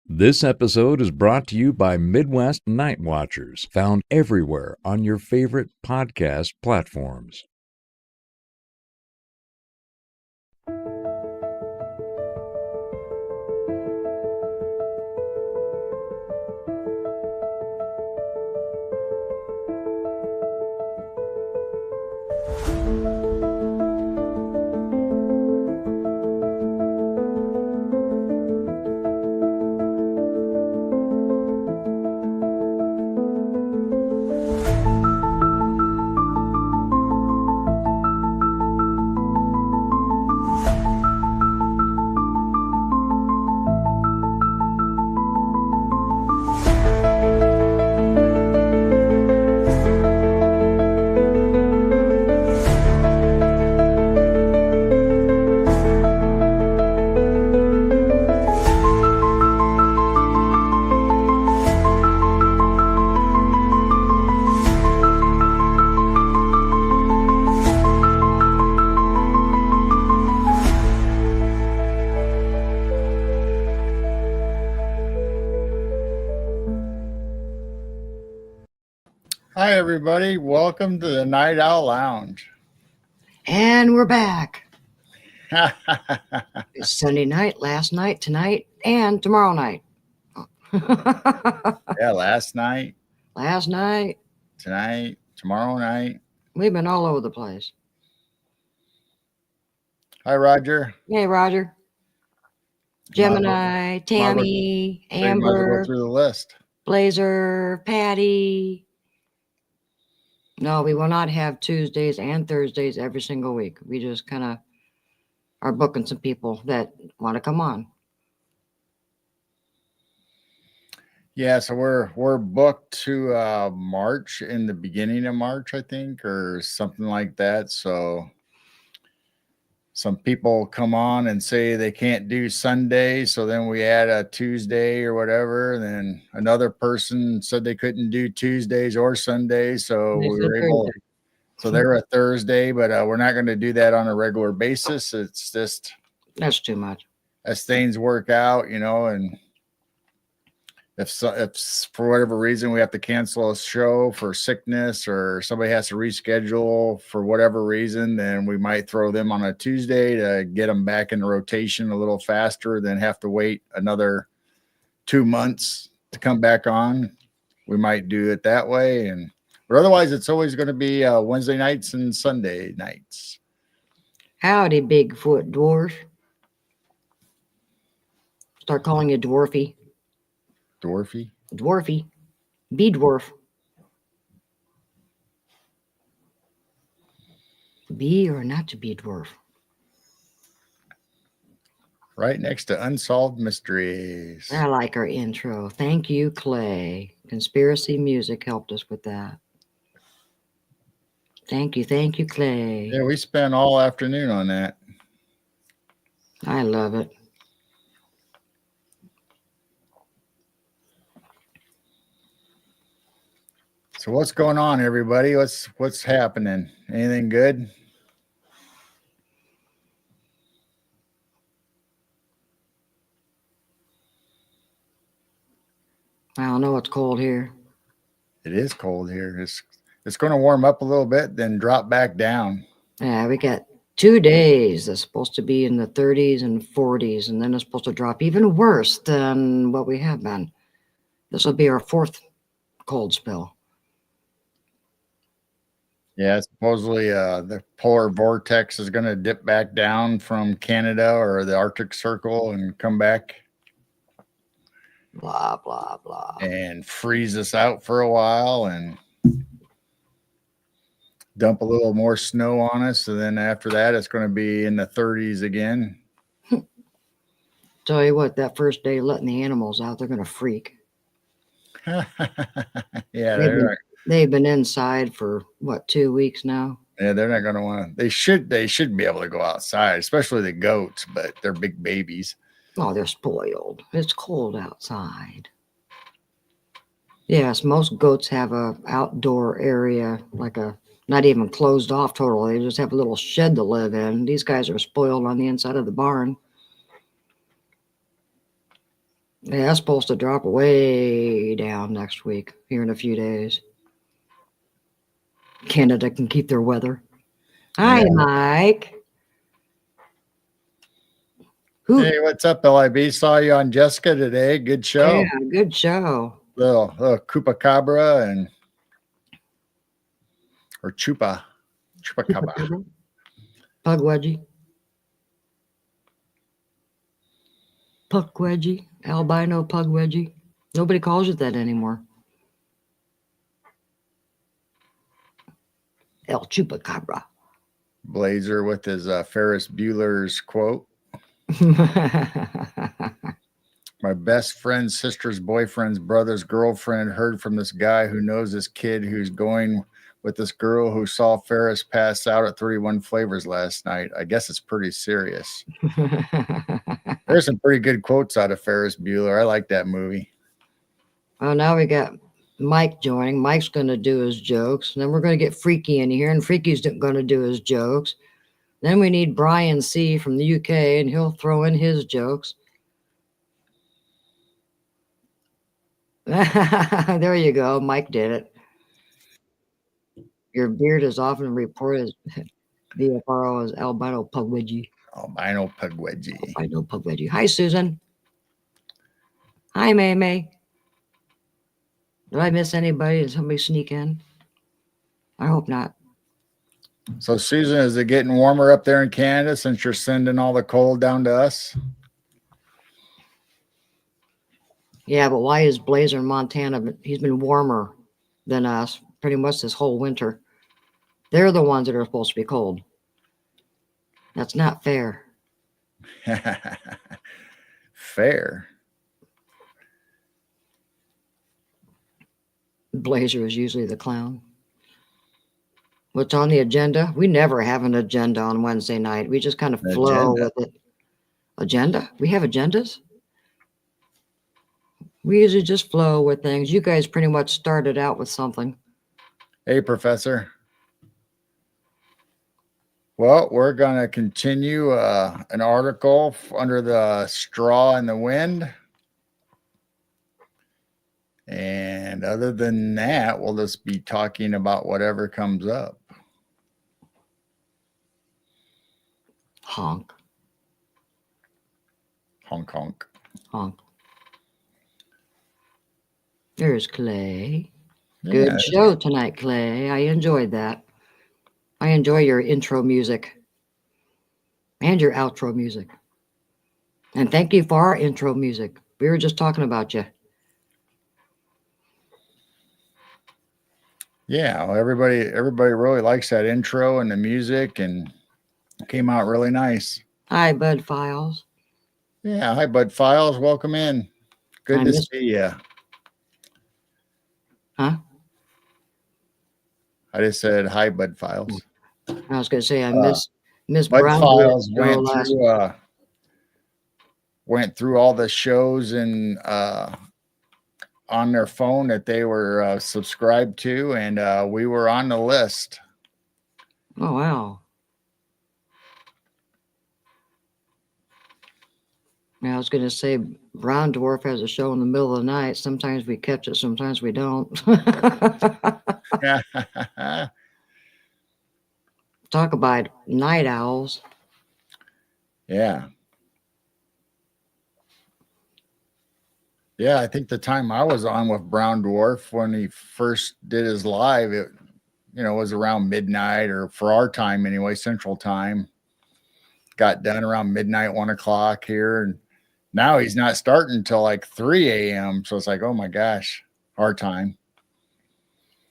This episode is brought to you by Midwest Night Watchers, found everywhere on your favorite podcast platforms. Hi, everybody. Welcome to the Night Owl Lounge. And we're back. It's Sunday night, last night, tonight, and tomorrow night. Yeah, last night, Last night. tonight, tomorrow night. We've been all over the place. Hi, Roger. Hey, Roger. Gemini, Tammy, So you might as well go Amber, through the list. Blazer, Patty. No, we will not have Tuesdays and Thursdays every single week. We just kind of are booking some people that want to come on. Yeah, so we're booked to March, in the beginning of March, I think, or something like that. So some people come on and say they can't do Sunday, so then we add a Tuesday or whatever. And then another person said they couldn't do Tuesdays or Sundays, so They we said were able. Thursday. So they're a Thursday, but we're not going to do that on a regular basis. It's just That's too much. as things work out, and if for whatever reason we have to cancel a show for sickness or somebody has to reschedule for whatever reason, then we might throw them on a Tuesday to get them back in the rotation a little faster than have to wait another 2 months to come back on. We might do it that way. But otherwise, it's always going to be Wednesday nights and Sunday nights. Howdy, Bigfoot dwarf. Start calling you Dwarfy. Dwarfy. Dwarfy. Be dwarf. Be or not to be dwarf. Right next to Unsolved Mysteries. I like our intro. Thank you, Clay. Conspiracy Music helped us with that. Thank you, Clay. Yeah, we spent all afternoon on that. I love it. So what's going on, everybody? What's happening? Anything good? I don't know, it's cold here. It is cold here. It's going to warm up a little bit, then drop back down. Yeah, we got 2 days that's supposed to be in the 30s and 40s, and then it's supposed to drop even worse than what we have been. This will be our 4th cold spell. Yeah, supposedly the polar vortex is going to dip back down from Canada or the Arctic Circle and come back Blah, blah, blah. and freeze us out for a while and dump a little more snow on us. And then after that, it's going to be in the 30s again. Tell you what, that first day letting the animals out, they're going to freak. Yeah, They've been inside for, 2 weeks now? yeah, they're not going to want to. They should be able to go outside, especially the goats, but they're big babies. Oh, they're spoiled. It's cold outside. Yes, most goats have a outdoor area, like a not even closed off totally. They just have a little shed to live in. These guys are spoiled on the inside of the barn. Yeah, it's supposed to drop way down next week, here in a few days. Canada can keep their weather. Hi, Yeah. Mike. Who? Hey, what's up, LIB? Saw you on Jessica today. Good show. Yeah, good show. Little Chupacabra and or Chupacabra. Pug wedgie. Puck wedgie. Albino pug wedgie. Nobody calls it that anymore. El Chupacabra. Blazer with his Ferris Bueller's quote. My best friend's sister's boyfriend's brother's girlfriend heard from this guy who knows this kid who's going with this girl who saw Ferris pass out at 31 Flavors last night. I guess it's pretty serious. There's some pretty good quotes out of Ferris Bueller. I like that movie. Well, now we got Mike joining. Mike's going to do his jokes. And then we're going to get Freaky in here, and Freaky's going to do his jokes. Then we need Brian C. from the UK, and he'll throw in his jokes. There you go. Mike did it. Your beard is often reported as VFRO as albino pug wedgie. Albino pug wedgie. Albino pug wedgie. Hi, Susan. Hi, May May. Did I miss anybody? Did somebody sneak in? I hope not. So, Susan, is it getting warmer up there in Canada since you're sending all the cold down to us? Yeah, but why is Blazer in Montana? He's been warmer than us pretty much this whole winter. They're the ones that are supposed to be cold. That's not fair. Fair. Blazer is usually the clown. What's on the agenda? We never have an agenda on Wednesday night. We just kind of flow with it. Agenda? We have agendas? We usually just flow with things. You guys pretty much started out with something. Hey, Professor. Well, we're going to continue an article under the straw in the wind. And other than that, we'll just be talking about whatever comes up. Honk. Honk, honk. Honk. There's Clay. Good Yeah. show tonight, Clay. I enjoyed that. I enjoy your intro music and your outro music. And thank you for our intro music. We were just talking about you. Yeah, well, everybody really likes that intro and the music, and it came out really nice. Hi, Bud Files. Yeah, hi, Bud Files. Welcome in. Good to see you. Huh? I just said hi, Bud Files. I was going to say I miss Bud Brown. Files went through all the shows and on their phone that they were subscribed to, and we were on the list. Oh, wow. Yeah, I was going to say Brown Dwarf has a show in the middle of the night. Sometimes we catch it, sometimes we don't. Talk about night owls. Yeah. Yeah, I think the time I was on with Brown Dwarf when he first did his live, it was around midnight, or for our time anyway, Central Time. Got done around midnight, 1 o'clock here, and now he's not starting until like 3 a.m. So it's like, oh my gosh, our time.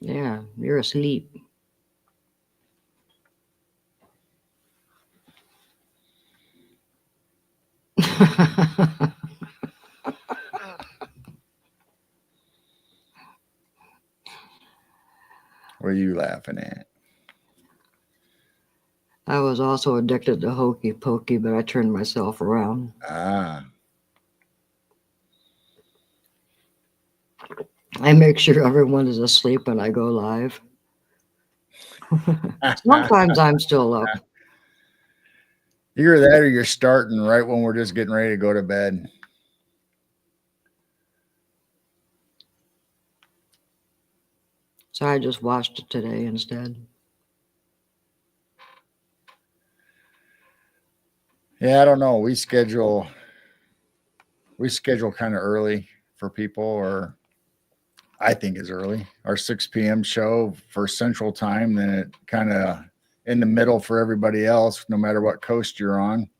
Yeah, you're asleep. What are you laughing at? I was also addicted to Hokey Pokey, but I turned myself around. I make sure everyone is asleep when I go live. Sometimes I'm still up. Either that or you're starting right when we're just getting ready to go to bed. So I just watched it today instead. Yeah, I don't know. We schedule kind of early for people, or I think is early. Our 6 p.m. show for Central Time, then it kind of in the middle for everybody else, no matter what coast you're on.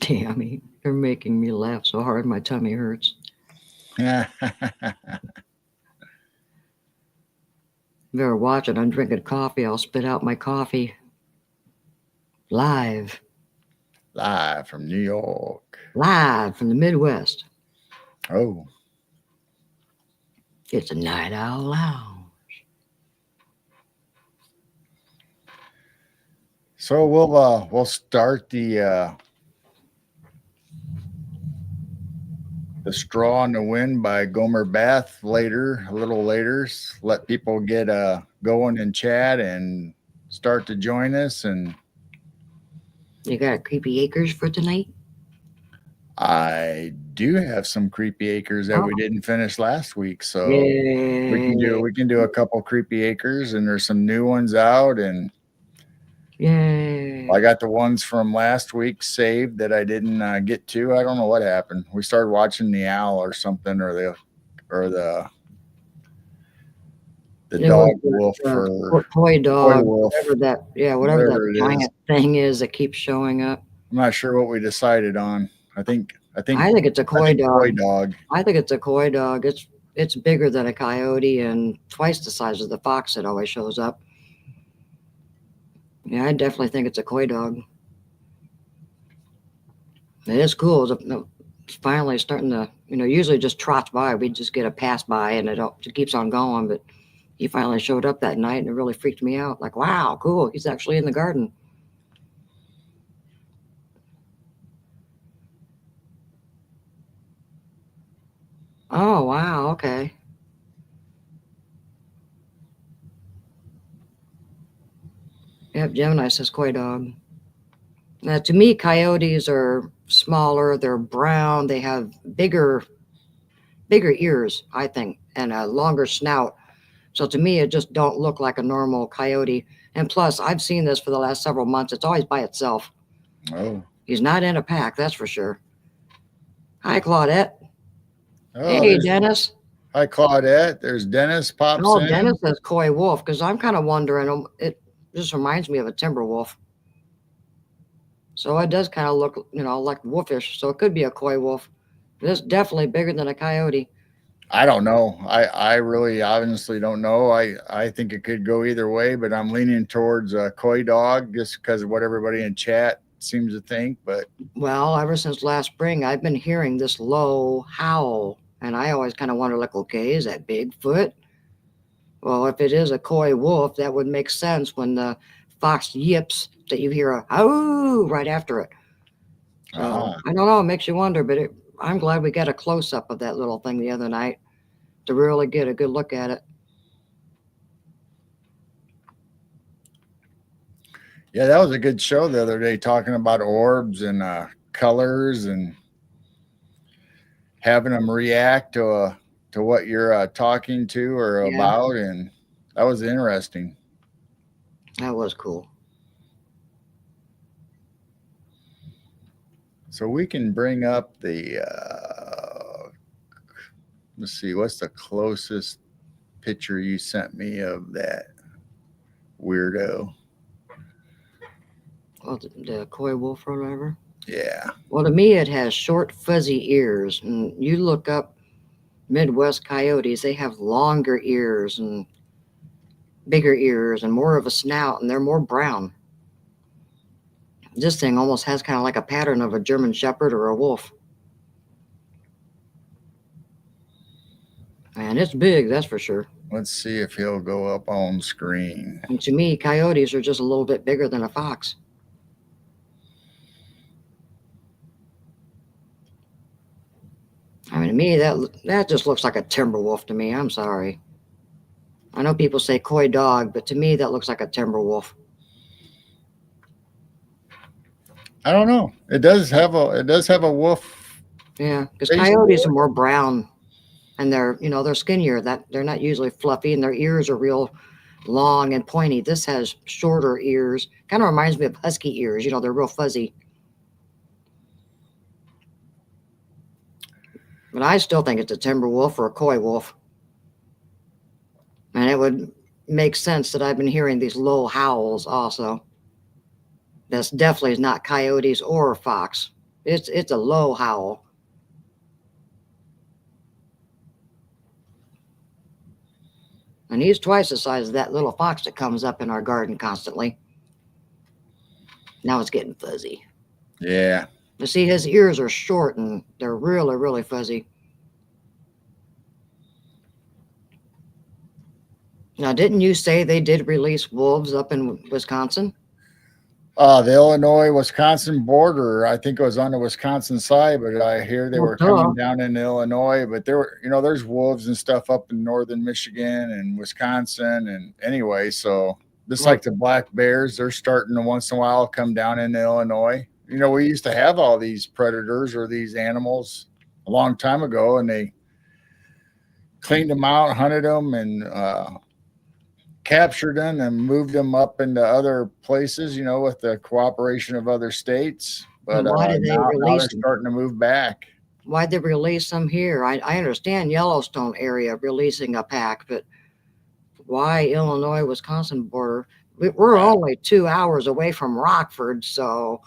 Tammy, you're making me laugh so hard my tummy hurts. Better watch it. I'm drinking coffee. I'll spit out my coffee. Live. Live from New York. Live from the Midwest. Oh. It's a Night Owl Lounge. So we'll start the Straw in the Wind by Gomer Bath later, a little later. Let people get going and chat and start to join us. And You got Creepy Acres for tonight? I do have some Creepy Acres that we didn't finish last week, so we can do a couple Creepy Acres, and there's some new ones out. And Yay. I got the ones from last week saved that I didn't get to. I don't know what happened. We started watching the owl or something, or the dog wolf or toy dog, wolf, whatever that giant thing is that keeps showing up. I'm not sure what we decided on. I think it's a koi dog. Koi dog. I think it's a koi dog. It's bigger than a coyote and twice the size of the fox that always shows up. Yeah, I definitely think it's a koi dog. It is cool. It's finally starting to, usually just trots by. We just get a pass by and it keeps on going. But he finally showed up that night and it really freaked me out. Like, wow, cool. He's actually in the garden. Oh, wow. Okay. Yep, Gemini says koi dog. Now, to me, coyotes are smaller. They're brown. They have bigger ears, I think, and a longer snout. So to me, it just don't look like a normal coyote. And plus, I've seen this for the last several months. It's always by itself. Oh. He's not in a pack, that's for sure. Hi, Claudette. Oh, hey, Dennis. Hi, Claudette. There's Dennis pops in. Dennis says koi wolf, because I'm kind of wondering, it just reminds me of a timber wolf. So it does kind of look, like wolfish. So it could be a koi wolf. It's definitely bigger than a coyote. I don't know. I really honestly don't know. I think it could go either way, but I'm leaning towards a koi dog just because of what everybody in chat seems to think. But well, ever since last spring, I've been hearing this low howl, and I always kind of wonder, like, okay, is that Bigfoot? Well, if it is a koi wolf, that would make sense when the fox yips that you hear a "oh" right after it. So I don't know. It makes you wonder, but I'm glad we got a close up of that little thing the other night to really get a good look at it. Yeah, that was a good show the other day, talking about orbs and colors and having them react to what you're talking to or about, and that was interesting. That was cool. So we can bring up the let's see, what's the closest picture you sent me of that weirdo? Well, the koi wolf or whatever. Yeah. Well, to me, it has short, fuzzy ears. And you look up Midwest coyotes, they have longer ears and bigger ears and more of a snout, and they're more brown. This thing almost has kind of like a pattern of a German Shepherd or a wolf. And it's big, that's for sure. Let's see if he'll go up on screen. And to me, coyotes are just a little bit bigger than a fox. I mean, to me, that just looks like a timber wolf to me. I'm sorry. I know people say koi dog, but to me, that looks like a timber wolf. I don't know. It does have a wolf. Yeah, because Face coyotes to are more brown, and they're skinnier. That they're not usually fluffy, and their ears are real long and pointy. This has shorter ears. Kind of reminds me of husky ears. They're real fuzzy. But I still think it's a timber wolf or a coy wolf. And it would make sense that I've been hearing these low howls also. That's definitely not coyotes or fox. It's a low howl. And he's twice the size of that little fox that comes up in our garden constantly. Now it's getting fuzzy. Yeah. You see, his ears are short and they're really, really fuzzy. Now, didn't you say they did release wolves up in Wisconsin? The Illinois-Wisconsin border. I think it was on the Wisconsin side, but I hear they Well, were duh. coming down into Illinois. But there were, there's wolves and stuff up in northern Michigan and Wisconsin, and anyway, so just Well, like the black bears, they're starting to once in a while come down into Illinois. We used to have all these predators or these animals a long time ago, and they cleaned them out, hunted them, and captured them and moved them up into other places, with the cooperation of other states. But why did they now they're release them? starting to move back. Why'd they release them here? I understand Yellowstone area releasing a pack, but why Illinois Wisconsin border? We're only 2 hours away from Rockford, so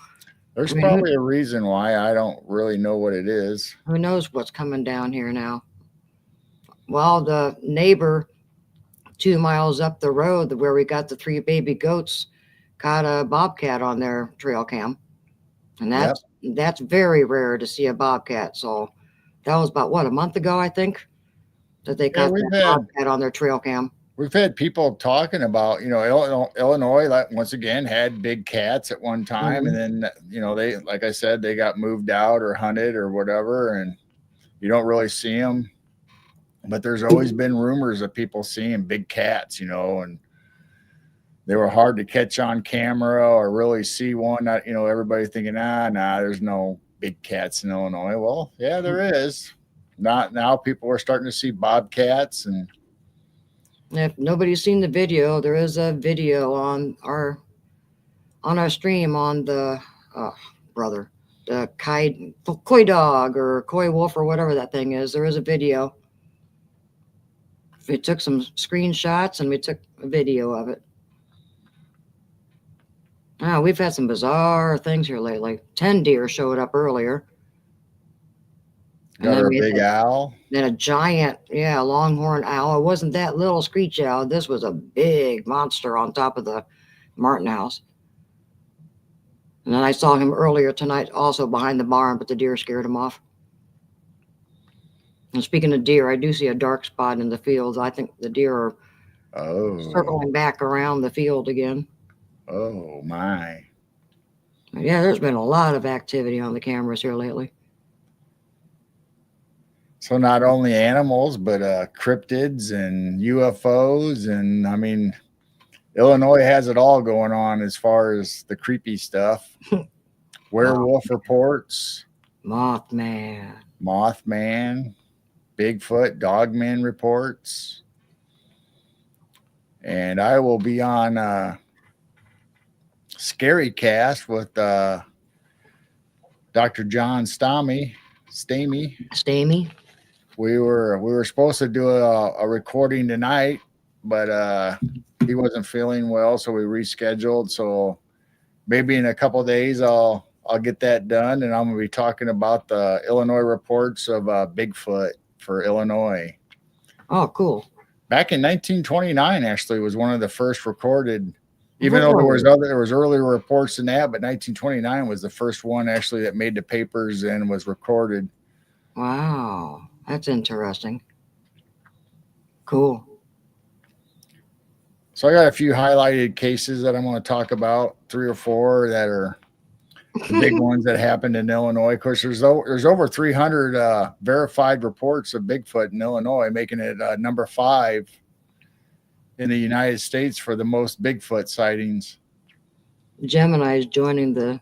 There's I mean, probably a reason why. I don't really know what it is. who knows what's coming down here now? Well, the neighbor 2 miles up the road where we got the 3 baby goats caught a bobcat on their trail cam, and that's very rare to see a bobcat. So that was about a month ago, I think, that they Yeah, caught that bobcat on their trail cam. we've had people talking about, Illinois, like, once again, had big cats at one time, and then they, like I said, they got moved out or hunted or whatever, and you don't really see them. But there's always been rumors of people seeing big cats, and they were hard to catch on camera or really see one. Not, everybody thinking, there's no big cats in Illinois. Well, yeah, there is. Not now. People are starting to see bobcats, and if nobody's seen the video, there is a video on our stream on the the coy dog or coy wolf or whatever that thing is. There is a video. We took some screenshots and we took a video of it. We've had some bizarre things here lately. 10 deer showed up earlier. got a big owl. Then a giant, longhorn owl. It wasn't that little screech owl. This was a big monster on top of the Martin house. And then I saw him earlier tonight also behind the barn, but the deer scared him off. And speaking of deer, I do see a dark spot in the fields. I think the deer are circling back around the field again. Oh, my. Yeah, there's been a lot of activity on the cameras here lately. So not only animals, but cryptids and UFOs. And I mean, Illinois has it all going on as far as the creepy stuff. Werewolf reports. Mothman. Bigfoot, Dogman reports. And I will be on Scary Cast with Dr. John Stamey. We were supposed to do a recording tonight, but he wasn't feeling well, so we rescheduled. So maybe in a couple of days I'll get that done, and I'm gonna be talking about the Illinois reports of Bigfoot for Illinois. Oh, cool. Back in 1929, actually, was one of the first recorded. Even though there was earlier reports than that, but 1929 was the first one actually that made the papers and was recorded. Wow, that's interesting. Cool. So I got a few highlighted cases that I'm going to talk about, 3 or 4 that are the big ones that happened in Illinois. Of course, there's over 300 verified reports of Bigfoot in Illinois, making it number 5 in the United States for the most Bigfoot sightings. Gemini is joining the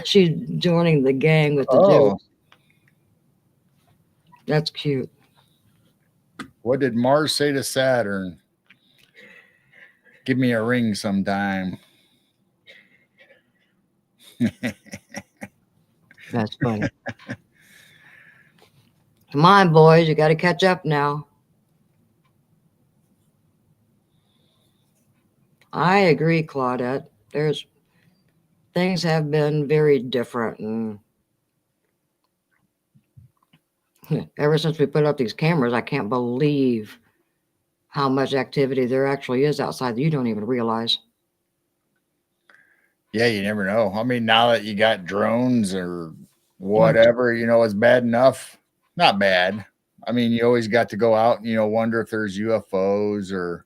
She's joining the gang with the Oh, jokes. That's cute. what did Mars say to Saturn? Give me a ring sometime. That's funny. Come on, boys, you got to catch up now. I agree, Claudette. There's things have been very different, and ever since we put up these cameras, I can't believe how much activity there actually is outside that you don't even realize. Yeah, you never know. I mean, now that you got drones or whatever, it's bad enough. Not bad. I mean, you always got to go out and, wonder if there's UFOs or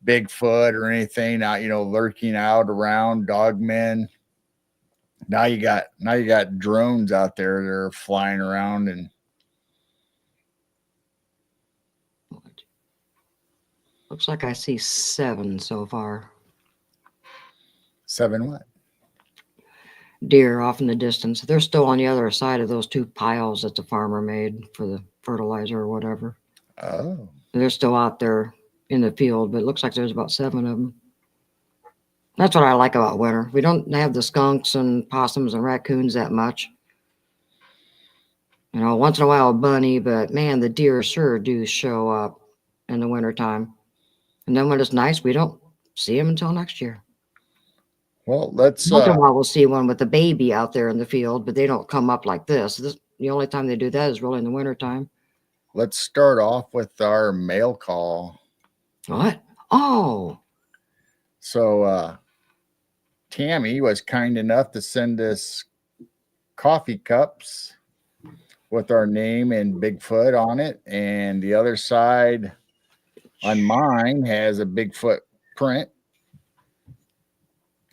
Bigfoot or anything out, lurking out around dogmen. Now you got drones out there that are flying around and Looks like I see 7 so far. 7 what? Deer off in the distance. They're still on the other side of those 2 piles that the farmer made for the fertilizer or whatever. Oh. They're still out there in the field, but it looks like there's about 7 of them. That's what I like about winter. We don't have the skunks and possums and raccoons that much. Once in a while a bunny, but man, the deer sure do show up in the wintertime. And then when it's nice, we don't see them until next year. Well, let's Once in a while we'll see one with a baby out there in the field, but they don't come up like this. The only time they do that is really in the wintertime. let's start off with our mail call. What? Oh, So Tammy was kind enough to send us coffee cups with our name and Bigfoot on it, and the other side on mine has a Bigfoot print.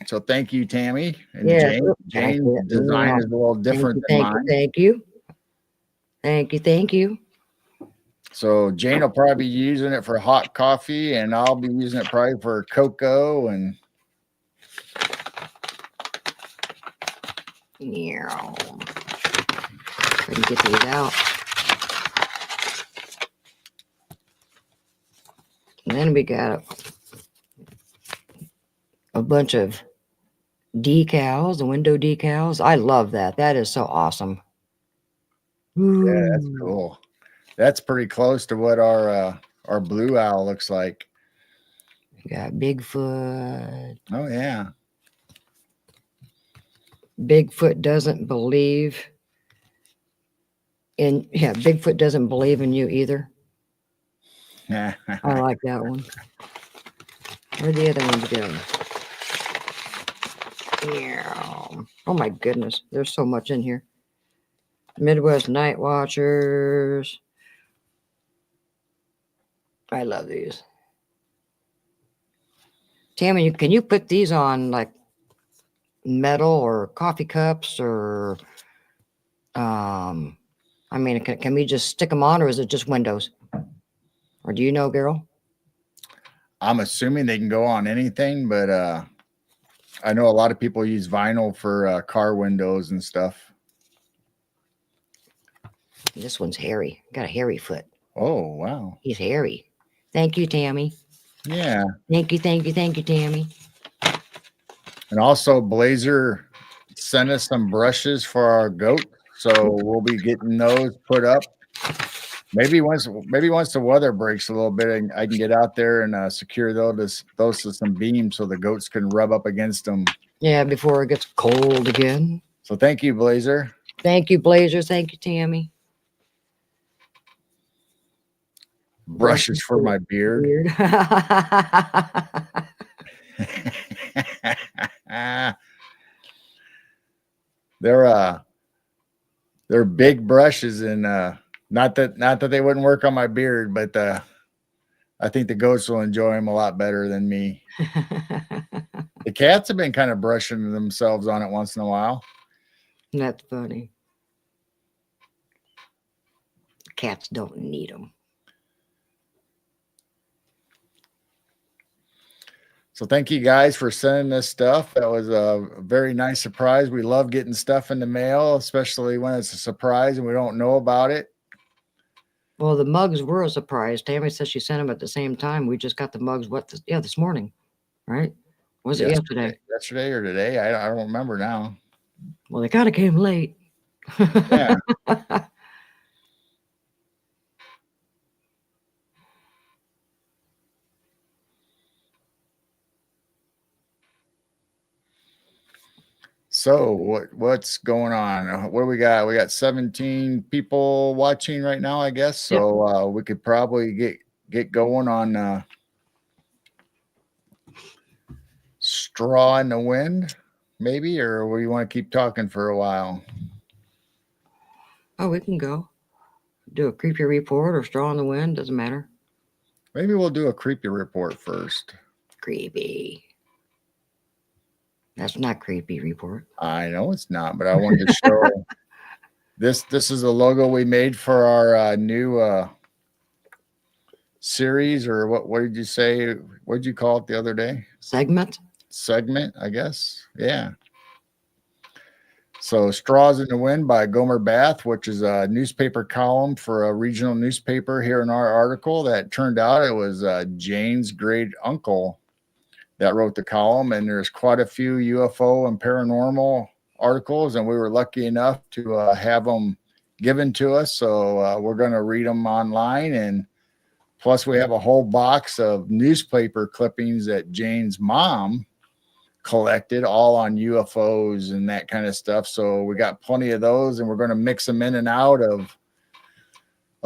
So thank you, Tammy. And yeah. Jane's design is a little different than mine. Thank you. So Jane will probably be using it for hot coffee, and I'll be using it probably for cocoa. And Yeah. Try to get these out. And then we got a bunch of decals, the window decals. I love that. That is so awesome. yeah, that's Ooh. cool. That's pretty close to what our blue owl looks like. We got Bigfoot. Oh yeah. Bigfoot doesn't believe in Bigfoot doesn't believe in you either. I like that one. Where'd the other ones go? Yeah. Oh my goodness. There's so much in here. Midwest Night Watchers. I love these. Tammy, can you put these on like metal or coffee cups or I mean, can we just stick them on, or is it just windows? Or do you know, Carol? I'm assuming they can go on anything, but I know a lot of people use vinyl for car windows and stuff. This one's hairy. Got a hairy foot. Oh wow. He's hairy. Thank you, Tammy. Yeah. Thank you, Tammy. And also Blazer sent us some brushes for our goat. So we'll be getting those put up. Maybe once the weather breaks a little bit, I can get out there and secure those to some beams so the goats can rub up against them. Yeah, before it gets cold again. So thank you, Blazer. Thank you, Blazer. Thank you, Tammy. Brushes for my beard. They're big brushes, and not that they wouldn't work on my beard, but I think the goats will enjoy them a lot better than me. The cats have been kind of brushing themselves on it once in a while. That's funny. Cats don't need them. So thank you guys for sending this stuff. That was a very nice surprise. We love getting stuff in the mail, especially when it's a surprise and we don't know about it. Well, the mugs were a surprise. Tammy said she sent them at the same time. We just got the mugs. This morning, right? Was it yesterday? Yesterday or today? I don't remember now. Well, they kind of came late. Yeah. So what's going on? What do we got? We got 17 people watching right now, I guess. So we could probably get going on straw in the wind, maybe, or do you want to keep talking for a while? Oh, we can go. Do a creepy report or straw in the wind, doesn't matter. Maybe we'll do a creepy report first. Creepy. That's not creepy report. I know it's not, but I wanted to show this is a logo we made for our new series, or what did you say? What did you call it the other day? Segment, I guess. Yeah. So Straws in the Wind by Gomer Bath, which is a newspaper column for a regional newspaper here in our article. That turned out it was Jane's great uncle that wrote the column, and there's quite a few UFO and paranormal articles, and we were lucky enough to have them given to us. So we're going to read them online, and plus we have a whole box of newspaper clippings that Jane's mom collected, all on UFOs and that kind of stuff. So we got plenty of those, and we're going to mix them in and out of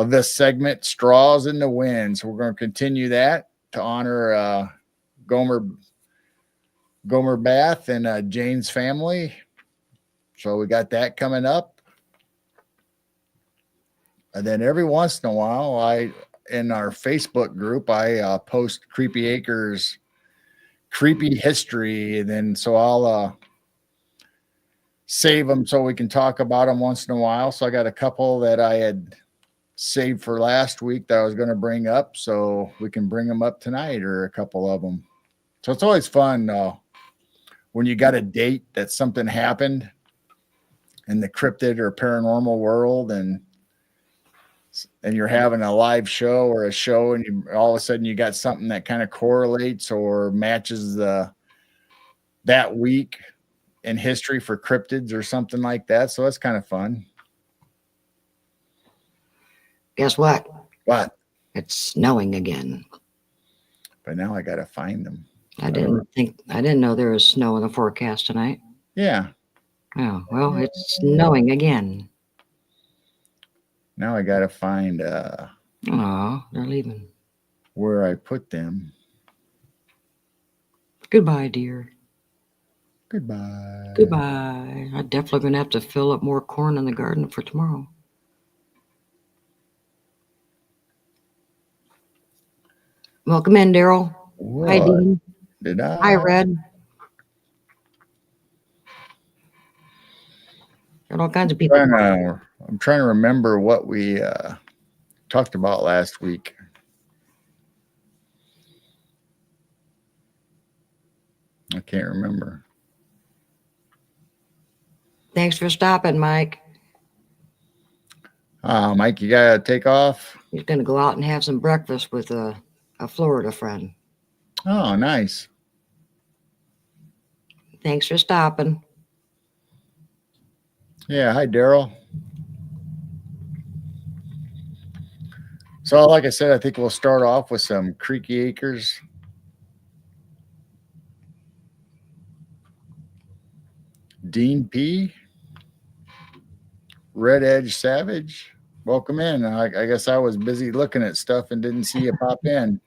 this segment, Straws in the Wind. So we're going to continue that to honor Gomer Bath and Jane's family. So we got that coming up. And then every once in a while, in our Facebook group, I post Creepy Acres creepy history, and then so I'll save them so we can talk about them once in a while. So I got a couple that I had saved for last week that I was going to bring up, so we can bring them up tonight, or a couple of them. So it's always fun when you got a date that something happened in the cryptid or paranormal world, and you're having a live show or a show, and all of a sudden you got something that kind of correlates or matches that week in history for cryptids or something like that. So that's kind of fun. Guess what? What? It's snowing again. But now I got to find them. I didn't know there was snow in the forecast tonight. Yeah. Oh, well, it's snowing again. Now I got to find Oh, they're leaving. Where I put them. Goodbye, dear. Goodbye. Goodbye. I'm definitely going to have to fill up more corn in the garden for tomorrow. Welcome in, Daryl. Hi, Dean. Did I? Hi, Red. Got all kinds of people. I'm trying to remember what we talked about last week. I can't remember. Thanks for stopping, Mike. Mike, you gotta take off. He's going to go out and have some breakfast with a Florida friend. Oh, nice. Thanks for stopping. Yeah, hi, Daryl. So, like I said, I think we'll start off with some Creepy Acres. Dean P. Red Edge Savage. Welcome in. I guess I was busy looking at stuff and didn't see you pop in.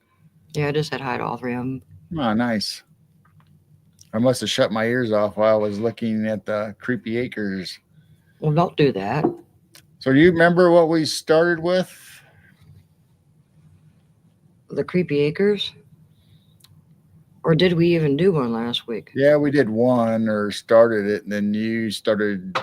Yeah, I just said hi to all three of them. Oh, nice. I must have shut my ears off while I was looking at the Creepy Acres. Well, don't do that. So do you remember what we started with? The Creepy Acres? Or did we even do one last week? Yeah, we did one, or started it, and then you started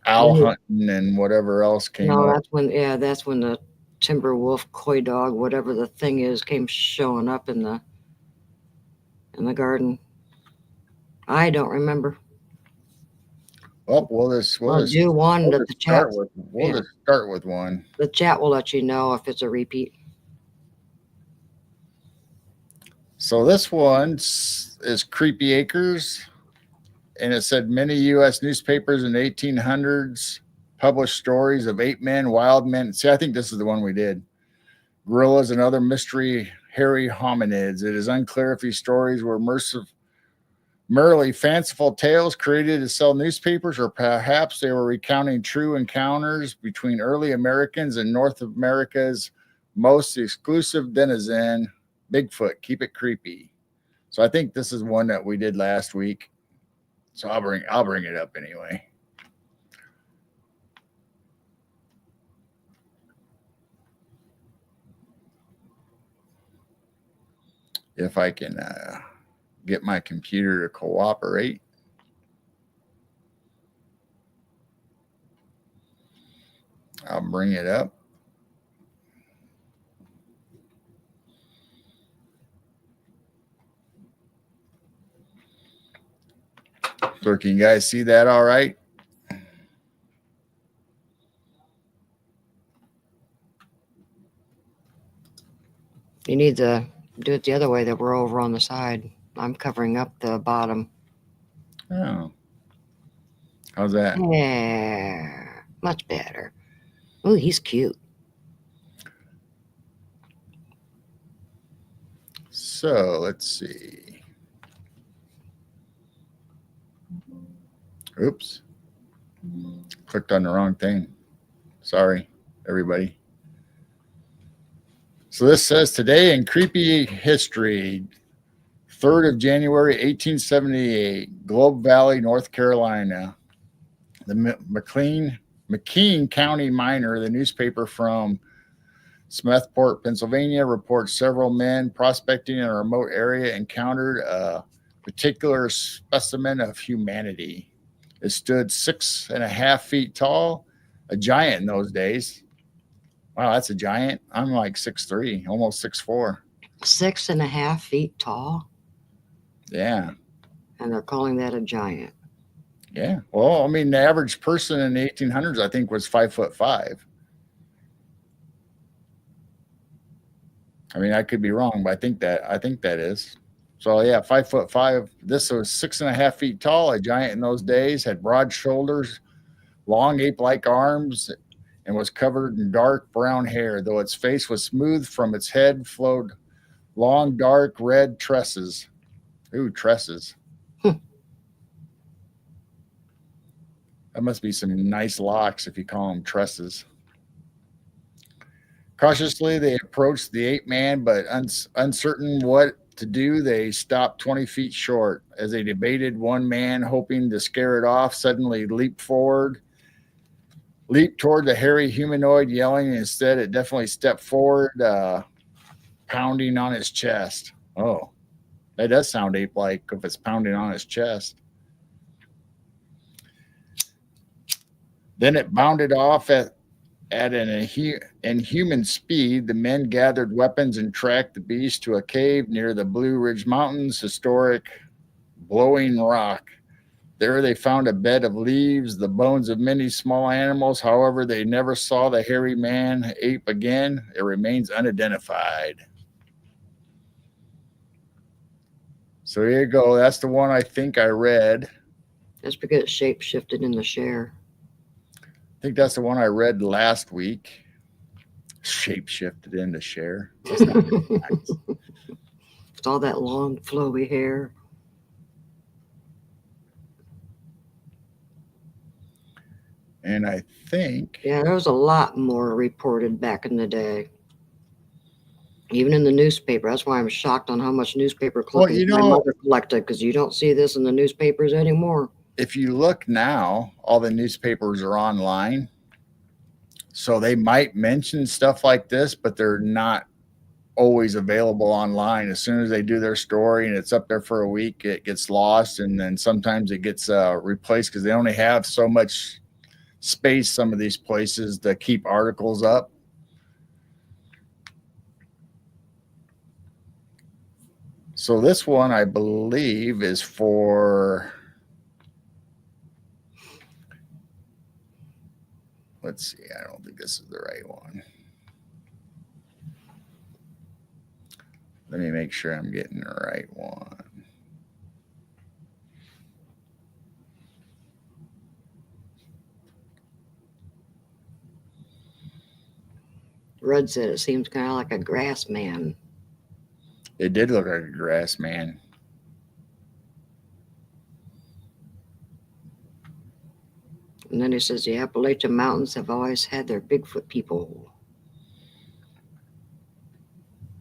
owl hunting and whatever else came up. That's when the timber wolf, coy dog, whatever the thing is, came showing up in in the garden. I don't remember. Well, we'll just do one that the chat. We'll just start with one. The chat will let you know if it's a repeat. So this one is Creepy Acres, and it said many U.S. newspapers in the 1800s published stories of ape men, wild men. See, I think this is the one we did. Gorillas and other mystery hairy hominids. It is unclear if these stories were merely fanciful tales created to sell newspapers, or perhaps they were recounting true encounters between early Americans and North America's most exclusive denizen, Bigfoot. Keep it creepy. So I think this is one that we did last week. So I'll bring it up anyway. If I can get my computer to cooperate. I'll bring it up. So can you guys see that all right? You need to do it the other way, that we're over on the side. I'm covering up the bottom. Oh. How's that? Yeah, much better. Oh, he's cute. So let's see. Oops. Clicked on the wrong thing. Sorry, everybody. So this says today in creepy history, 3rd of January, 1878, Globe Valley, North Carolina. The McKean County Miner, the newspaper from Smethport, Pennsylvania, reports several men prospecting in a remote area encountered a particular specimen of humanity. It stood 6.5 feet tall, a giant in those days. Wow, that's a giant. I'm like 6'3", almost 6'4". 6.5 feet tall. Yeah. And they're calling that a giant. Yeah. Well, I mean, the average person in the 1800s, I think, was 5'5". I mean, I could be wrong, but I think that is. So yeah, 5'5". This was 6.5 feet tall, a giant in those days, had broad shoulders, long ape-like arms, and was covered in dark brown hair. Though its face was smooth, from its head flowed long, dark red tresses. Ooh, tresses. That must be some nice locks if you call them tresses. Cautiously, they approached the ape man, but uncertain what to do, they stopped 20 feet short. As they debated, one man, hoping to scare it off, suddenly leaped toward the hairy humanoid, yelling. Instead, it definitely stepped forward, pounding on his chest. Oh, that does sound ape-like if it's pounding on his chest. Then it bounded off at an inhuman speed. The men gathered weapons and tracked the beast to a cave near the Blue Ridge Mountains, historic Blowing Rock. There they found a bed of leaves, the bones of many small animals. However, they never saw the hairy man ape again. It remains unidentified. So here you go. That's the one I think I read. That's because it shape shifted in the share. I think that's the one I read last week. Shape shifted into share. It's all that long, flowy hair. And I think... Yeah, there was a lot more reported back in the day. Even in the newspaper. That's why I'm shocked on how much newspaper clippings my mother collected, because you don't see this in the newspapers anymore. If you look now, all the newspapers are online. So they might mention stuff like this, but they're not always available online. As soon as they do their story and it's up there for a week, it gets lost. And then sometimes it gets replaced because they only have so much space, some of these places, to keep articles up. So this one, I believe, is for, let's see, I don't think this is the right one. Let me make sure I'm getting the right one. Rudd said it seems kind of like a grass man. It did look like a grass man. And then he says the Appalachian Mountains have always had their Bigfoot people.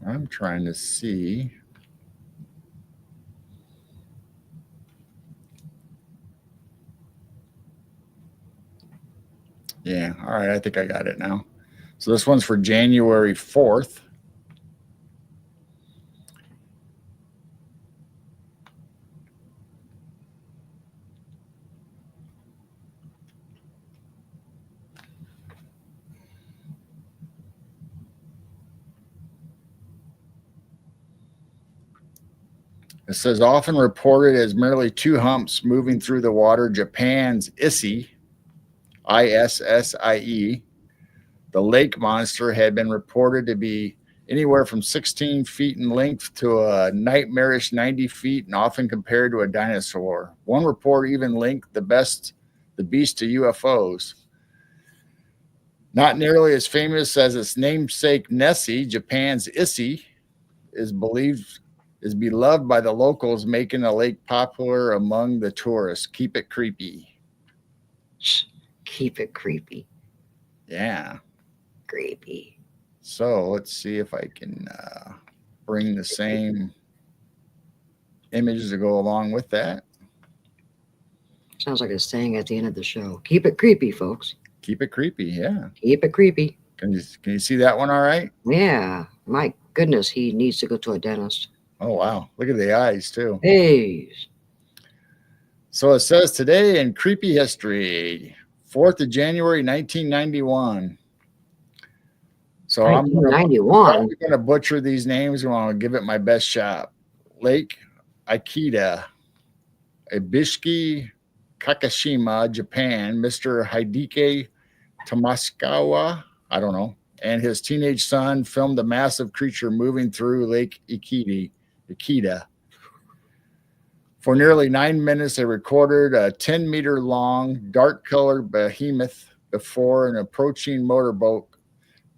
I'm trying to see. Yeah, all right, I think I got it now. So this one's for January 4th. It says often reported as merely two humps moving through the water, Japan's Issy, Issie, the lake monster, had been reported to be anywhere from 16 feet in length to a nightmarish 90 feet and often compared to a dinosaur. One report even linked the beast to UFOs. Not nearly as famous as its namesake Nessie, Japan's Issy is beloved by the locals, making the lake popular among the tourists. Keep it creepy. Keep it creepy. Yeah. Creepy. So let's see if I can bring the same images to go along with that. Sounds like a saying at the end of the show. Keep it creepy, folks. Keep it creepy. Yeah. Keep it creepy. Can you see that one all right? Yeah. My goodness, he needs to go to a dentist. Oh, wow. Look at the eyes, too. Hey. So it says today in creepy history, 4th of January, 1991. So I'm going to butcher these names. I'm going to give it my best shot. Lake Ikeda, Ibishi, Kakashima, Japan, Mr. Hideki Tamashikawa, I don't know, and his teenage son filmed a massive creature moving through Lake Ikeda. For nearly 9 minutes, they recorded a 10-meter-long, dark-colored behemoth before an approaching motorboat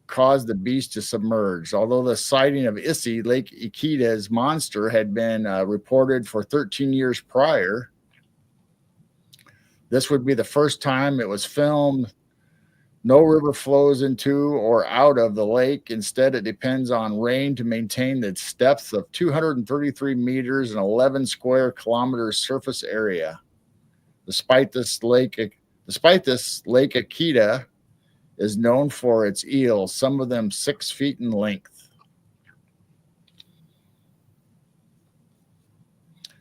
caused the beast to submerge. Although the sighting of Issy, Lake Ikeda's monster, had been reported for 13 years prior, this would be the first time it was filmed. No river flows into or out of the lake. Instead, it depends on rain to maintain its depth of 233 meters and 11 square kilometers surface area. Despite this, Lake Ikeda is known for its eels, some of them 6 feet in length.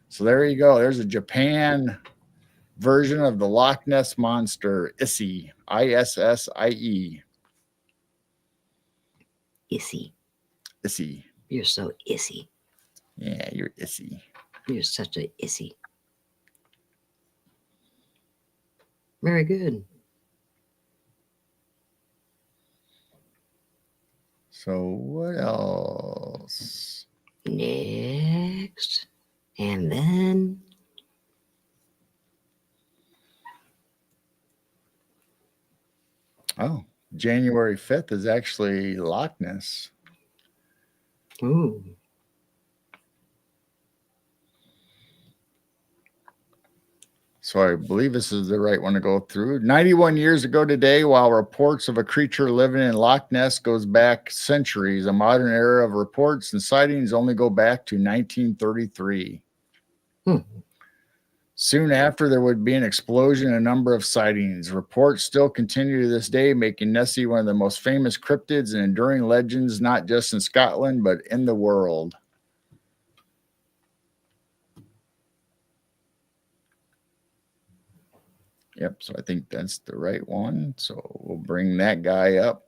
So there you go. There's a Japan version of the Loch Ness Monster, Issy, Issie. Issy. Issy. You're so issy. Yeah, you're Issy. You're such a issy. Very good. So what else? Next. And then... Oh, January 5th is actually Loch Ness. Ooh. So I believe this is the right one to go through. 91 years ago today, while reports of a creature living in Loch Ness goes back centuries, a modern era of reports and sightings only go back to 1933. Soon after, there would be an explosion in a number of sightings. Reports still continue to this day, making Nessie one of the most famous cryptids and enduring legends, not just in Scotland, but in the world. Yep, so I think that's the right one. So we'll bring that guy up.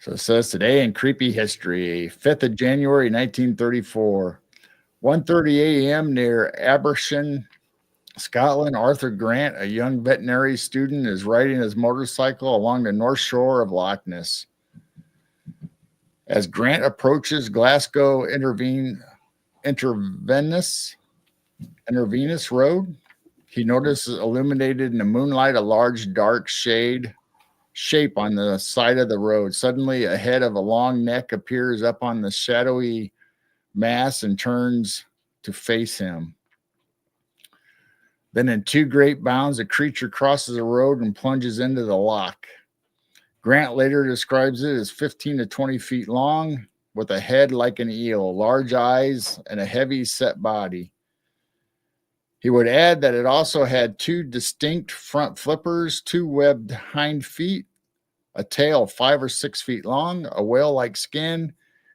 So it says today in creepy history, 5th of January, 1934, 1:30 a.m. near Abershon, Scotland. Arthur Grant, a young veterinary student, is riding his motorcycle along the north shore of Loch Ness. As Grant approaches Glasgow Intervenus Road, he notices illuminated in the moonlight a large dark shape on the side of the road. Suddenly, a head of a long neck appears up on the shadowy mass and turns to face him. Then, in two great bounds, the creature crosses the road and plunges into the loch. Grant later describes it as 15 to 20 feet long, with a head like an eel, large eyes, and a heavy set body. He would add that it also had two distinct front flippers, two webbed hind feet, a tail 5 or 6 feet long, a whale-like skin.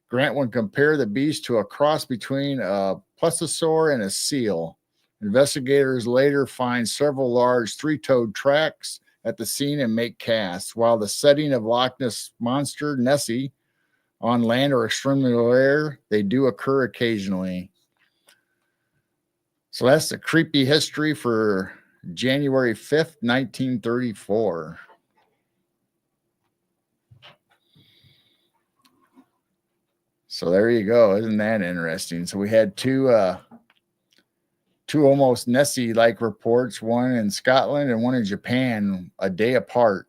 Grant would compare the beast to a cross between a plesiosaur and a seal. Investigators later find several large three-toed tracks at the scene and make casts. While the setting of Loch Ness monster Nessie on land are extremely rare, they do occur occasionally. So that's the creepy history for January 5th, 1934. So there you go. Isn't that interesting? So we had two almost Nessie-like reports, one in Scotland and one in Japan, a day apart.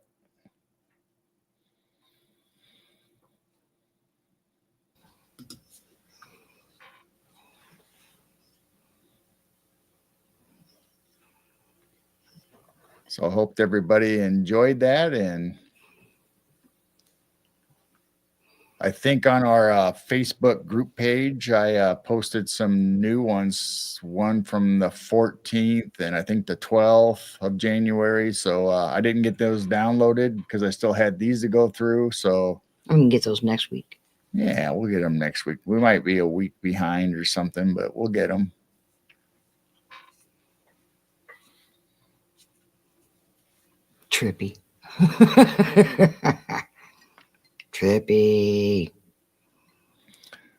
So I hope everybody enjoyed that. And I think on our Facebook group page, I posted some new ones, one from the 14th and I think the 12th of January. So I didn't get those downloaded because I still had these to go through. So We can get those next week. yeah, we'll get them next week. We might be a week behind or something, but we'll get them. Trippy. Trippy.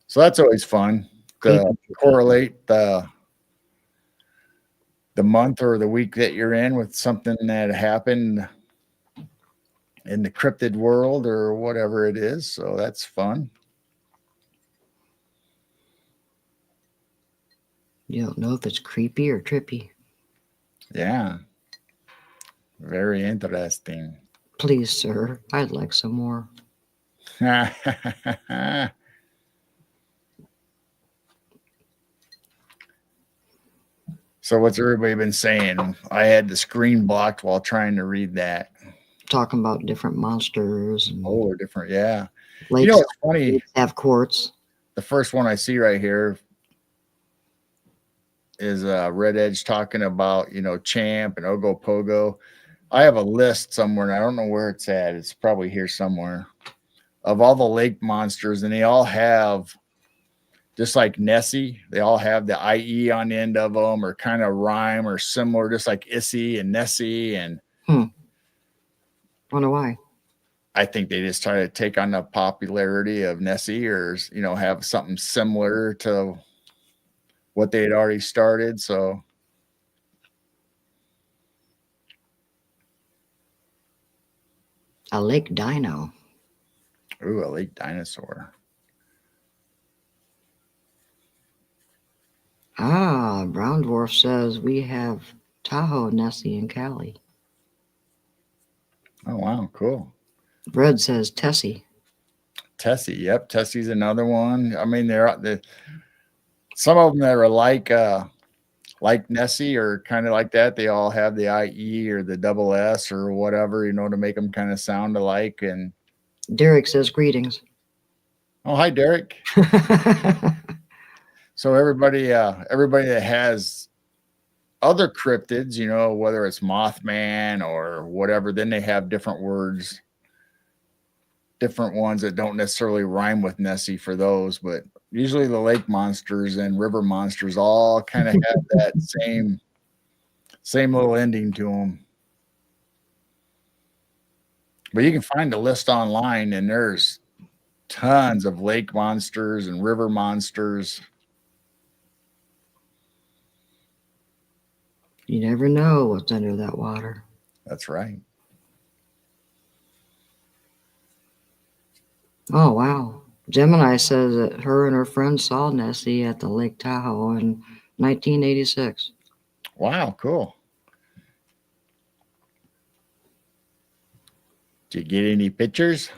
So that's always fun to correlate the month or the week that you're in with something that happened in the cryptid world or whatever it is. So that's fun. You don't know if it's creepy or trippy. Yeah. Very interesting. Please, sir. I'd like some more. So what's everybody been saying? I had the screen blocked while trying to read that. Talking about different monsters and Oh, different. Yeah. lakes You know, it's funny. have quartz. The first one I see right here is Red Edge talking about, Champ and Ogopogo. I have a list somewhere, and I don't know where it's at. It's probably here somewhere, of all the lake monsters, and they all have, just like Nessie, they all have the IE on the end of them, or kind of rhyme or similar, just like Issy and Nessie. And Wonder why. I think they just try to take on the popularity of Nessie, or have something similar to what they had already started. So A lake dino. ooh, a lake dinosaur. Brown Dwarf says we have Tahoe, Nessie, and Cali. Oh wow, cool. Red says Tessie. Tessie, yep, Tessie's another one. I mean, they're some of them that are like Nessie or kind of like that. They all have the IE or the double S or whatever, to make them kind of sound alike. And Derek says greetings. oh, hi, Derek. So everybody that has other cryptids, whether it's Mothman or whatever, then they have different words, different ones that don't necessarily rhyme with Nessie for those, but usually the lake monsters and river monsters all kind of have that same little ending to them. But you can find the list online, and there's tons of lake monsters and river monsters. You never know what's under that water. That's right. Oh, wow. Gemini says that her and her friend saw Nessie at the Lake Tahoe in 1986. Wow, cool. Did you get any pictures?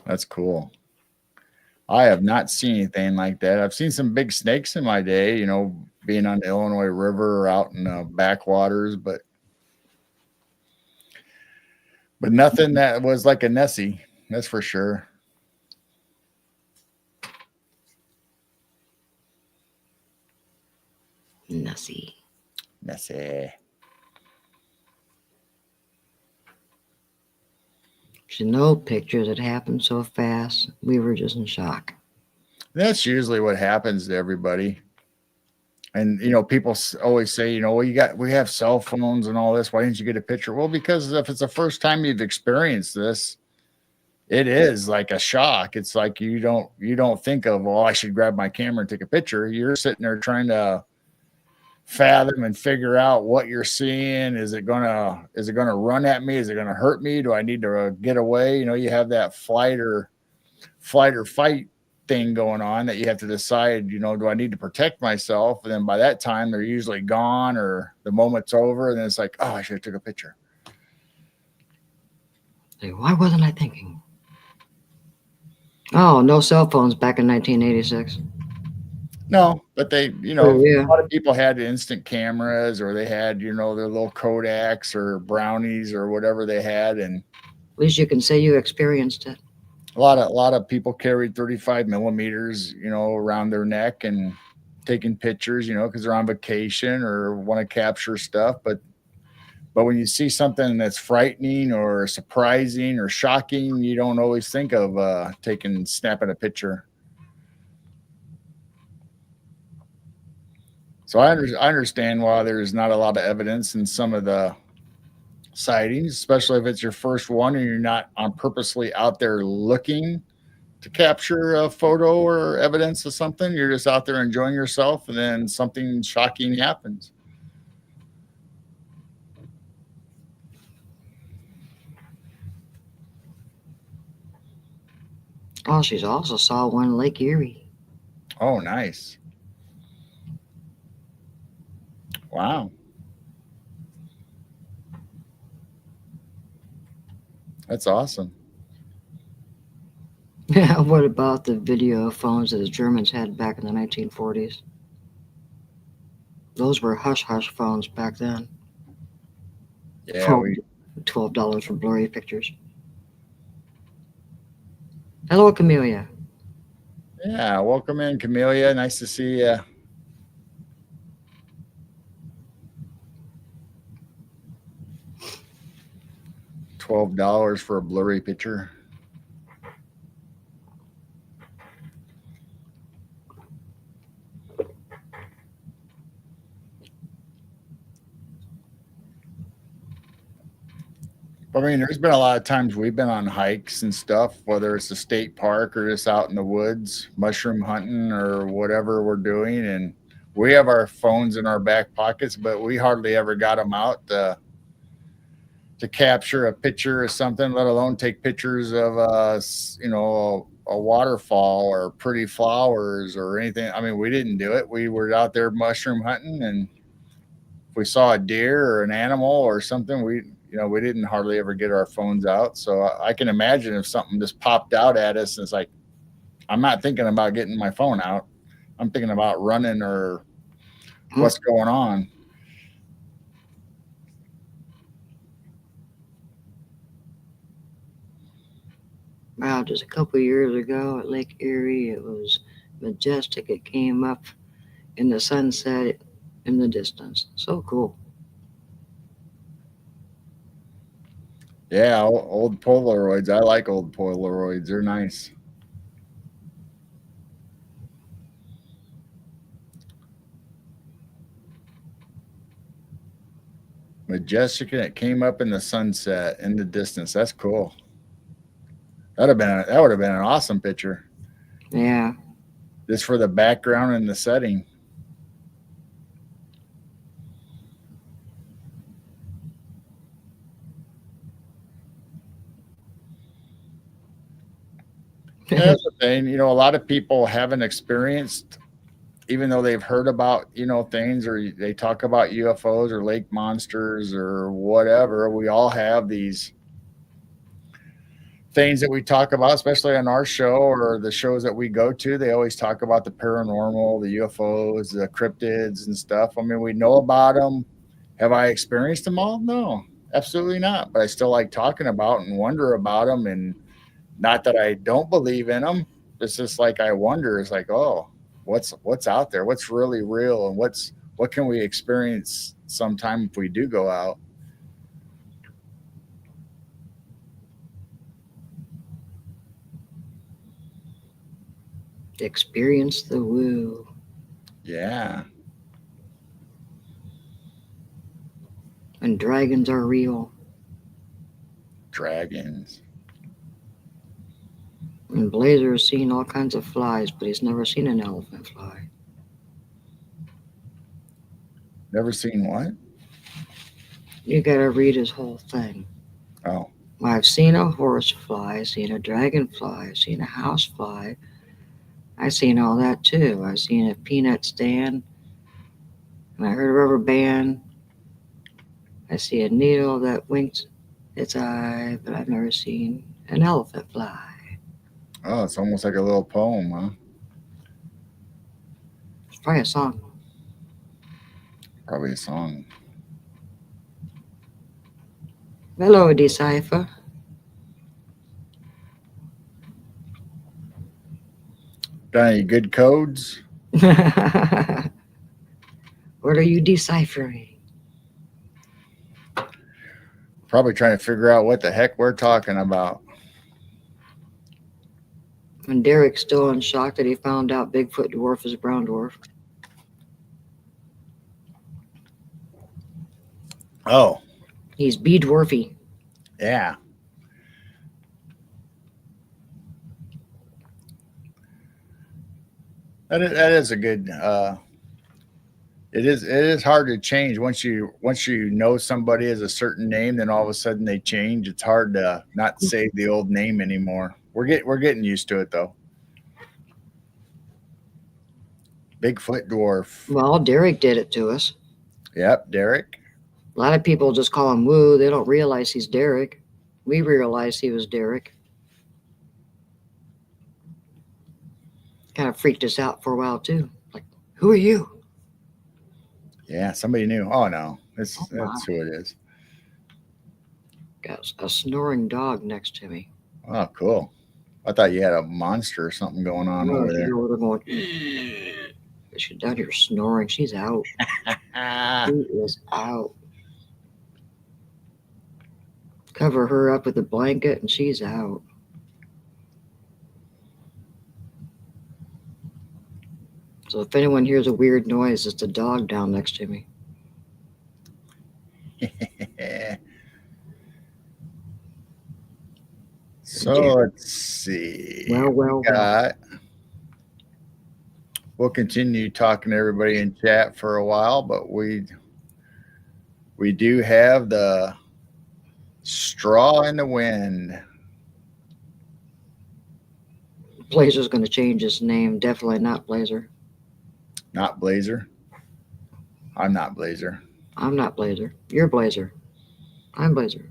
That's cool. I have not seen anything like that. I've seen some big snakes in my day, you know, being on the Illinois River or out in the backwaters, but nothing that was like a Nessie. That's for sure. Nessie. Nessie. She no pictures. It happened so fast. We were just in shock. That's usually what happens to everybody. And you know, people always say, you know, well, we have cell phones and all this. Why didn't you get a picture? Well, because if it's the first time you've experienced this, it is like a shock. It's like you don't think of, well, I should grab my camera and take a picture. You're sitting there trying to fathom and figure out what you're seeing. Is it gonna run at me? Is it gonna hurt me? Do I need to get away? You know, you have that flight or fight thing going on that you have to decide, you know, do I need to protect myself? And then by that time they're usually gone or the moment's over, and then it's like, oh, I should have took a picture. Like, why wasn't I thinking? Oh, no cell phones back in 1986. No, but they, you know, yeah. A lot of people had instant cameras, or they had, you know, their little Kodaks or Brownies or whatever they had, and at least you can say you experienced it. A lot of people carried 35 millimeters, you know, around their neck and taking pictures, you know, because they're on vacation or want to capture stuff. But when you see something that's frightening or surprising or shocking, you don't always think of snapping a picture. So I understand why there's not a lot of evidence in some of the sightings, especially if it's your first one and you're not on purposely out there looking to capture a photo or evidence of something. You're just out there enjoying yourself, and then something shocking happens. Oh, she's also saw one in Lake Erie. Oh, nice. Wow. That's awesome. Yeah, what about the video phones that the Germans had back in the 1940s? Those were hush-hush phones back then. Yeah, $12 for blurry pictures. Hello, Camellia. Yeah, welcome in, Camellia. Nice to see you. $12 for a blurry picture. I mean, there's been a lot of times we've been on hikes and stuff, whether it's a state park or just out in the woods, mushroom hunting or whatever we're doing. And we have our phones in our back pockets, but we hardly ever got them out to capture a picture or something, let alone take pictures of you know, a waterfall or pretty flowers or anything. I mean, we didn't do it. We were out there mushroom hunting, and if we saw a deer or an animal or something, we didn't hardly ever get our phones out. So I can imagine if something just popped out at us, and it's like, I'm not thinking about getting my phone out. I'm thinking about running or what's going on. Wow, just a couple of years ago at Lake Erie, it was majestic. It came up in the sunset in the distance. So cool. Yeah, old Polaroids. I like old Polaroids. They're nice. Majestic, and it came up in the sunset in the distance. That's cool. That would have been an awesome picture Yeah. just for the background and the setting. Yeah, that's the thing. A lot of people haven't experienced, even though they've heard about, things, or they talk about UFOs or lake monsters or whatever. We all have these things that we talk about, especially on our show or the shows that we go to. They always talk about the paranormal, the UFOs, the cryptids and stuff. I mean, we know about them. Have I experienced them all? No, absolutely not. But I still like talking about and wonder about them. And not that I don't believe in them. It's just like I wonder. It's like, oh, what's out there? What's really real? And what can we experience sometime if we do go out? Experience the woo. Yeah, And dragons are real. dragons. And Blazer has seen all kinds of flies, but he's never seen an elephant fly. Never seen what? You gotta read his whole thing. Oh, I've seen a horse fly, I've seen a dragonfly, I've seen a house fly. I've seen all that too. I've seen a peanut stand, and I heard a rubber band. I see a needle that winks its eye, but I've never seen an elephant fly. oh, it's almost like a little poem, huh? It's probably a song. Probably a song. Hello, Decipher. Got any good codes? What are you deciphering? Probably trying to figure out what the heck we're talking about. And Derek's still in shock that he found out Bigfoot dwarf is a brown dwarf. Oh, He's B dwarfy. yeah. That is a good. It is hard to change once you know somebody has a certain name. Then all of a sudden they change. It's hard to not say the old name anymore. We're getting used to it though. Bigfoot dwarf. Well, Derek did it to us. Yep, Derek. A lot of people just call him Woo. They don't realize he's Derek. We realized he was Derek. Kind of freaked us out for a while too. Like, who are you? Yeah, somebody knew. Oh no, that's wow. that's who it is. Got a snoring dog next to me. Oh, cool. I thought you had a monster or something going on over there. We're going. She's down here snoring. She's out. She is out. Cover her up with a blanket and she's out. So if anyone hears a weird noise, it's the dog down next to me. So let's see. Well. We'll continue talking to everybody in chat for a while, but we do have the straw in the wind. Blazer's going to change his name. Definitely not Blazer. Not Blazer. I'm not Blazer. I'm not Blazer. You're Blazer. I'm Blazer.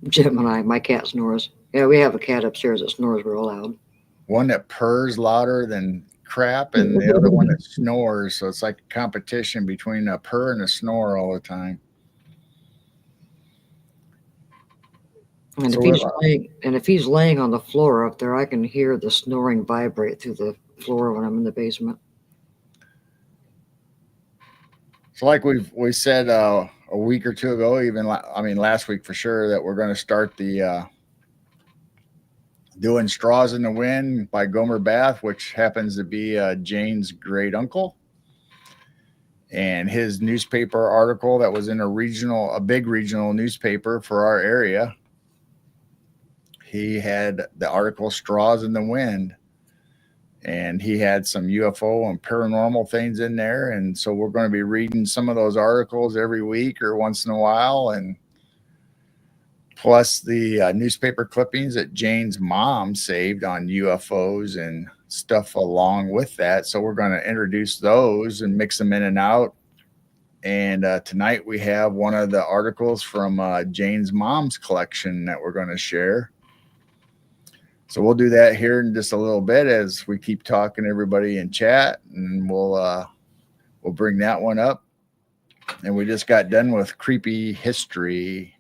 Gemini. My cat snores. Yeah, we have a cat upstairs that snores real loud. One that purrs louder than crap, and the other one that snores. So it's like a competition between a purr and a snore all the time. And So if he's laying on the floor up there, I can hear the snoring vibrate through the floor when I'm in the basement. So like we said a week or two ago, even I mean last week for sure, that we're going to start the doing Straws in the Wind by Gomer Bath, which happens to be Jane's great uncle. And his newspaper article that was in a big regional newspaper for our area. He had the article Straws in the Wind, and he had some UFO and paranormal things in there. And so we're going to be reading some of those articles every week or once in a while, and plus the newspaper clippings that Jane's mom saved on UFOs and stuff along with that. So we're going to introduce those and mix them in and out. And tonight we have one of the articles from Jane's mom's collection that we're going to share. So we'll do that here in just a little bit as we keep talking to everybody in chat, and we'll bring that one up. And we just got done with Creepy History.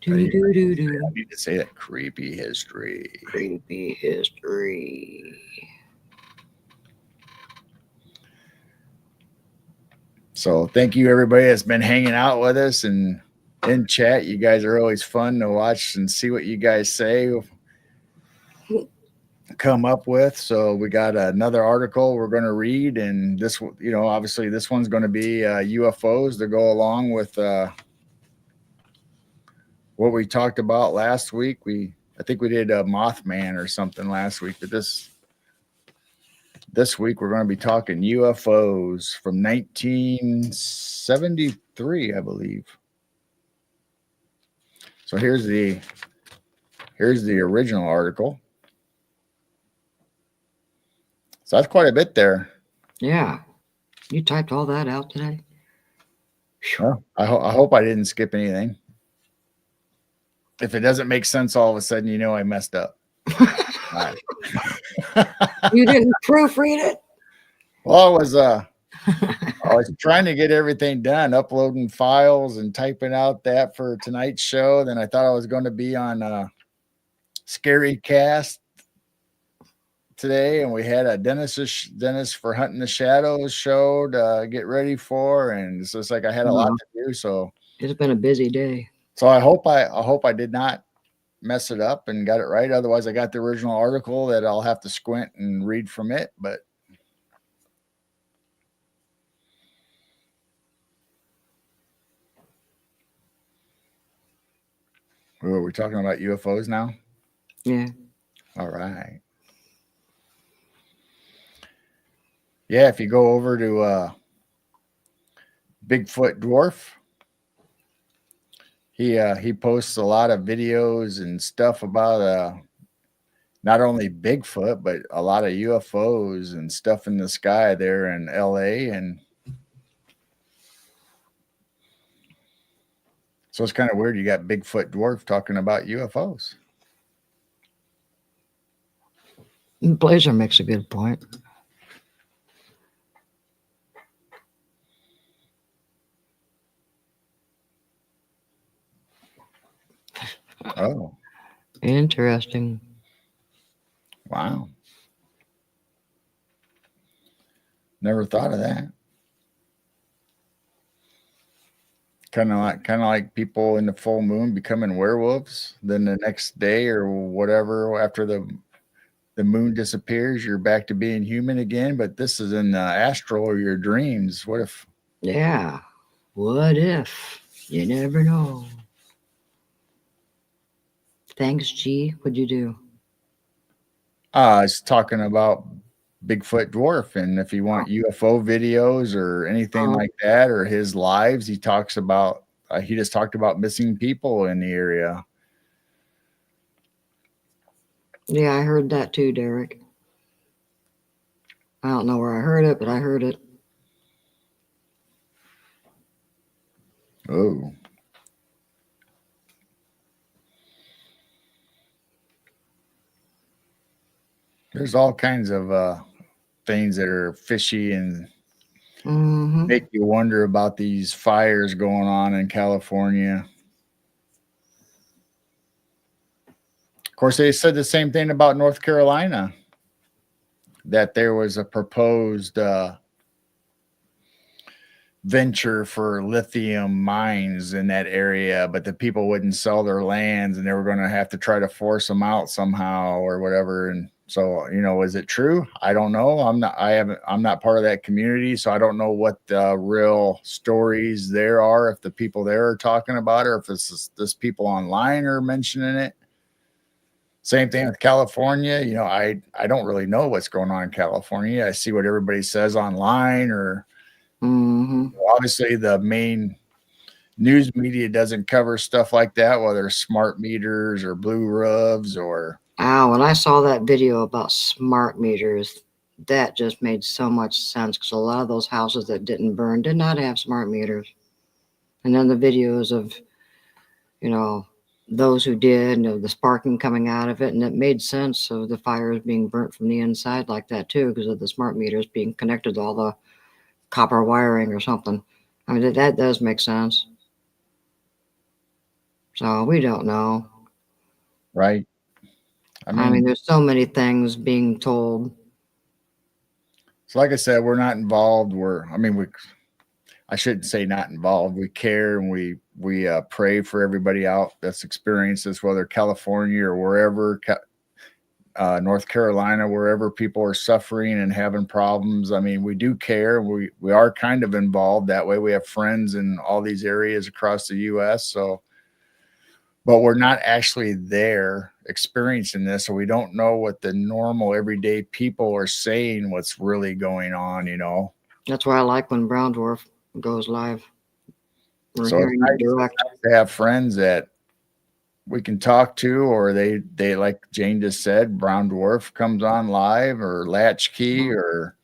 I need to say that. Creepy History. Creepy History. So thank you, everybody that's been hanging out with us and in chat. You guys are always fun to watch and see what you guys say, come up with. So we got another article we're going to read, and this, obviously this one's going to be UFOs to go along with what we talked about last week. I think we did Mothman or something last week, but this week we're going to be talking UFOs from 1973, I believe. So here's the original article. So that's quite a bit there. Yeah. You typed all that out today? Well, I hope I didn't skip anything. If it doesn't make sense all of a sudden, I messed up. Right. You didn't proofread it? Well, I was trying to get everything done, uploading files and typing out that for tonight's show. Then I thought I was going to be on Scary Cast today, and we had a Dennis for Hunting the Shadows show to get ready for, and so it's like I had a lot to do. So it's been a busy day. So I hope I did not mess it up and got it right. Otherwise, I got the original article that I'll have to squint and read from it. But we're talking about UFOs now? Yeah. All right. Yeah, if you go over to Bigfoot Dwarf, he posts a lot of videos and stuff about not only Bigfoot, but a lot of UFOs and stuff in the sky there in LA. And so it's kind of weird. You got Bigfoot Dwarf talking about UFOs. Blazer makes a good point. Oh. Interesting. Wow. Never thought of that. Kind of like people in the full moon becoming werewolves. Then the next day or whatever, after the moon disappears, you're back to being human again. But this is in the astral or your dreams. What if? Yeah. What if? You never know. Thanks, G. What'd you do? I was talking about Bigfoot Dwarf, and if you want UFO videos or anything like that, or his lives, he talks about. He just talked about missing people in the area. Yeah, I heard that too, Derek. I don't know where I heard it, but I heard it. Oh. There's all kinds of things that are fishy and make you wonder about these fires going on in California. Of course, they said the same thing about North Carolina, that there was a proposed venture for lithium mines in that area, but the people wouldn't sell their lands and they were going to have to try to force them out somehow or whatever. And so, is it true? I don't know. I'm not part of that community, so I don't know what the real stories there are, if the people there are talking about it, or if it's this people online are mentioning it. Same thing with California. I don't really know what's going on in California. I see what everybody says online, or obviously the main news media doesn't cover stuff like that, whether it's smart meters or blue roofs or. When I saw that video about smart meters, that just made so much sense, because a lot of those houses that didn't burn did not have smart meters. And then the videos of, those who did, and of the sparking coming out of it, and it made sense of the fires being burnt from the inside like that too, because of the smart meters being connected to all the copper wiring or something. I mean, that does make sense. So we don't know. Right. I mean, there's so many things being told. So like I said, we're not involved. I shouldn't say not involved. We care, and we pray for everybody out that's experienced this, whether California or wherever, North Carolina, wherever people are suffering and having problems. I mean, we do care. We are kind of involved that way. We have friends in all these areas across the U.S. So, but we're not actually there experiencing this, so we don't know what the normal everyday people are saying, what's really going on. That's why I like when Brown Dwarf goes live. We're so hearing it direct. To have friends that we can talk to, or they like Jane just said, Brown Dwarf comes on live, or Latchkey, or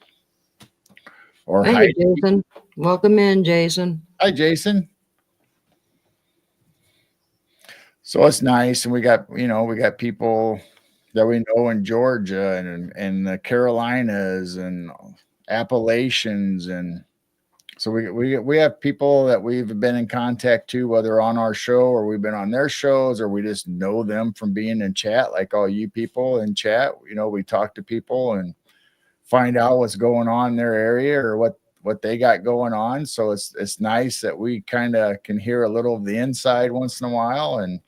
hey, Heidi. Jason, welcome in, Jason. Hi, Jason. So it's nice, and we got people that we know in Georgia and the Carolinas and Appalachians, and so we have people that we've been in contact to, whether on our show or we've been on their shows, or we just know them from being in chat, like all you people in chat. We talk to people and find out what's going on in their area, or what they got going on. So it's nice that we kind of can hear a little of the inside once in a while, and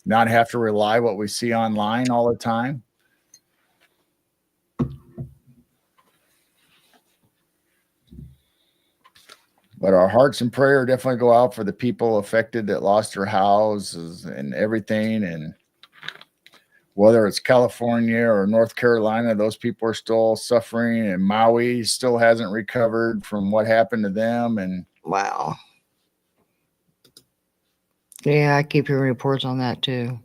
not have to rely what we see online all the time. But our hearts and prayer definitely go out for the people affected that lost their houses and everything. And whether it's California or North Carolina, those people are still suffering, and Maui still hasn't recovered from what happened to them. And wow. Yeah, I keep hearing reports on that too.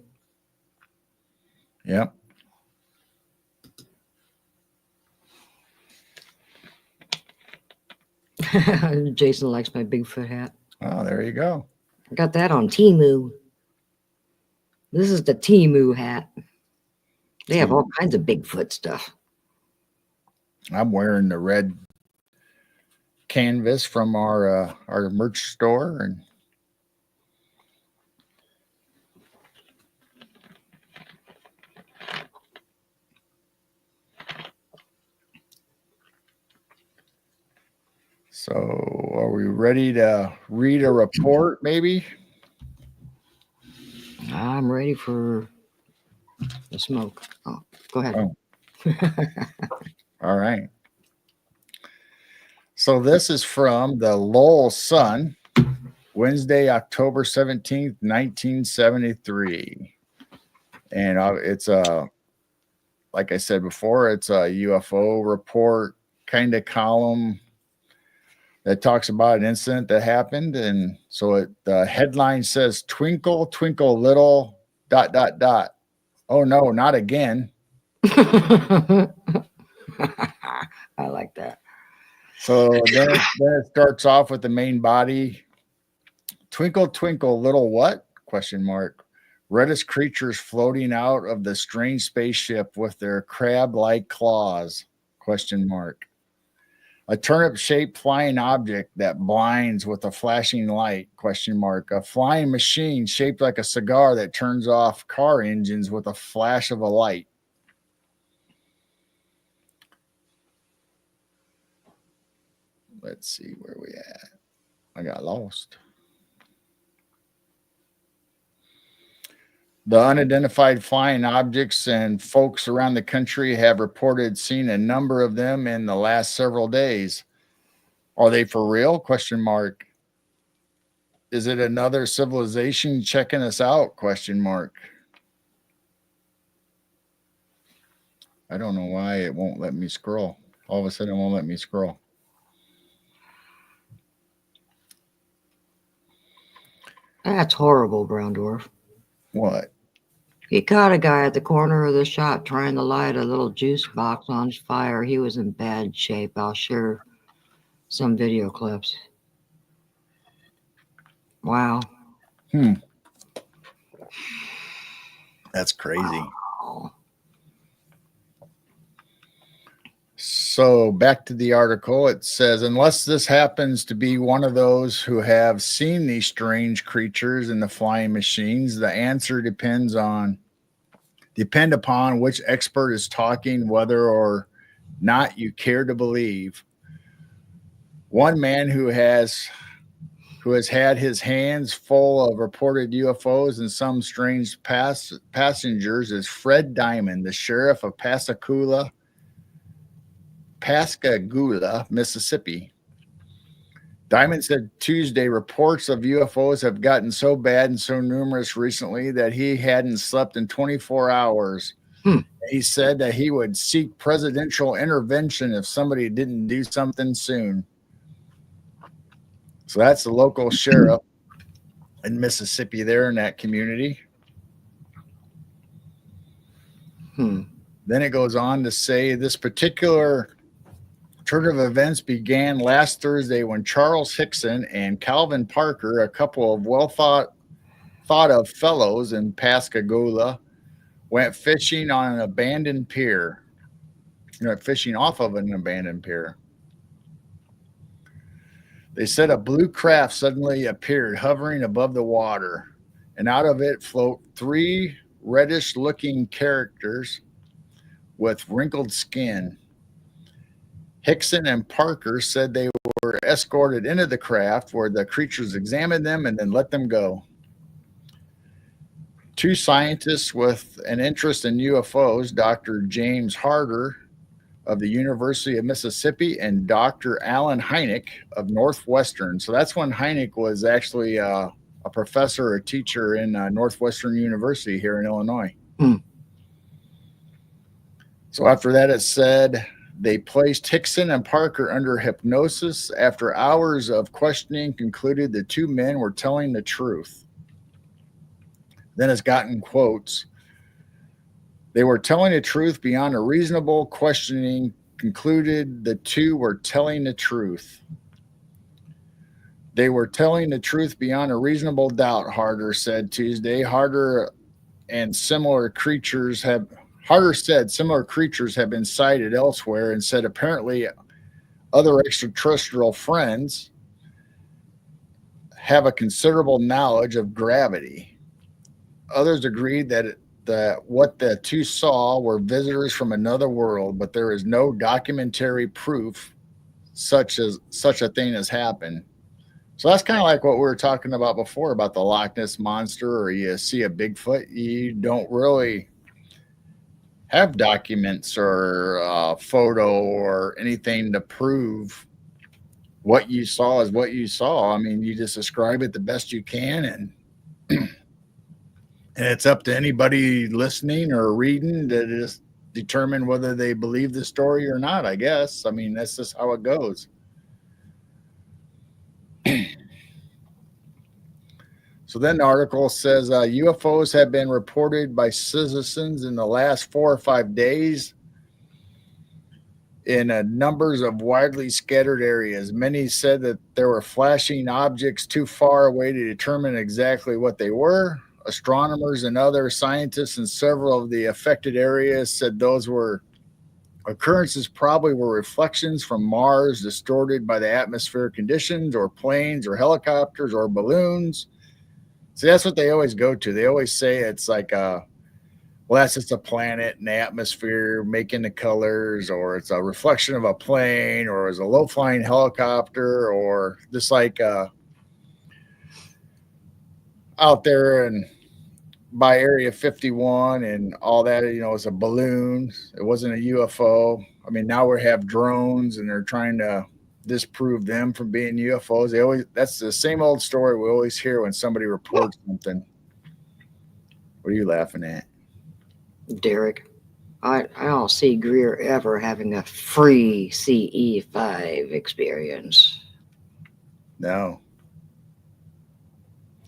Yep. Jason likes my Bigfoot hat. Oh, there you go. I got that on Temu. This is the Temu hat. They have all kinds of Bigfoot stuff. I'm wearing the red canvas from our merch store, and so are we ready to read a report, maybe? I'm ready for the smoke. Oh, go ahead. Oh. All right. So this is from the Lowell Sun, Wednesday, October 17th, 1973. And it's like I said before, it's a UFO report kind of column that talks about an incident that happened. And so the headline says, "Twinkle, twinkle, little ... Oh no, not again." I like that. So then it starts off with the main body. "Twinkle, twinkle, little what? ? Reddish creatures floating out of the strange spaceship with their crab-like claws ? A turnip-shaped flying object that blinds with a flashing light ? A flying machine shaped like a cigar that turns off car engines with a flash of a light. let's see where we at. I got lost. The unidentified flying objects and folks around the country have reported seeing a number of them in the last several days. Are they for real? Question mark. Is it another civilization checking us out? Question mark. I don't know why it won't let me scroll. All of a sudden, it won't let me scroll. That's horrible, Brown Dwarf. What? He caught a guy at the corner of the shop trying to light a little juice box on fire. He was in bad shape. I'll share some video clips. Wow. That's crazy. Wow. So back to the article, it says, unless this happens to be one of those who have seen these strange creatures in the flying machines, the answer depend upon which expert is talking, whether or not you care to believe. One man who has had his hands full of reported UFOs and some strange passengers is Fred Diamond, the sheriff of Pascagoula, Mississippi. Diamond said Tuesday reports of UFOs have gotten so bad and so numerous recently that he hadn't slept in 24 hours. He said that he would seek presidential intervention if somebody didn't do something soon. So that's the local sheriff in Mississippi there in that community. Then it goes on to say this particular turn of events began last Thursday when Charles Hickson and Calvin Parker, a couple of well thought of fellows in Pascagoula, went fishing on an abandoned pier. Fishing off of an abandoned pier. They said a blue craft suddenly appeared hovering above the water, and out of it float 3 reddish-looking characters with wrinkled skin. Hickson and Parker said they were escorted into the craft where the creatures examined them and then let them go. 2 scientists with an interest in UFOs, Dr. James Harder of the University of Mississippi and Dr. Alan Hynek of Northwestern. So that's when Hynek was actually a professor or teacher in Northwestern University here in Illinois. So after that, it said they placed Hickson and Parker under hypnosis. After hours of questioning, concluded the 2 men were telling the truth. Then it's gotten quotes. They were telling the truth beyond a reasonable questioning, concluded the 2 were telling the truth. They were telling the truth beyond a reasonable doubt, Harder said Tuesday. Harder said similar creatures have been sighted elsewhere and said apparently other extraterrestrial friends have a considerable knowledge of gravity. Others agreed that what the 2 saw were visitors from another world, but there is no documentary proof such a thing has happened. So that's kind of like what we were talking about before about the Loch Ness Monster, or you see a Bigfoot, you don't really have documents or photo or anything to prove what you saw is what you saw. I mean, you just describe it the best you can, and it's up to anybody listening or reading to just determine whether they believe the story or not, I guess. I mean, that's just how it goes. So then the article says UFOs have been reported by citizens in the last 4 or 5 days in numbers of widely scattered areas. Many said that there were flashing objects too far away to determine exactly what they were. Astronomers and other scientists in several of the affected areas said those occurrences probably were reflections from Mars distorted by the atmospheric conditions, or planes or helicopters or balloons. See, that's what they always go to. They always say it's like well, that's just a planet and the atmosphere making the colors, or it's a reflection of a plane, or it's a low flying helicopter, or just like out there and by Area 51 and all that, it's a balloon. It wasn't a UFO. I mean, now we have drones and they're trying to disprove them from being UFOs. That's the same old story we always hear when somebody reports something. What are you laughing at? Derek, I don't see Greer ever having a free CE5 experience. No.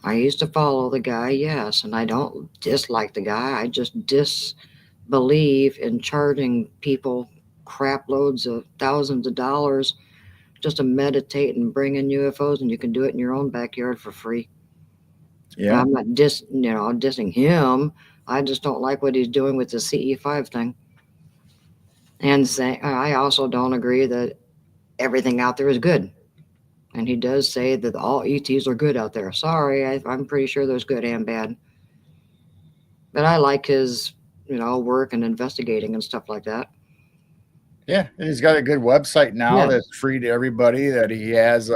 I used to follow the guy, yes, and I don't dislike the guy. I just disbelieve in charging people crap loads of thousands of dollars just to meditate and bring in UFOs, and you can do it in your own backyard for free. Yeah. I'm not dissing him. I just don't like what he's doing with the CE5 thing. And I also don't agree that everything out there is good. And he does say that all ETs are good out there. Sorry, I'm pretty sure there's good and bad. But I like his, work and investigating and stuff like that. Yeah, and he's got a good website now that's free to everybody. That he has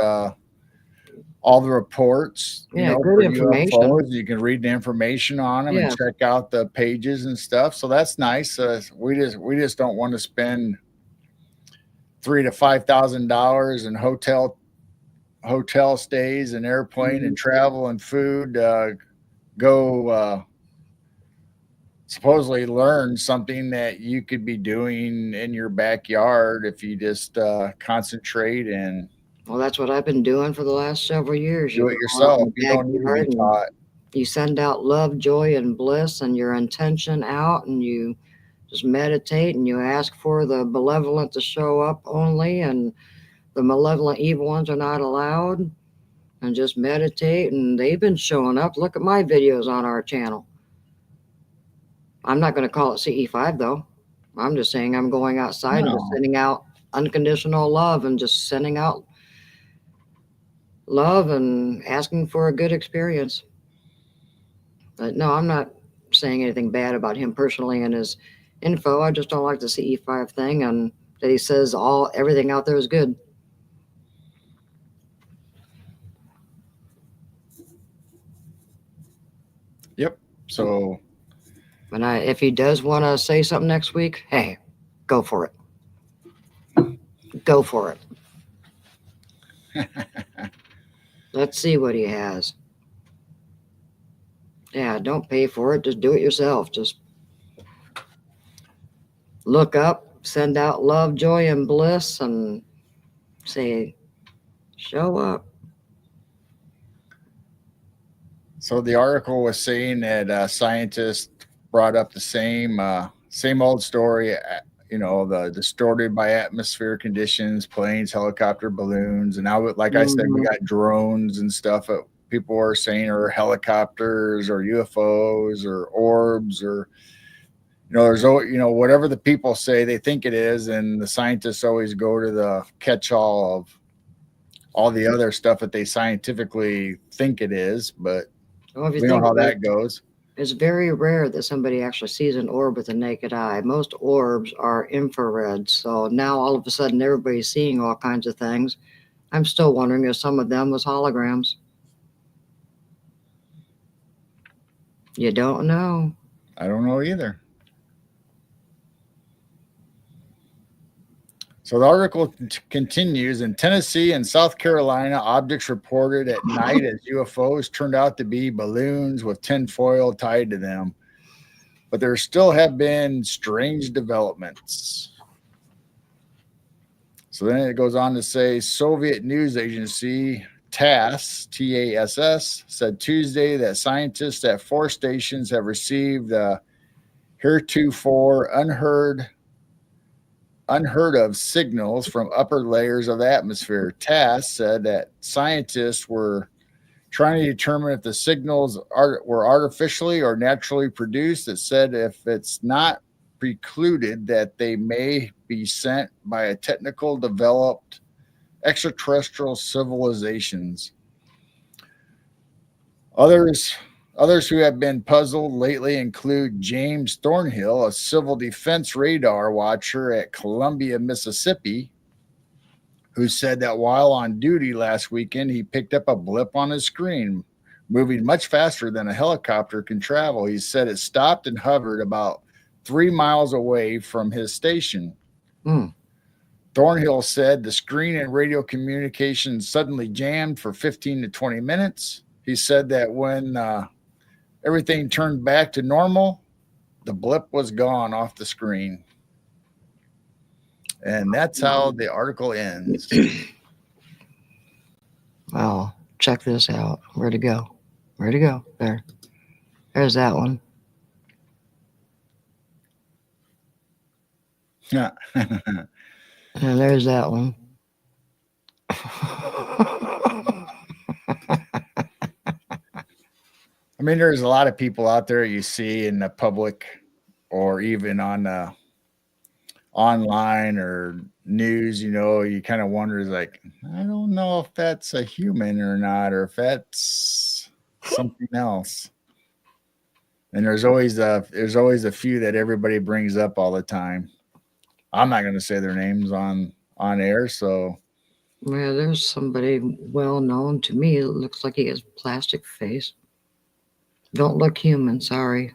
all the reports, good for information. UFOs. You can read the information on them and check out the pages and stuff. So that's nice. We just don't want to spend $3,000 to $5,000 in hotel stays and airplane and travel and food. Go supposedly learn something that you could be doing in your backyard if you just concentrate and. Well, that's what I've been doing for the last several years. Do it yourself. You don't need to be taught. You send out love, joy, and bliss and your intention out, and you just meditate and you ask for the benevolent to show up only, and the malevolent evil ones are not allowed, and just meditate. And they've been showing up. Look at my videos on our channel. I'm not going to call it CE5 though. I'm just saying I'm going outside and just sending out unconditional love and just sending out love and asking for a good experience. But no, I'm not saying anything bad about him personally and his info. I just don't like the CE5 thing, and that he says everything out there is good. Yep. So, and if he does want to say something next week, hey, go for it. Go for it. Let's see what he has. Yeah, don't pay for it. Just do it yourself. Just look up, send out love, joy, and bliss, and say, show up. So the article was saying that scientists brought up the same old story. The distorted by atmosphere conditions, planes, helicopter, balloons, and now, like I said, we got drones and stuff that people are saying are helicopters or UFOs or orbs, or there's whatever the people say they think it is, and the scientists always go to the catch-all of all the other stuff that they scientifically think it is, but we know how that goes. It's very rare that somebody actually sees an orb with the naked eye. Most orbs are infrared. So now all of a sudden everybody's seeing all kinds of things. I'm still wondering if some of them was holograms. You don't know. I don't know either. So the article continues. In Tennessee and South Carolina, objects reported at night as UFOs turned out to be balloons with tinfoil tied to them. But there still have been strange developments. So then it goes on to say Soviet news agency TASS, T-A-S-S, said Tuesday that scientists at 4 stations have received heretofore unheard of signals from upper layers of the atmosphere. TASS said that scientists were trying to determine if the signals were artificially or naturally produced. It said if it's not precluded that they may be sent by a technical developed extraterrestrial civilizations. Others Others who have been puzzled lately include James Thornhill, a civil defense radar watcher at Columbia, Mississippi, who said that while on duty last weekend, he picked up a blip on his screen, moving much faster than a helicopter can travel. He said it stopped and hovered about 3 miles away from his station. Thornhill said the screen and radio communication suddenly jammed for 15 to 20 minutes. He said that when everything turned back to normal, the blip was gone off the screen. And that's how the article ends. Well, check this out. Where'd it go? Where'd it go? There. There's that one. Yeah. And there's that one. I mean, there's a lot of people out there you see in the public or even on online or news, you kind of wonder, like, I don't know if that's a human or not, or if that's something else. And there's always a few that everybody brings up all the time. I'm not going to say their names on air, so. Yeah, there's somebody well known to me. It looks like he has plastic face. Don't look human, sorry.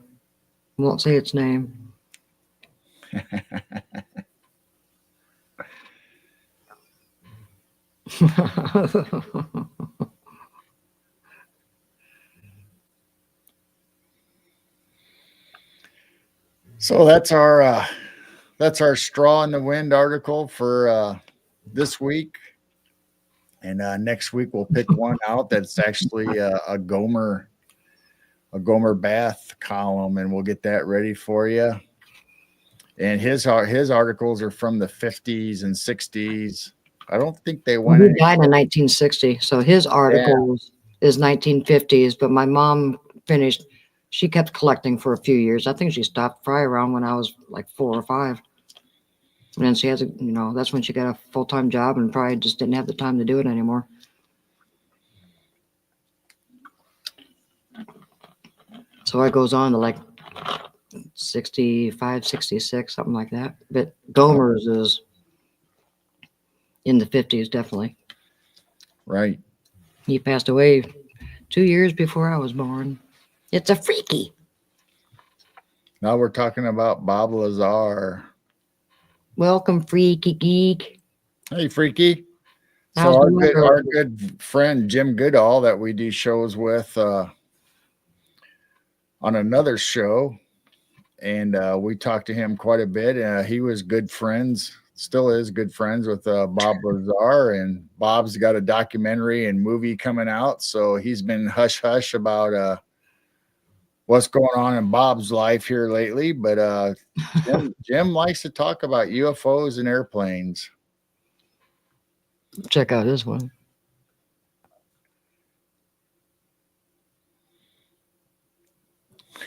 Won't say its name. So that's our straw in the wind article for this week. And next week we'll pick one out that's actually a Gomer Bath column, and we'll get that ready for you. And his articles are from the 50s and 60s. I don't think they went. He died in 1960, so his articles is 1950s. But my mom finished. She kept collecting for a few years. I think she stopped probably around when I was like 4 or 5. And then she has that's when she got a full-time job and probably just didn't have the time to do it anymore. So it goes on to like 65, 66, something like that. But Gomer's is in the 50s, definitely. Right. He passed away 2 years before I was born. It's a freaky. Now we're talking about Bob Lazar. Welcome, Freaky Geek. Hey, Freaky. How's So the weather? our good friend Jim Goodall that we do shows with on another show, and we talked to him quite a bit. He was good friends, still is good friends with Bob Lazar, and Bob's got a documentary and movie coming out, so he's been hush-hush about what's going on in Bob's life here lately. But Jim likes to talk about UFOs and airplanes. Check out this one.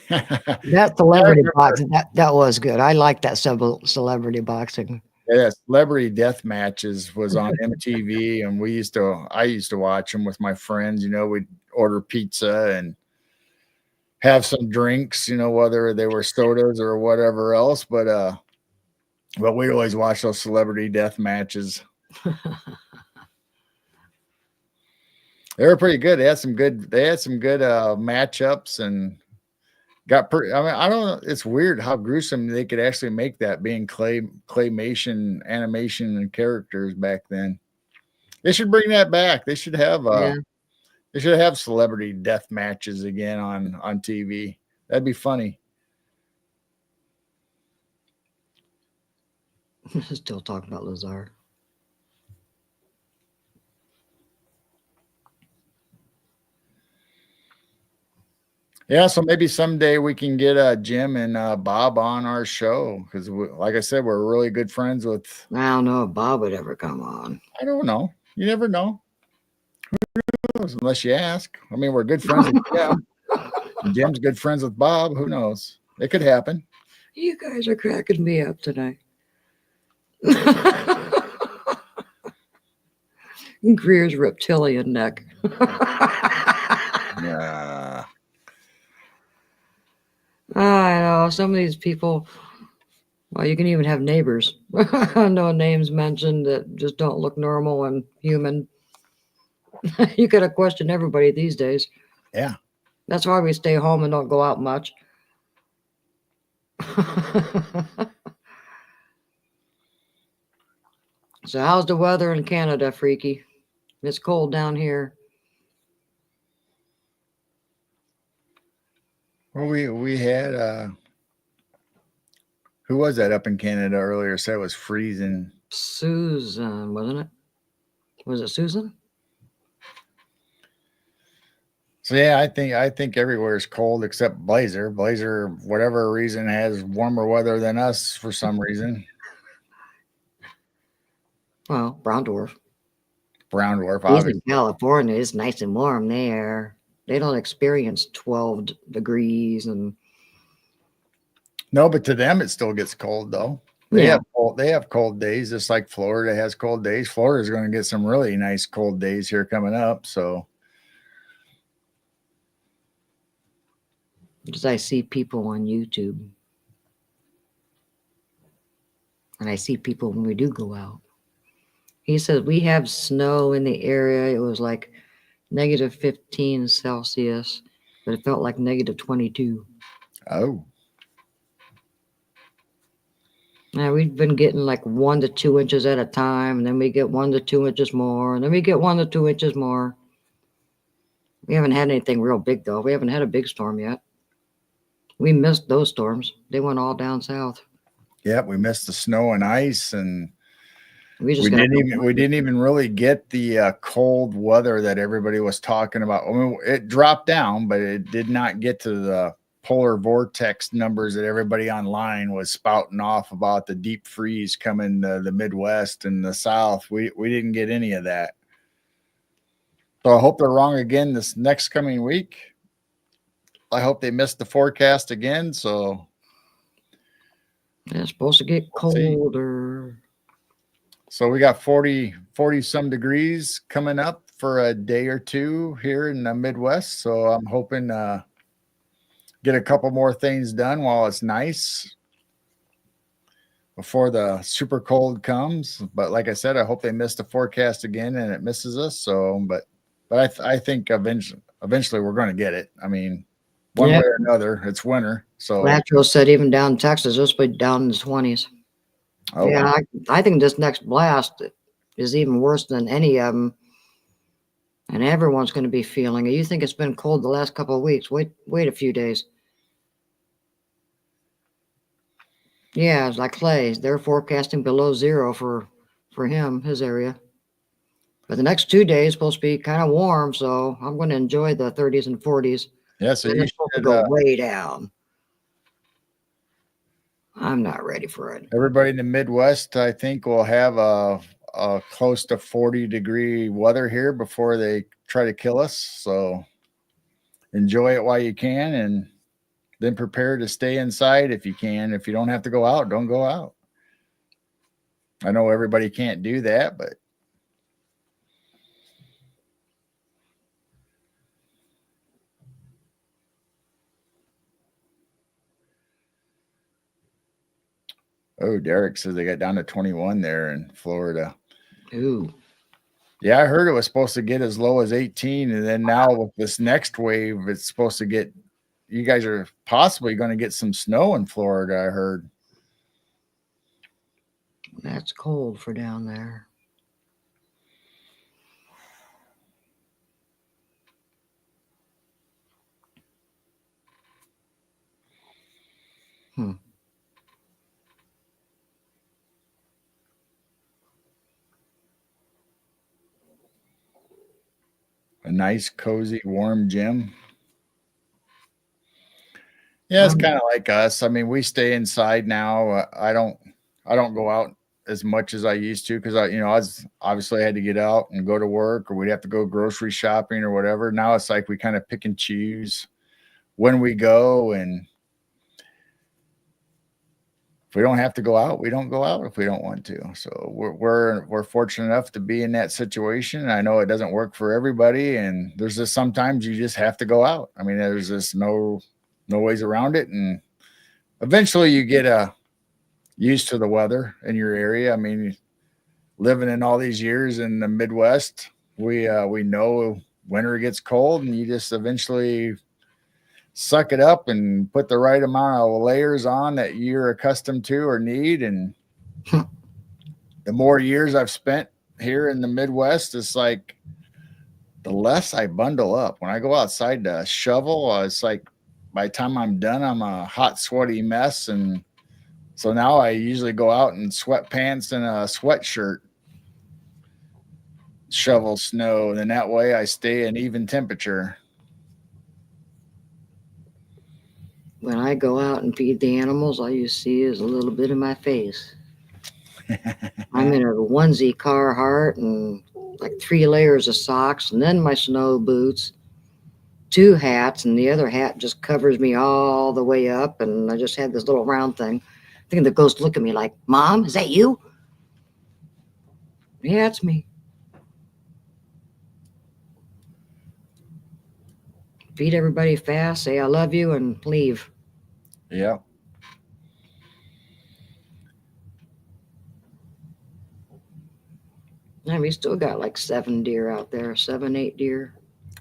That celebrity boxing, that was good. I like that celebrity boxing. Yeah, Celebrity Death Matches was on MTV, and I used to watch them with my friends. We'd order pizza and have some drinks, whether they were sodas or whatever else. But we always watch those celebrity death matches. They were pretty good. They had some good matchups and got pretty. I mean, I don't know. It's weird how gruesome they could actually make that, being claymation animation and characters back then. They should bring that back. They should have They should have celebrity death matches again on TV. That'd be funny. Still talking about Lazar. Yeah, so maybe someday we can get Jim and Bob on our show, because, like I said, we're really good friends with. I don't know if Bob would ever come on. I don't know. You never know. Who knows? Unless you ask. I mean, we're good friends with Jim. And Jim's good friends with Bob. Who knows? It could happen. You guys are cracking me up tonight. Greer's reptilian neck. Yeah. I know some of these people. Well, you can even have neighbors. No names mentioned that just don't look normal and human. You gotta question everybody these days. Yeah. That's why we stay home and don't go out much. So how's the weather in Canada, Freaky? It's cold down here. Well, we had who was that up in Canada earlier? Said it was freezing. Susan, wasn't it? Was it Susan? So yeah, I think everywhere is cold except Blazer. Blazer, whatever reason, has warmer weather than us for some reason. Well, Brown Dwarf. Brown Dwarf, He's obviously. in California. It's nice and warm there. They don't experience 12 degrees and No, but to them it still gets cold though. They have cold days, just like Florida has cold days. Florida's going to get some really nice cold days here coming up. So because I see people on YouTube. And I see people when we do go out. He says we have snow in the area. It was like negative 15 Celsius, but it felt like negative 22. oh, Now we've been getting like 1 to 2 inches at a time, and then we get 1 to 2 inches more, and then we get 1 to 2 inches more. We haven't had anything real big though. We haven't had a big storm yet. We missed those storms. They went all down south. yeah, we missed the snow and ice, and We just we got didn't even really get the cold weather that everybody was talking about. I mean, it dropped down, but it did not get to the polar vortex numbers that everybody online was spouting off about, the deep freeze coming to the Midwest and the South. We didn't get any of that. So I hope they're wrong again this next coming week. I hope they missed the forecast again. So it's supposed to get colder. So we got 40 some degrees coming up for a day or two here in the Midwest. So I'm hoping get a couple more things done while it's nice before the super cold comes. But like I said, I hope they miss the forecast again and it misses us. So, but I think eventually we're going to get it. I mean, one way or another, it's winter. So Latro said even down in Texas, it's supposed to be down in the 20s. Oh, yeah, wow. I think this next blast is even worse than any of them. And everyone's going to be feeling it. You think it's been cold the last couple of weeks. Wait a few days. Yeah, it's like Clay. They're forecasting below zero for him, his area. But the next 2 days supposed to be kind of warm, so I'm going to enjoy the 30s and 40s. Yeah, so you should go way down. I'm not ready for it. Everybody in the Midwest, I think, will have a close to 40-degree weather here before they try to kill us. So enjoy it while you can, and then prepare to stay inside if you can. If you don't have to go out, don't go out. I know everybody can't do that, but oh, Derek says they got down to 21 there in Florida. Ooh. Yeah, I heard it was supposed to get as low as 18, and then now with this next wave, it's supposed to get, you guys are possibly going to get some snow in Florida, I heard. That's cold for down there. A nice, cozy, warm gym. Yeah, it's kind of like us. I mean, we stay inside now. I don't go out as much as I used to because I had to get out and go to work, or we'd have to go grocery shopping or whatever. Now it's like we kind of pick and choose when we go, and if we don't have to go out, we don't go out if we don't want to. So we're fortunate enough to be in that situation. I know it doesn't work for everybody, and there's just sometimes you just have to go out. I mean, there's just no ways around it, and eventually you get used to the weather in your area. I mean, living in all these years in the Midwest, we know winter gets cold, and you just eventually suck it up and put the right amount of layers on that you're accustomed to or need. And the more years I've spent here in the Midwest, it's like the less I bundle up. When I go outside to shovel, it's like by the time I'm done, I'm a hot, sweaty mess. And so now I usually go out in sweatpants and a sweatshirt, shovel snow. And then that way I stay an even temperature. When I go out and feed the animals, all you see is a little bit of my face. I'm in a onesie Carhartt and like 3 layers of socks, and then my snow boots, 2 hats, and the other hat just covers me all the way up. And I just had this little round thing. I think the ghost looked at me like, "Mom, is that you?" Yeah, it's me. Feed everybody fast, say I love you, and leave. Yeah. And we still got like 7 deer out there, 7, 8 deer.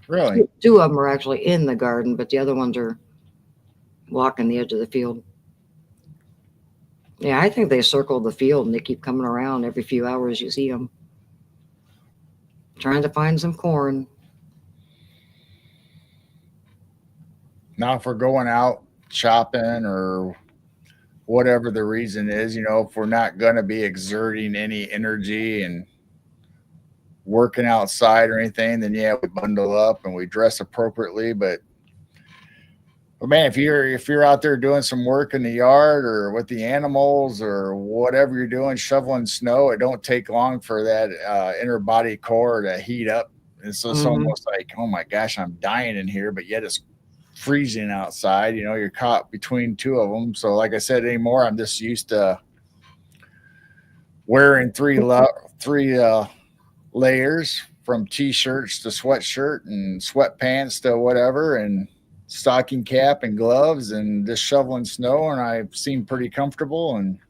Really? 2 of them are actually in the garden, but the other ones are walking the edge of the field. Yeah, I think they circle the field and they keep coming around every few hours. You see them trying to find some corn. Now, if we're going out shopping or whatever the reason is, if we're not going to be exerting any energy and working outside or anything, then yeah, we bundle up and we dress appropriately. But man, if you're out there doing some work in the yard or with the animals or whatever you're doing, shoveling snow, it don't take long for that inner body core to heat up. It's just almost like, oh my gosh, I'm dying in here, but yet it's freezing outside. You're caught between 2 of them. So like I said, anymore, I'm just used to wearing three layers, from t-shirts to sweatshirt and sweatpants to whatever, and stocking cap and gloves, and just shoveling snow. And I seem pretty comfortable. And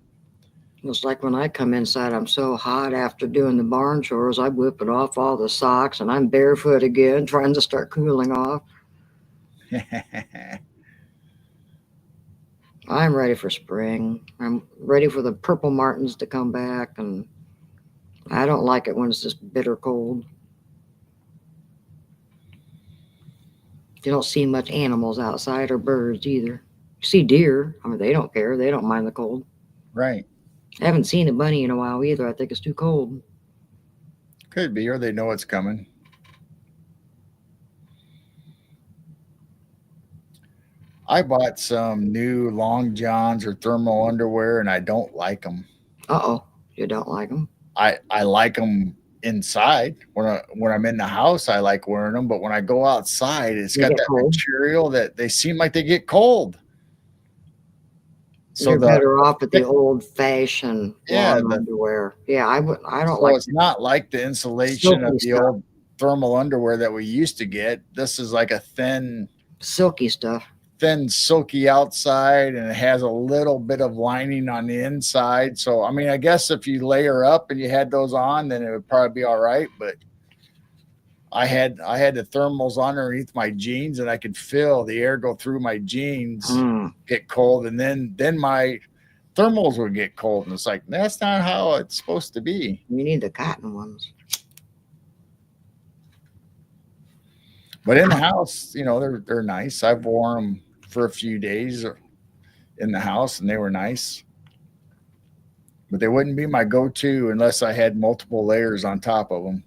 it's like when I come inside, I'm so hot after doing the barn chores, I whip it off all the socks and I'm barefoot again, trying to start cooling off. I'm ready for spring. I'm ready for the purple martins to come back, and I don't like it when it's just bitter cold. You don't see much animals outside or birds either. You see deer. I mean, they don't care. They don't mind the cold. Right. I haven't seen a bunny in a while either. I think it's too cold. Could be, or they know it's coming. I bought some new long johns or thermal underwear, and I don't like them. Uh-oh. You don't like them? I like them inside. When I'm in the house, I like wearing them. But when I go outside, it's got that material that they seem like they get cold. So you're better off with the old-fashioned long underwear. Yeah, I don't like. So it's not like the insulation of the old thermal underwear that we used to get. This is like a thin, silky stuff. Thin, silky outside, and it has a little bit of lining on the inside. So, I mean, I guess if you layer up and you had those on, then it would probably be all right. But I had the thermals underneath my jeans, and I could feel the air go through my jeans, get cold, and then my thermals would get cold. And it's like, that's not how it's supposed to be. You need the cotton ones. But in the house, they're nice. I've worn them for a few days in the house, and they were nice. But they wouldn't be my go-to unless I had multiple layers on top of them.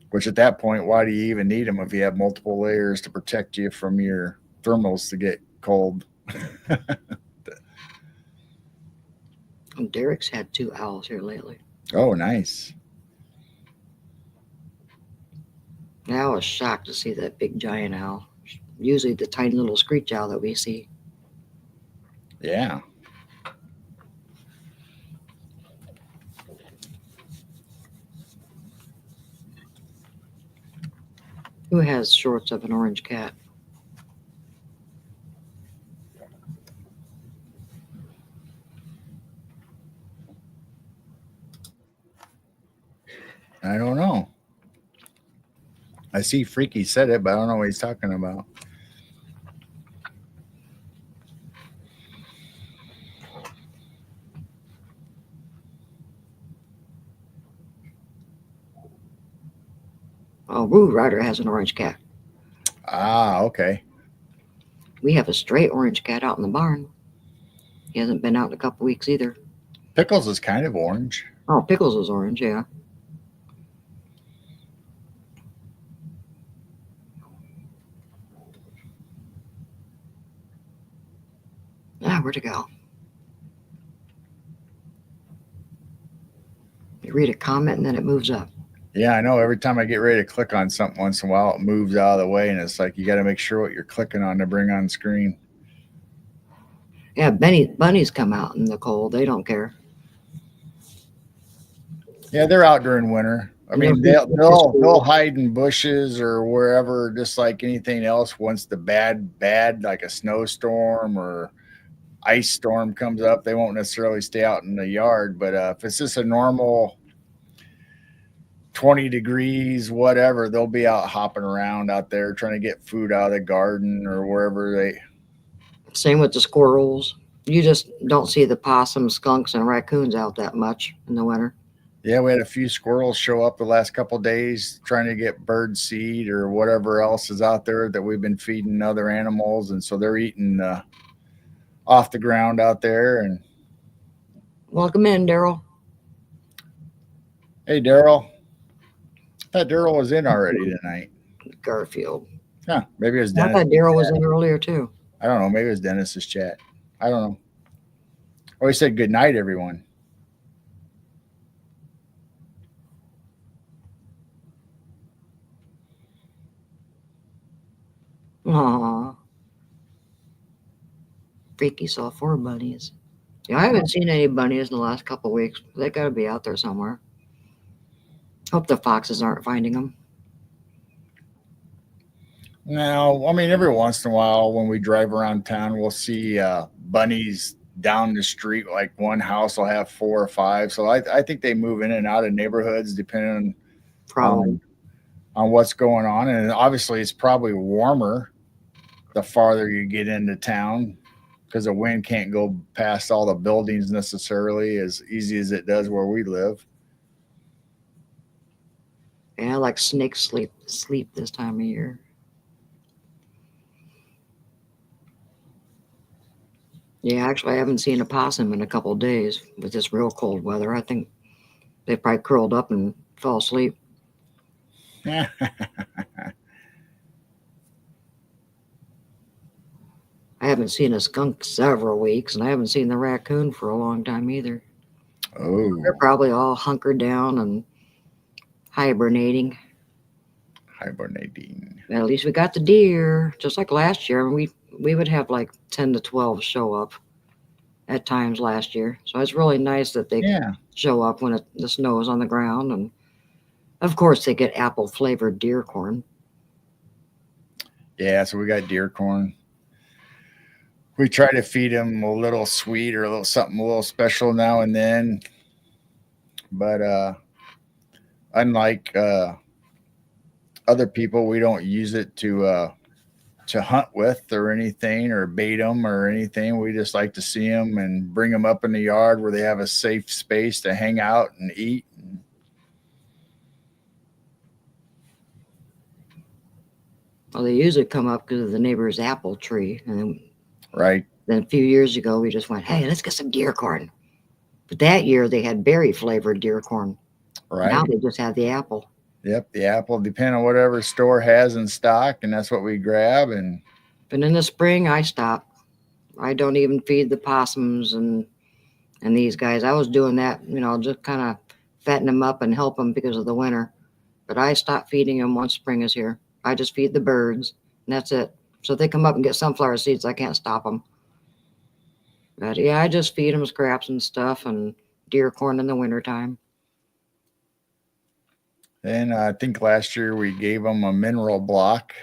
Which at that point, why do you even need them if you have multiple layers to protect you from your thermals to get cold? Derek's had 2 owls here lately. Oh, nice. I was shocked to see that big giant owl. Usually the tiny little screech owl that we see. Yeah. Who has shorts of an orange cat? I don't know. I see Freaky said it, but I don't know what he's talking about. Oh, Rude Rider has an orange cat. Ah, okay. We have a straight orange cat out in the barn. He hasn't been out in a couple weeks either. Pickles is kind of orange. Oh, Pickles is orange, yeah. Ah, where'd it go? You read a comment and then it moves up. Yeah, I know. Every time I get ready to click on something, once in a while it moves out of the way, and it's like you got to make sure what you're clicking on to bring on screen. Yeah, bunnies come out in the cold. They don't care. Yeah, they're out during winter. I mean, they'll hide in bushes or wherever, just like anything else. Once the bad, like a snowstorm or ice storm comes up, they won't necessarily stay out in the yard. But if it's just a normal 20 degrees, whatever, they'll be out hopping around out there trying to get food out of the garden or wherever they. Same with the squirrels. You just don't see the possums, skunks, and raccoons out that much in the winter. Yeah, we had a few squirrels show up the last couple of days trying to get bird seed or whatever else is out there that we've been feeding other animals, and so they're eating off the ground out there. And welcome in, Daryl. Hey, Daryl. I thought Daryl was in already tonight. Garfield. Yeah, maybe it was Dennis. I thought Daryl was in earlier too. I don't know. Maybe it was Dennis's chat. I don't know. Oh, he said good night, everyone. Aww. Freaky saw 4 bunnies. Yeah, I haven't seen any bunnies in the last couple of weeks. They got to be out there somewhere. Hope the foxes aren't finding them. No, I mean, every once in a while when we drive around town, we'll see bunnies down the street. Like one house will have 4 or 5. So I think they move in and out of neighborhoods depending on what's going on. And obviously it's probably warmer the farther you get into town because the wind can't go past all the buildings necessarily as easy as it does where we live. Yeah, like snakes sleep this time of year. Yeah, actually, I haven't seen a possum in a couple of days with this real cold weather. I think they probably curled up and fell asleep. I haven't seen a skunk several weeks, and I haven't seen the raccoon for a long time either. Oh, they're probably all hunkered down and hibernating. At least we got the deer, just like last year. We would have like 10 to 12 show up at times last year. So it's really nice that they show up when the snow is on the ground. And of course, they get apple flavored deer corn. Yeah, so we got deer corn. We try to feed them a little sweet or a little something a little special now and then. But unlike other people, we don't use it to hunt with or anything or bait them or anything. We just like to see them and bring them up in the yard where they have a safe space to hang out and eat. Well, they usually come up because of the neighbor's apple tree. And right. Then a few years ago, we just went, hey, let's get some deer corn. But that year, they had berry flavored deer corn. Right. Now they just have the apple. Yep, the apple, depending on whatever store has in stock, and that's what we grab. But in the spring, I stop. I don't even feed the possums and these guys. I was doing that, just kind of fatten them up and help them because of the winter. But I stop feeding them once spring is here. I just feed the birds, and that's it. So if they come up and get sunflower seeds, I can't stop them. But yeah, I just feed them scraps and stuff and deer corn in the wintertime. And I think last year we gave them a mineral block,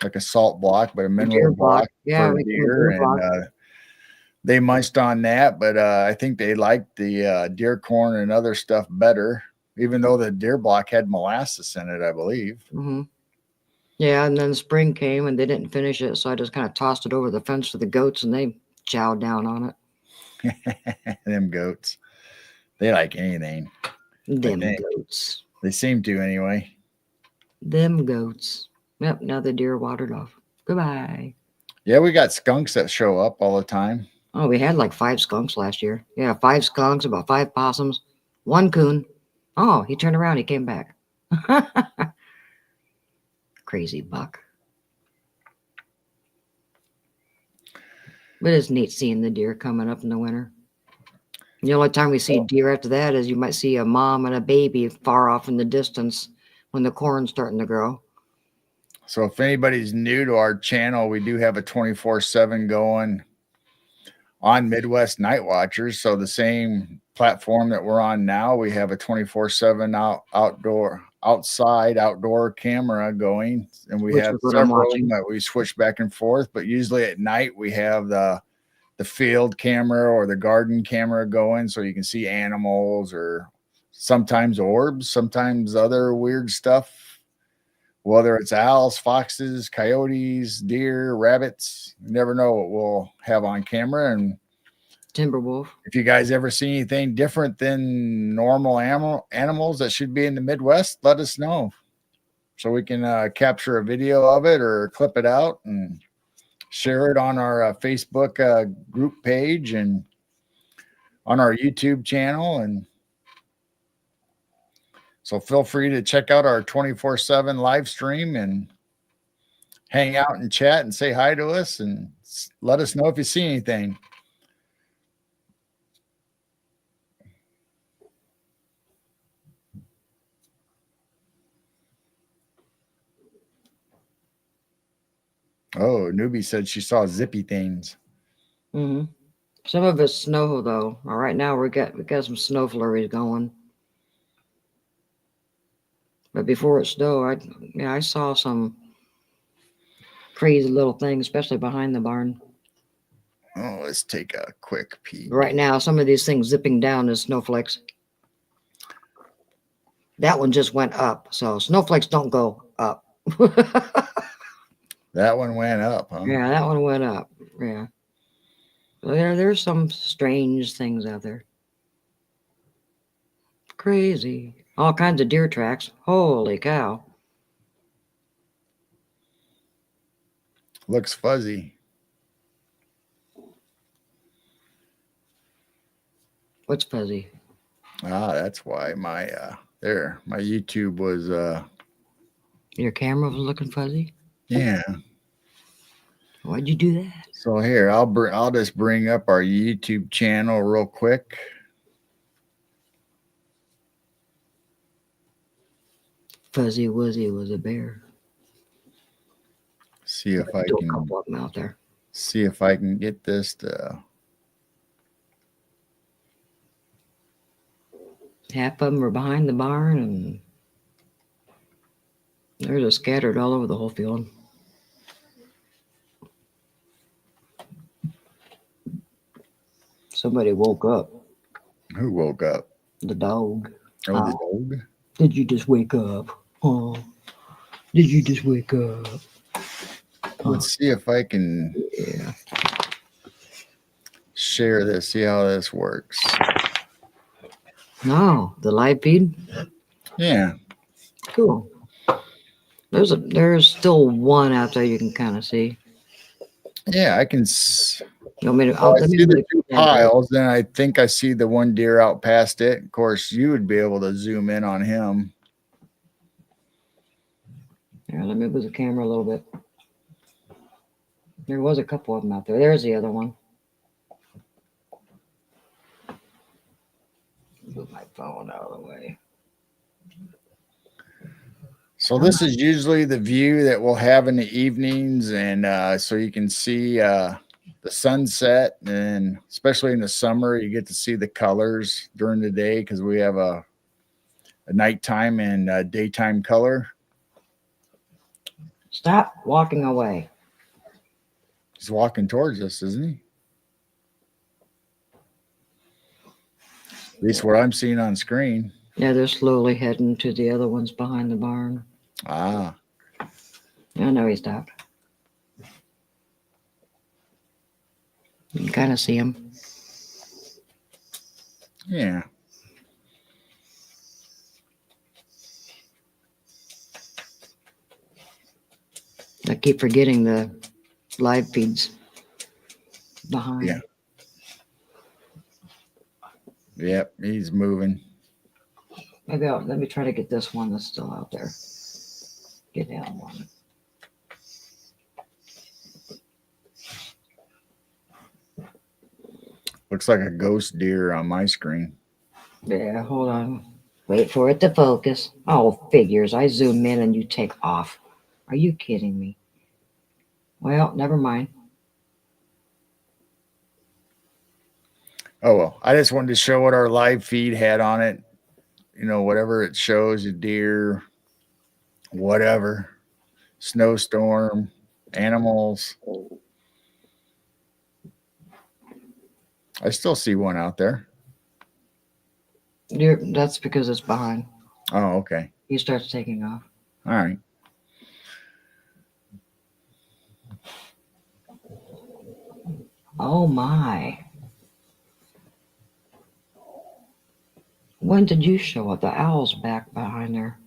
like a salt block, but a mineral block for deer. And they munched on that, but I think they liked the deer corn and other stuff better. even though the deer block had molasses in it, I believe. Mm-hmm. Yeah, and then spring came and they didn't finish it, so I just kind of tossed it over the fence to the goats, and they chowed down on it. Them goats, they like anything. Them think. goats. They seem to anyway. Them goats. Yep, now the deer watered off. Goodbye. Yeah, we got skunks that show up all the time. Oh, we had like 5 skunks last year. Yeah, 5 skunks, about 5 possums, 1 coon. Oh, he turned around, he came back. Crazy buck. But it's neat seeing the deer coming up in the winter. The only time we see deer after that is you might see a mom and a baby far off in the distance when the corn's starting to grow. So if anybody's new to our channel, we do have a 24/7 going on Midwest Night Watchers. So the same platform that we're on now, we have a 24/7 outdoor camera going, and we have several of them that we switch back and forth. But usually at night we have the field camera or the garden camera going, so you can see animals or sometimes orbs, sometimes other weird stuff, whether it's owls, foxes, coyotes, deer, rabbits. You never know what we'll have on camera. And Timberwolf. if you guys ever see anything different than normal animals that should be in the Midwest, let us know so we can capture a video of it or clip it out and share it on our Facebook group page and on our YouTube channel. And so feel free to check out our 24/7 live stream and hang out and chat and say hi to us and let us know if you see anything. Oh, Newbie said she saw zippy things. Mm-hmm. Some of it's snow though. All right, now we got some snow flurries going. But before it snowed, I saw some crazy little things, especially behind the barn. Oh, let's take a quick peek. Right now, some of these things zipping down as snowflakes. That one just went up, so snowflakes don't go up. That one went up, huh? Yeah, that one went up. Yeah. So there's some strange things out there. Crazy. All kinds of deer tracks. Holy cow. Looks fuzzy. What's fuzzy? Ah, that's why my YouTube was Your camera was looking fuzzy? yeah. Why'd you do that? So here, I'll just bring up our YouTube channel real quick. Fuzzy Wuzzy was a bear. See if I Still can a couple of them out there. see if I can get this to. Half of them are behind the barn, and they're just scattered all over the whole field. Somebody woke up. Who woke up? The dog. Oh, the dog. Did you just wake up? Oh, did you just wake up? Let's see if I can share this. See how this works. No, the live feed. Yeah. Cool. There's still one out there you can kind of see. Yeah, I can. You want me to? I see the two piles, then I think I see the one deer out past it. Of course, you would be able to zoom in on him. Here, let me move the camera a little bit. There was a couple of them out there. There's the other one. Move my phone out of the way. So this is usually the view that we'll have in the evenings, and so you can see the sunset, and especially in the summer, you get to see the colors during the day because we have a nighttime and daytime color. Stop walking away. He's walking towards us, isn't he? At least what I'm seeing on screen. Yeah, they're slowly heading to the other ones behind the barn. Ah, I know he stopped. You can kind of see him. yeah. I keep forgetting the live feeds behind. Yeah. Yep, he's moving. Maybe let me try to get this one that's still out there. Get down one. Looks like a ghost deer on my screen. Yeah, hold on. Wait for it to focus. Oh, figures. I zoom in and you take off. Are you kidding me? Well, never mind. Oh well, I just wanted to show what our live feed had on it. You know, whatever it shows, a deer, whatever, snowstorm, animals. I still see one out there. That's because it's behind. Oh, okay. He starts taking off. All right. Oh my. When did you show up? The owl's back behind there.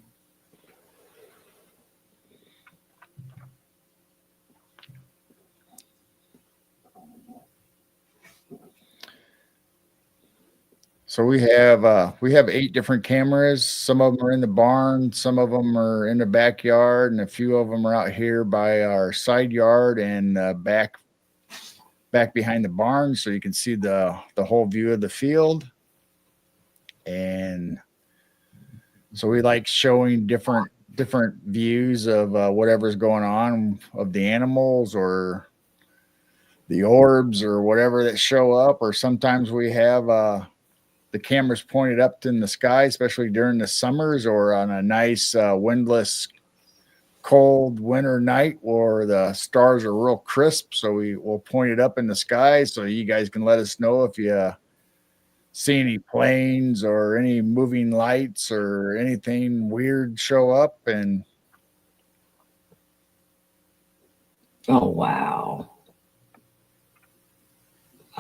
So we have 8 different cameras. Some of them are in the barn, some of them are in the backyard, and a few of them are out here by our side yard and back behind the barn, so you can see the whole view of the field. And so we like showing different views of whatever's going on of the animals or the orbs or whatever that show up. Or sometimes we have the cameras pointed up in the sky, especially during the summers or on a nice windless cold winter night where the stars are real crisp. So we will point it up in the sky so you guys can let us know if you see any planes or any moving lights or anything weird show up. And Oh wow.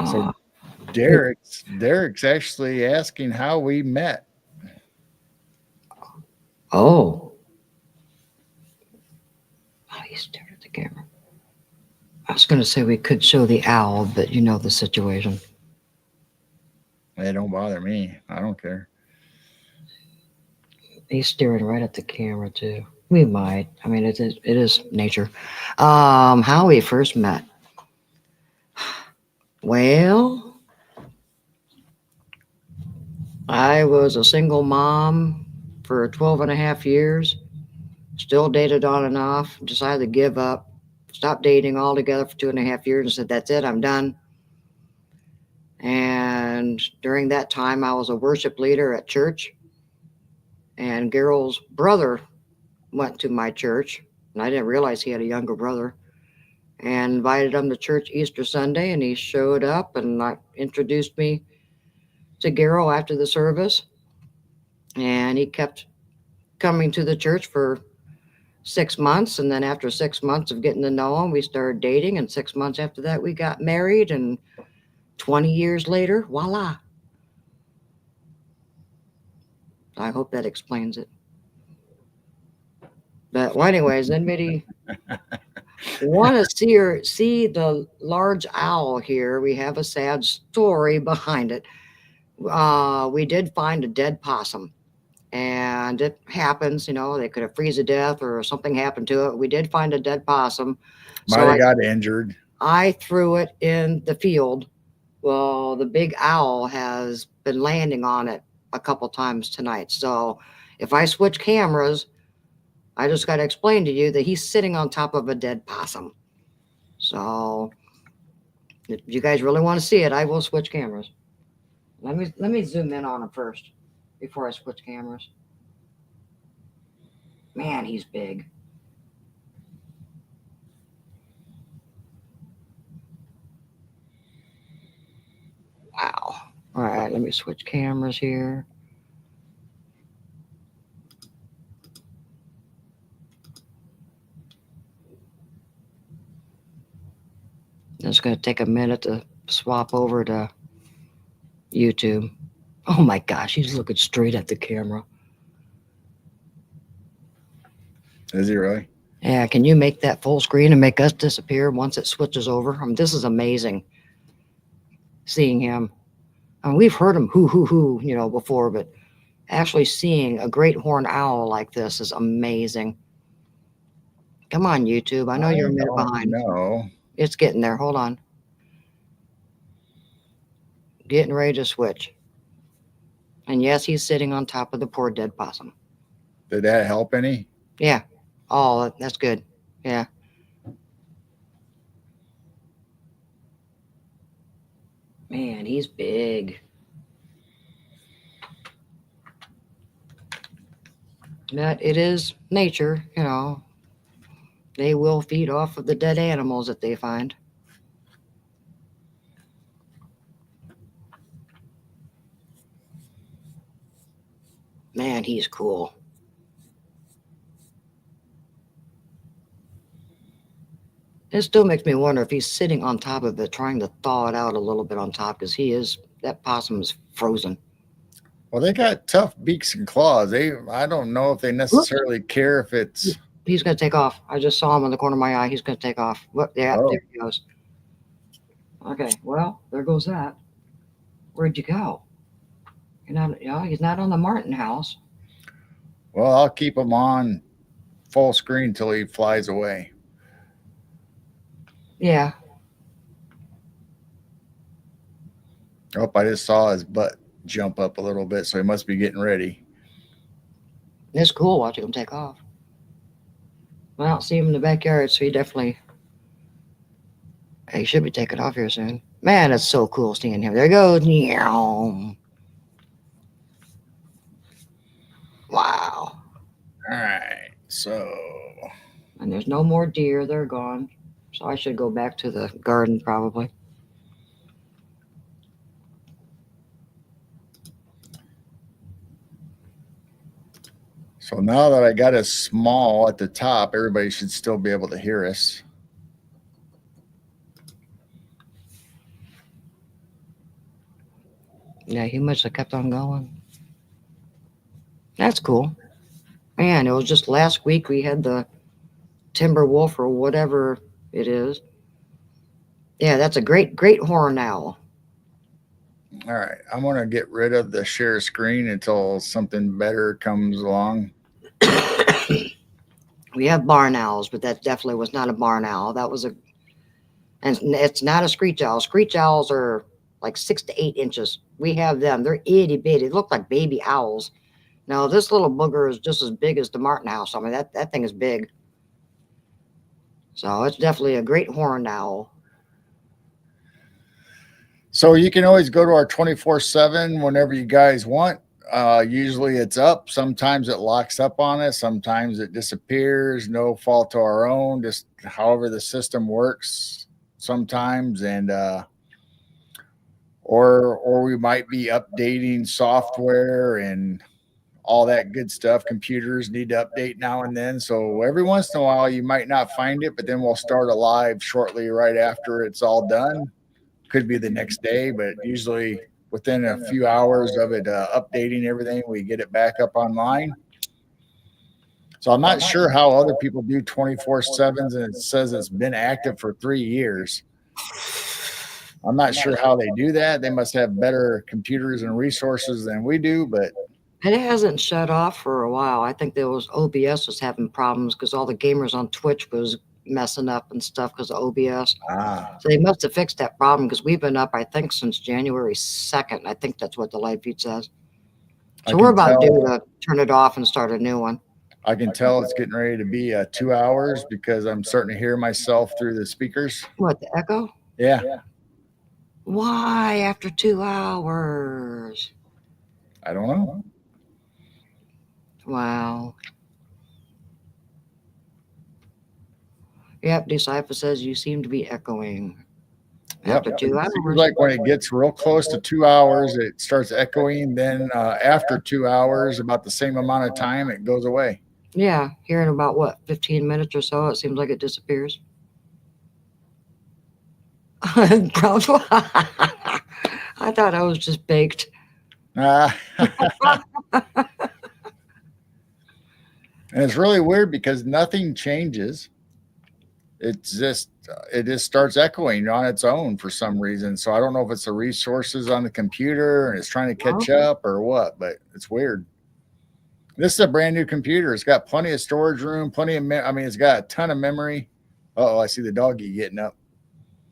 so Derek's actually asking how we met. Oh. Oh, he stared at the camera. I was going to say we could show the owl, but you know the situation. It don't bother me. I don't care. He's staring right at the camera too. We might. I mean, it is nature. How we first met. Well, I was a single mom for 12 and a half years. Still dated on and off. Decided to give up. Stopped dating altogether for 2.5 years and said, that's it, I'm done. And during that time, I was a worship leader at church. And Gerald's brother went to my church. And I didn't realize he had a younger brother. And invited him to church Easter Sunday. And he showed up and introduced me to Gerald after the service. And he kept coming to the church for 6 months. And then after 6 months of getting to know him, we started dating. And 6 months after that, we got married. And 20 years later, voila. I hope that explains it. But well, anyways, anybody want to see the large owl here? We have a sad story behind it. We did find a dead possum. And it happens, you know, they could have freeze to death or something happened to it. We did find a dead possum. Might have got injured. I threw it in the field. Well, the big owl has been landing on it a couple times tonight. So if I switch cameras, I just got to explain to you that he's sitting on top of a dead possum. So if you guys really want to see it, I will switch cameras. Let me zoom in on him first before I switch cameras. Man, he's big. Wow. All right, let me switch cameras here. going to take a minute to swap over to YouTube. Oh my gosh, he's looking straight at the camera. Is he really? Yeah, can you make that full screen and make us disappear once it switches over? This is amazing. Seeing him. We've heard him hoo, before, but actually seeing a great horned owl like this is amazing. Come on, YouTube. I know you're a minute behind. No. It's getting there. Hold on. Getting ready to switch. And yes, he's sitting on top of the poor dead possum. Did that help any? Yeah. Oh, that's good. Yeah. Man, he's big. But it is nature, They will feed off of the dead animals that they find. Man, he's cool. It still makes me wonder if he's sitting on top of it, trying to thaw it out a little bit on top, because that possum is frozen. Well, they got tough beaks and claws. I don't know if they necessarily care if it's. He's going to take off. I just saw him on the corner of my eye. He's going to take off. Yeah, There he goes. Okay, well, there goes that. Where'd you go? He's not on the Martin house. Well, I'll keep him on full screen till he flies away. Yeah. Oh, I just saw his butt jump up a little bit, so he must be getting ready. It's cool watching him take off. I don't see him in the backyard, so he should be taking off here soon. Man, it's so cool seeing him. There he goes. Wow. All right, so. And there's no more deer. They're gone. So I should go back to the garden probably. So now that I got us small at the top, everybody should still be able to hear us. Yeah, he must have kept on going. That's cool. Man, it was just last week we had the timber wolf or whatever it is. Yeah, that's a great horned owl. All right, I'm going to get rid of the share screen until something better comes along. We have barn owls, but that definitely was not a barn owl. That was and it's not a screech owl. Screech owls are like 6 to 8 inches. We have them. They're itty bitty. They look like baby owls. Now, this little booger is just as big as the Martin house. I mean, that thing is big. So it's definitely a great horned owl. So you can always go to our 24/7 whenever you guys want. Usually it's up. Sometimes it locks up on us. Sometimes it disappears. No fault to our own. Just however the system works sometimes. And or we might be updating software and all that good stuff. Computers need to update now and then. So every once in a while you might not find it, but then we'll start a live shortly right after it's all done. Could be the next day, but usually within a few hours of it updating everything, we get it back up online. So I'm not sure how other people do 24/7s, and it says it's been active for 3 years. I'm not sure how they do that. They must have better computers and resources than we do, but it hasn't shut off for a while. I think there was OBS was having problems because all the gamers on Twitch was messing up and stuff because of OBS. So they must have fixed that problem because we've been up, I think, since January 2nd. I think that's what the live feed says. So we're about due to turn it off and start a new one. I can tell it's getting ready to be 2 hours because I'm starting to hear myself through the speakers. What, the echo? Yeah. Why after 2 hours? I don't know. Wow. Yep, Decipher says you seem to be echoing. After 2 hours. Like when it gets real close to 2 hours, it starts echoing. Then after 2 hours, about the same amount of time, it goes away. Yeah, here in about 15 minutes or so, it seems like it disappears. Brown. I thought I was just baked. And it's really weird because nothing changes. It just starts echoing on its own for some reason. So I don't know if it's the resources on the computer and it's trying to catch up or what, but it's weird. This is a brand new computer. It's got plenty of storage room, plenty of it's got a ton of memory. Oh, I see the doggy getting up.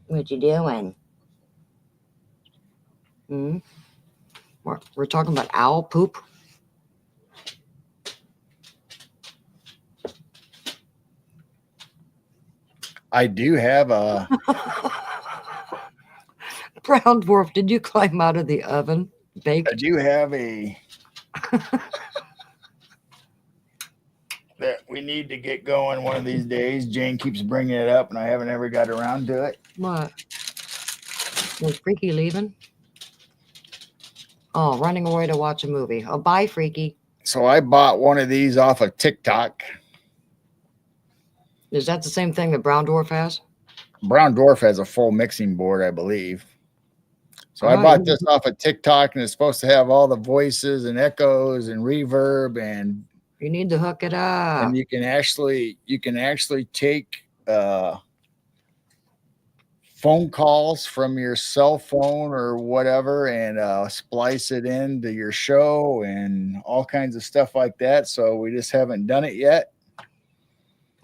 What you doing? We're talking about owl poop. I do have a Brown dwarf. Did you climb out of the oven? Baked? I do have a that we need to get going one of these days. Jane keeps bringing it up, and I haven't ever got around to it. What? Was Freaky leaving? Oh, running away to watch a movie. Oh, bye, Freaky. So I bought one of these off of TikTok. Is that the same thing that Brown Dwarf has? Brown Dwarf has a full mixing board, I believe. So I bought this off of TikTok, and it's supposed to have all the voices and echoes and reverb, and you need to hook it up. And you can actually take phone calls from your cell phone or whatever and splice it into your show and all kinds of stuff like that. So we just haven't done it yet.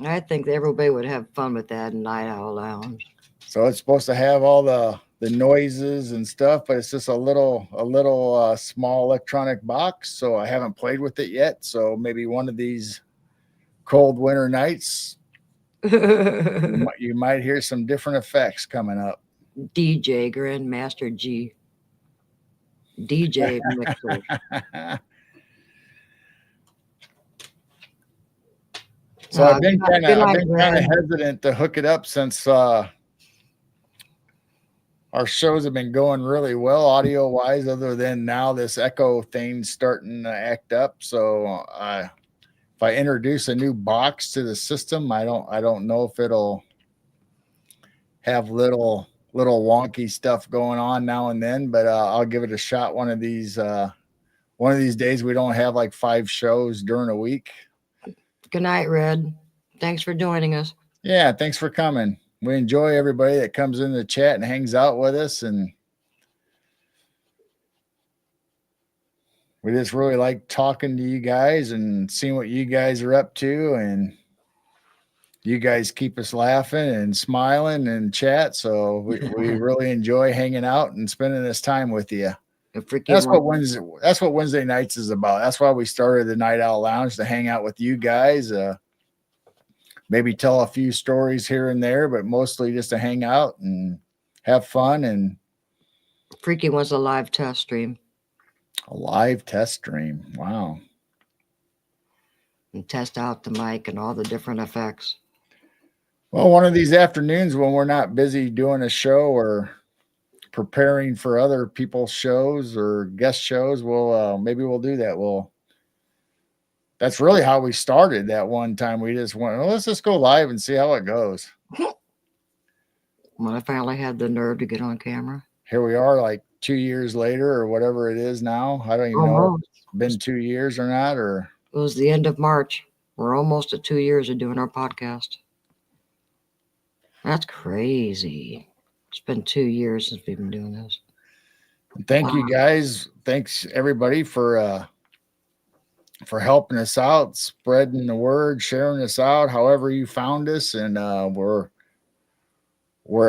I think everybody would have fun with that in Night Owl Lounge. So it's supposed to have all the noises and stuff, but it's just a little small electronic box. So I haven't played with it yet. So maybe one of these cold winter nights, you might hear some different effects coming up. DJ Grandmaster G. DJ mixer. So I've been kind of hesitant to hook it up since our shows have been going really well audio wise, other than now this echo thing's starting to act up. So if I introduce a new box to the system, I don't know if it'll have little wonky stuff going on now and then, but I'll give it a shot one of these days. We don't have like 5 shows during a week. Good night, Red. Thanks for joining us. Yeah, thanks for coming. We enjoy everybody that comes in the chat and hangs out with us, and we just really like talking to you guys and seeing what you guys are up to, and you guys keep us laughing and smiling and chat. So we really enjoy hanging out and spending this time with you. That's what Wednesday nights is about. That's why we started the Night Owl Lounge, to hang out with you guys. Maybe tell a few stories here and there, but mostly just to hang out and have fun. And Freaky was a live test stream. A live test stream. Wow. And test out the mic and all the different effects. Well, one of these afternoons when we're not busy doing a show or preparing for other people's shows or guest shows, maybe we'll do that. That's really how we started that one time. We just went, let's just go live and see how it goes. When I finally had the nerve to get on camera. Here we are, like 2 years later or whatever it is now. I don't even know if it's been 2 years or not. Or it was the end of March. We're almost at 2 years of doing our podcast. That's crazy. It's been 2 years since we've been doing this. Thank you guys. Thanks everybody for helping us out, spreading the word, sharing us out, however you found us. And we're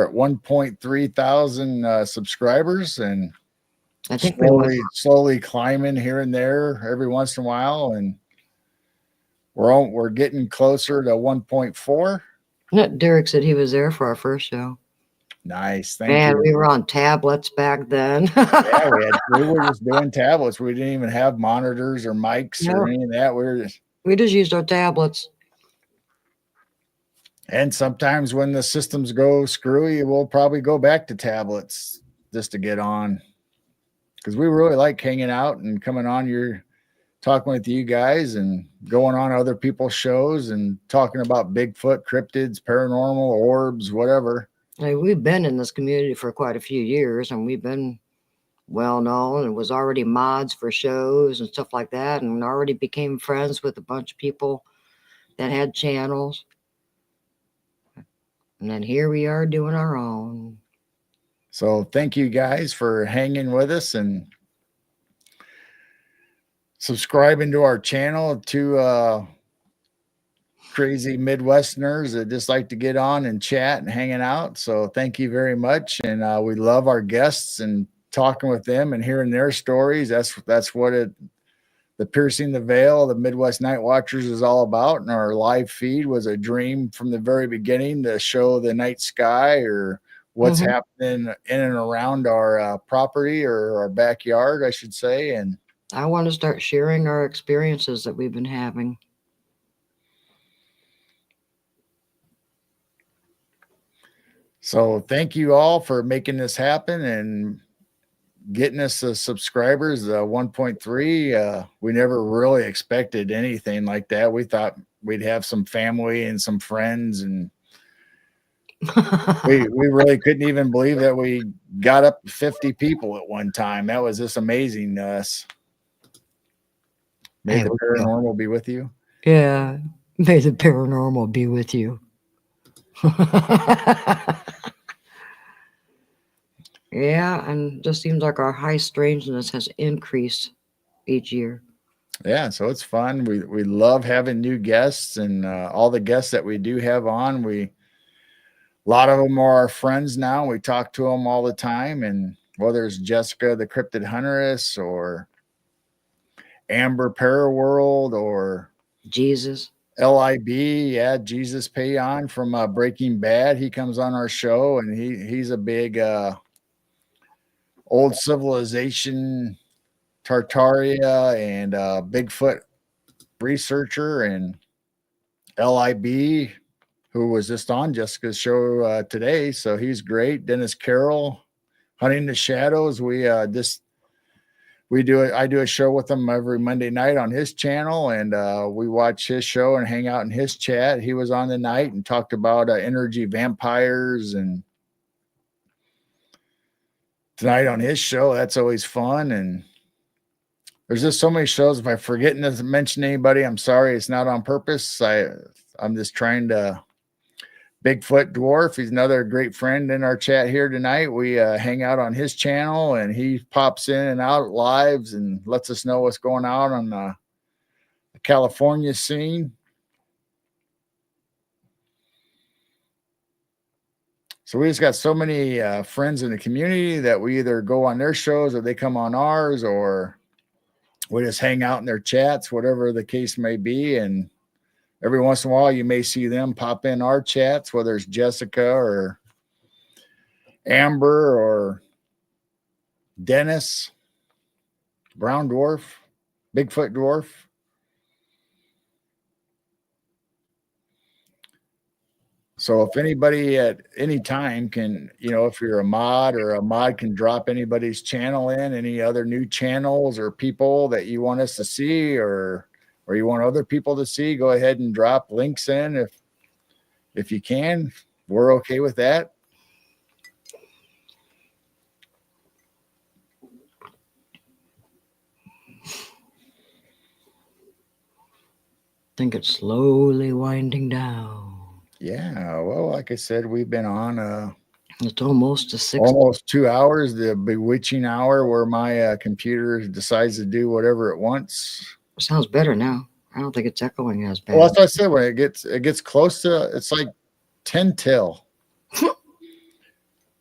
at 1.3 thousand subscribers, and I think slowly climbing here and there every once in a while, and we're getting closer to 1.4. Derek said he was there for our first show. Nice. Thank you. We were on tablets back then. Yeah, we were just doing tablets. We didn't even have monitors or mics or any of that. We just used our tablets. And sometimes when the systems go screwy, we'll probably go back to tablets just to get on, because we really like hanging out and coming on talking with you guys and going on other people's shows and talking about Bigfoot, cryptids, paranormal, orbs, whatever. We've been in this community for quite a few years, and we've been well known and was already mods for shows and stuff like that, and already became friends with a bunch of people that had channels. And then here we are doing our own. So thank you guys for hanging with us and subscribing to our channel. To crazy Midwesterners that just like to get on and chat and hanging out. So thank you very much. And we love our guests and talking with them and hearing their stories. That's what the Piercing the Veil, the Midwest Night Watchers is all about. And our live feed was a dream from the very beginning to show the night sky or what's happening in and around our property or our backyard, I should say. And I want to start sharing our experiences that we've been having. So thank you all for making this happen and getting us the subscribers, 1.3. We never really expected anything like that. We thought we'd have some family and some friends, and we really couldn't even believe that we got up to 50 people at one time. That was just amazing to us. May the paranormal be with you. Yeah, may the paranormal be with you. Yeah, and just seems like our high strangeness has increased each year. Yeah, so it's fun. We love having new guests, and all the guests that we do have on, a lot of them are our friends now. We talk to them all the time, and whether it's Jessica the Cryptid Huntress or Amber Paraworld or Jesus LIB, yeah, Jesus Payon from Breaking Bad. He comes on our show, and he's a big old civilization Tartaria and Bigfoot researcher. And LIB, who was just on Jessica's show today, so he's great. Dennis Carroll, Hunting the Shadows. I do a show with him every Monday night on his channel, and we watch his show and hang out in his chat. He was on the night and talked about energy vampires, and tonight on his show, that's always fun. And there's just so many shows. If I'm forgetting to mention anybody, I'm sorry. It's not on purpose. I'm just trying to. Bigfoot Dwarf, he's another great friend in our chat here tonight. We hang out on his channel, and he pops in and out lives and lets us know what's going on the California scene. So we just got so many friends in the community that we either go on their shows or they come on ours, or we just hang out in their chats, whatever the case may be. And every once in a while, you may see them pop in our chats, whether it's Jessica or Amber or Dennis, Brown Dwarf, Bigfoot Dwarf. So if anybody at any time can, if you're a mod or a mod can drop anybody's channel in, any other new channels or people that you want us to see or you want other people to see, go ahead and drop links in if you can. We're okay with that. I think it's slowly winding down. Yeah, well, like I said, we've been on it's almost 2 hours, the bewitching hour where my computer decides to do whatever it wants. Sounds better now. I don't think it's echoing as bad. Well, that's what I said. When it gets close to, it's like 10 till.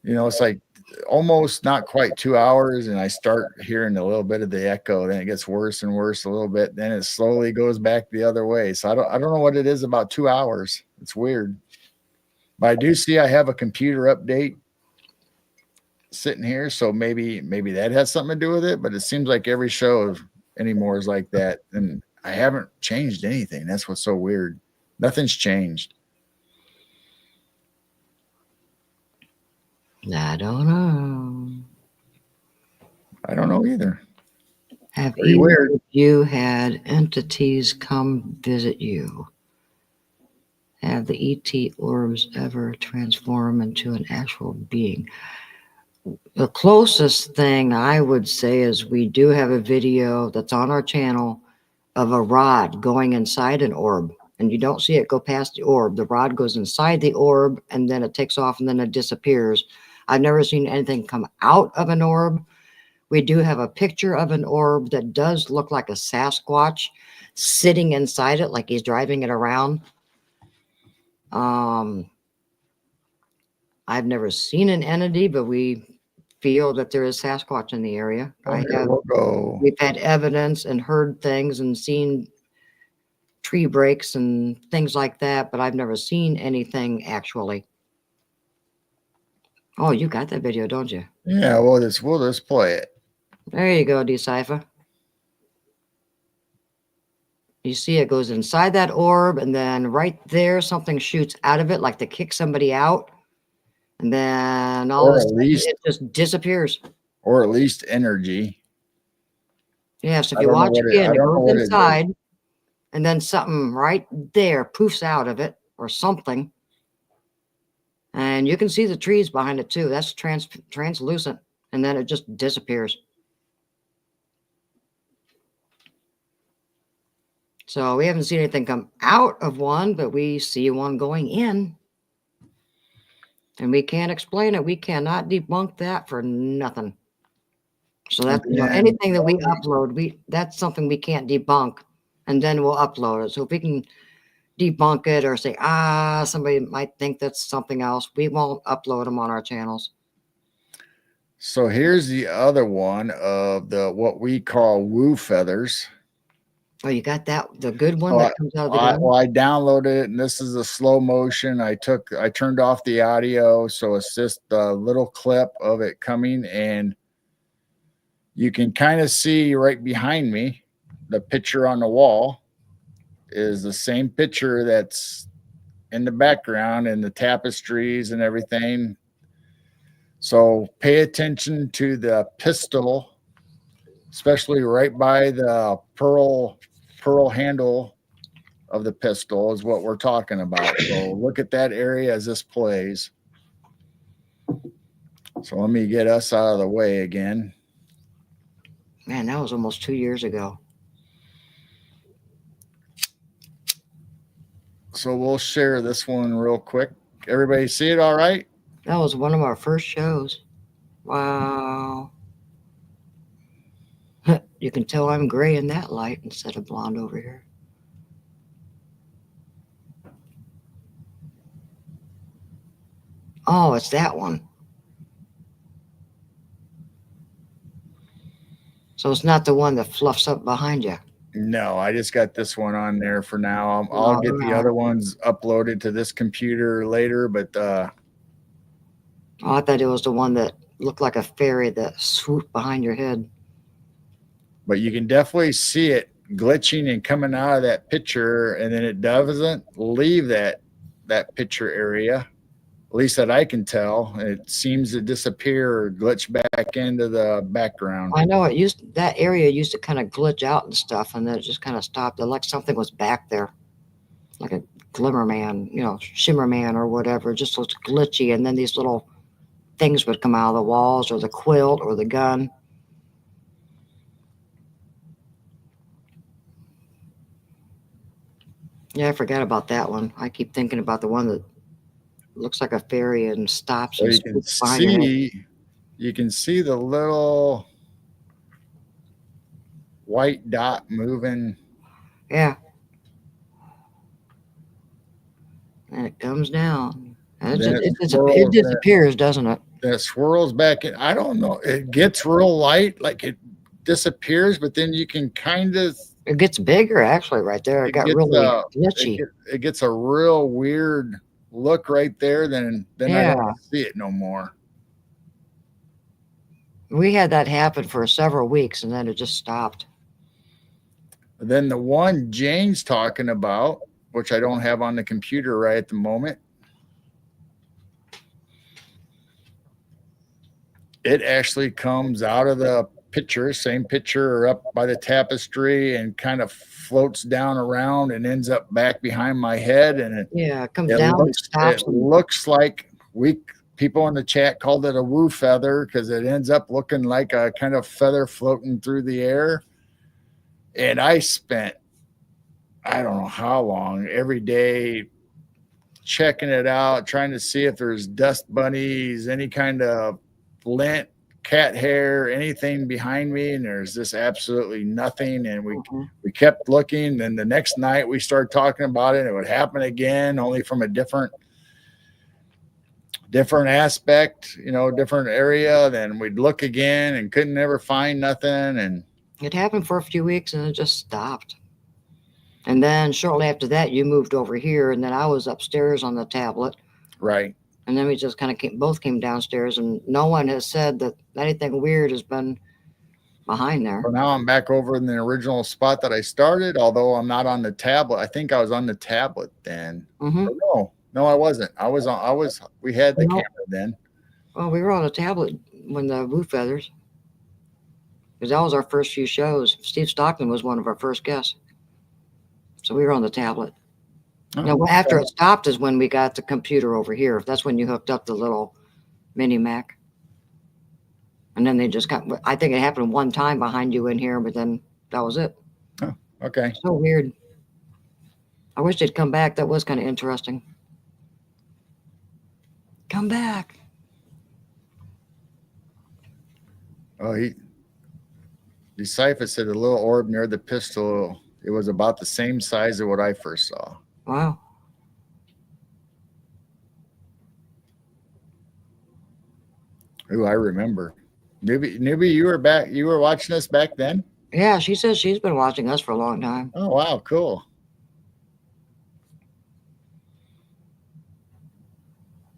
It's like almost not quite 2 hours, and I start hearing a little bit of the echo. Then it gets worse and worse a little bit. Then it slowly goes back the other way. So I don't know what it is about 2 hours. It's weird. But I do see I have a computer update sitting here, so maybe that has something to do with it. But it seems like every show anymore is like that, and I haven't changed anything. That's what's so weird. Nothing's changed. I don't know. I don't know either. Have either of you had entities come visit you? Have the ET orbs ever transform into an actual being? The closest thing I would say is we do have a video that's on our channel of a rod going inside an orb, and you don't see it go past the orb. The rod goes inside the orb and then it takes off and then it disappears. I've never seen anything come out of an orb. We do have a picture of an orb that does look like a Sasquatch sitting inside it, like he's driving it around. I've never seen an entity, but we feel that there is Sasquatch in the area. We've had evidence and heard things and seen tree breaks and things like that, but I've never seen anything actually. Oh, you got that video, don't you? Yeah, we'll just play it. There you go, Decipher. You see it goes inside that orb, and then right there, something shoots out of it like to kick somebody out. And then all of a sudden, it just disappears. Or at least energy. Yeah, so if you watch again, it goes inside, and then something right there poofs out of it or something. And you can see the trees behind it too. That's translucent. And then it just disappears. So we haven't seen anything come out of one, but we see one going in. And we can't explain it. We cannot debunk that for nothing. So that's anything that we upload, that's something we can't debunk, and then we'll upload it. So if we can debunk it or say, somebody might think that's something else, we won't upload them on our channels. So here's the other one of what we call woo feathers. Oh, you got that, the good one that comes out of the gun? Well, I downloaded it, and this is a slow motion. I turned off the audio, so it's just a little clip of it coming, and you can kind of see right behind me, the picture on the wall is the same picture that's in the background and the tapestries and everything. So pay attention to the pistol, especially right by the pearl handle of the pistol is what we're talking about. So look at that area as this plays. So let me get us out of the way again. Man, that was almost 2 years ago. So we'll share this one real quick. Everybody see it all right? That was one of our first shows. Wow. You can tell I'm gray in that light instead of blonde over here. Oh, it's that one. So it's not the one that fluffs up behind you. No, I just got this one on there for now. I'll get the other ones uploaded to this computer later, but oh, I thought it was the one that looked like a fairy that swooped behind your head. But you can definitely see it glitching and coming out of that picture, and then it doesn't leave that picture area. At least that I can tell. It seems to disappear or glitch back into the background. I know that area used to kind of glitch out and stuff, and then it just kind of stopped. Like something was back there, like a glimmer man, shimmer man or whatever. Just was glitchy, and then these little things would come out of the walls or the quilt or the gun. Yeah, I forgot about that one. I keep thinking about the one that looks like a fairy and stops. So and you can see the little white dot moving. Yeah. And it comes down. And it disappears, doesn't it? It swirls back in. I don't know. It gets real light, like it disappears, but then you can kind of. It gets bigger, actually, right there. It got really glitchy. It gets a real weird look right there. Then I don't see it no more. We had that happen for several weeks, and then it just stopped. Then the one Jane's talking about, which I don't have on the computer right at the moment, it actually comes out of the picture, same picture, up by the tapestry, and kind of floats down around and ends up back behind my head, and Yeah, it comes down and stops. it looks like people in the chat called it a woo feather because it ends up looking like a kind of feather floating through the air. And I spent, I don't know how long, every day checking it out, trying to see if there's dust bunnies, any kind of lint, cat hair, anything behind me, and there's just absolutely nothing. And we kept looking. Then the next night we started talking about it, and it would happen again, only from a different aspect, different area. Then we'd look again and couldn't ever find nothing. And it happened for a few weeks and it just stopped. And then shortly after that, you moved over here, and then I was upstairs on the tablet. Right. And then we just kind of both came downstairs, and no one has said that anything weird has been behind there. So now I'm back over in the original spot that I started, although I'm not on the tablet. I think I was on the tablet then. No, I wasn't. We had the camera then. Well, we were on the tablet when the Woo Feathers, because that was our first few shows. Steve Stockton was one of our first guests. So we were on the tablet. Now, after it stopped is when we got the computer over here. That's when you hooked up the little mini Mac. And then they just I think it happened one time behind you in here, but then that was it. Oh, okay. So weird. I wish they'd come back. That was kind of interesting. Come back. Oh, Decipher said a little orb near the pistol. It was about the same size as what I first saw. Wow. Ooh, I remember. Newbie, you were back. You were watching us back then? Yeah, she says she's been watching us for a long time. Oh, wow. Cool.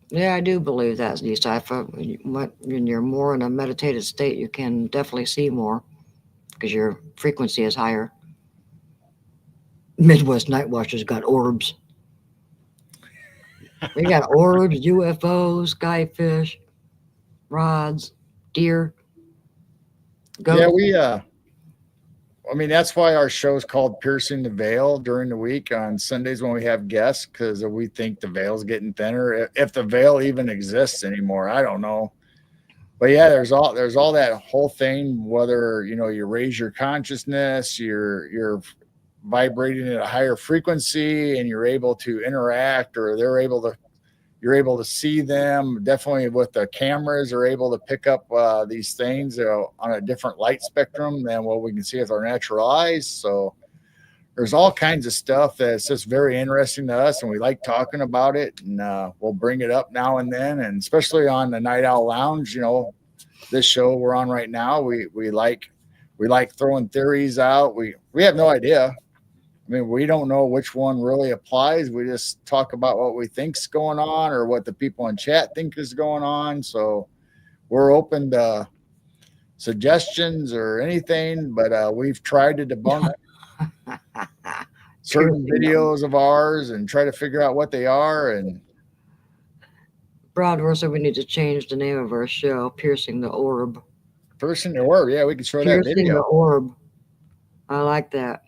Yeah, I do believe that, Decipher. When you're more in a meditative state, you can definitely see more because your frequency is higher. Midwest Night Watchers got orbs. We got orbs, UFOs, skyfish, rods, deer. Ghosts. Yeah, that's why our show is called Piercing the Veil during the week on Sundays when we have guests, because we think the veil's getting thinner. If the veil even exists anymore, I don't know. But yeah, there's all that whole thing, whether you raise your consciousness, you're vibrating at a higher frequency and you're able to interact, or you're able to see them. Definitely with the cameras are able to pick up these things on a different light spectrum than what we can see with our natural eyes. So there's all kinds of stuff that's just very interesting to us, and we like talking about it, and we'll bring it up now and then, and especially on the Night Owl Lounge, this show we're on right now, we like throwing theories out. We have no idea. We don't know which one really applies. We just talk about what we think's going on or what the people in chat think is going on. So we're open to suggestions or anything, but we've tried to debunk certain videos of ours and try to figure out what they are. And Broadway said we need to change the name of our show, Piercing the Orb. Piercing the Orb. Yeah, we can show Piercing that video. The Orb. I like that.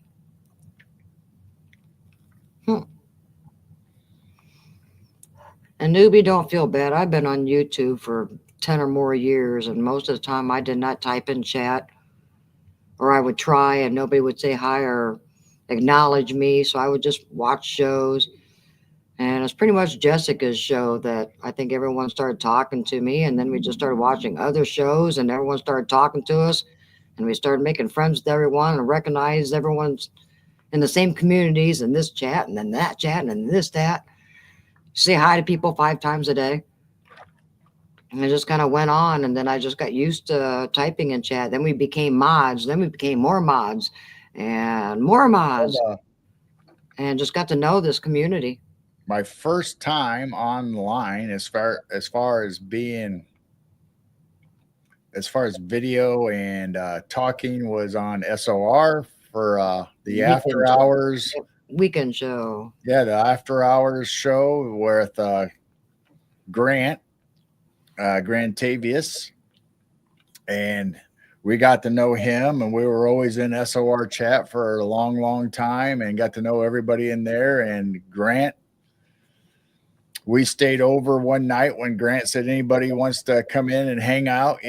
And newbie, don't feel bad. I've been on YouTube for 10 or more years, and most of the time I did not type in chat, or I would try and nobody would say hi or acknowledge me. So I would just watch shows. And it's pretty much Jessica's show that I think everyone started talking to me, and then we just started watching other shows and everyone started talking to us, and we started making friends with everyone and recognized everyone's in the same communities and this chat and then that chat and then this, that. Say hi to people 5 times a day. And it just kind of went on. And then I just got used to typing in chat. Then we became mods. Then we became more mods and more mods. And just got to know this community. My first time online as far as video and talking was on SOR for the After Hours Weekend show. Yeah, the After Hours show with Grant Tavius, and we got to know him, and we were always in SOR chat for a long, long time and got to know everybody in there. And Grant, we stayed over one night when Grant said anybody wants to come in and hang out,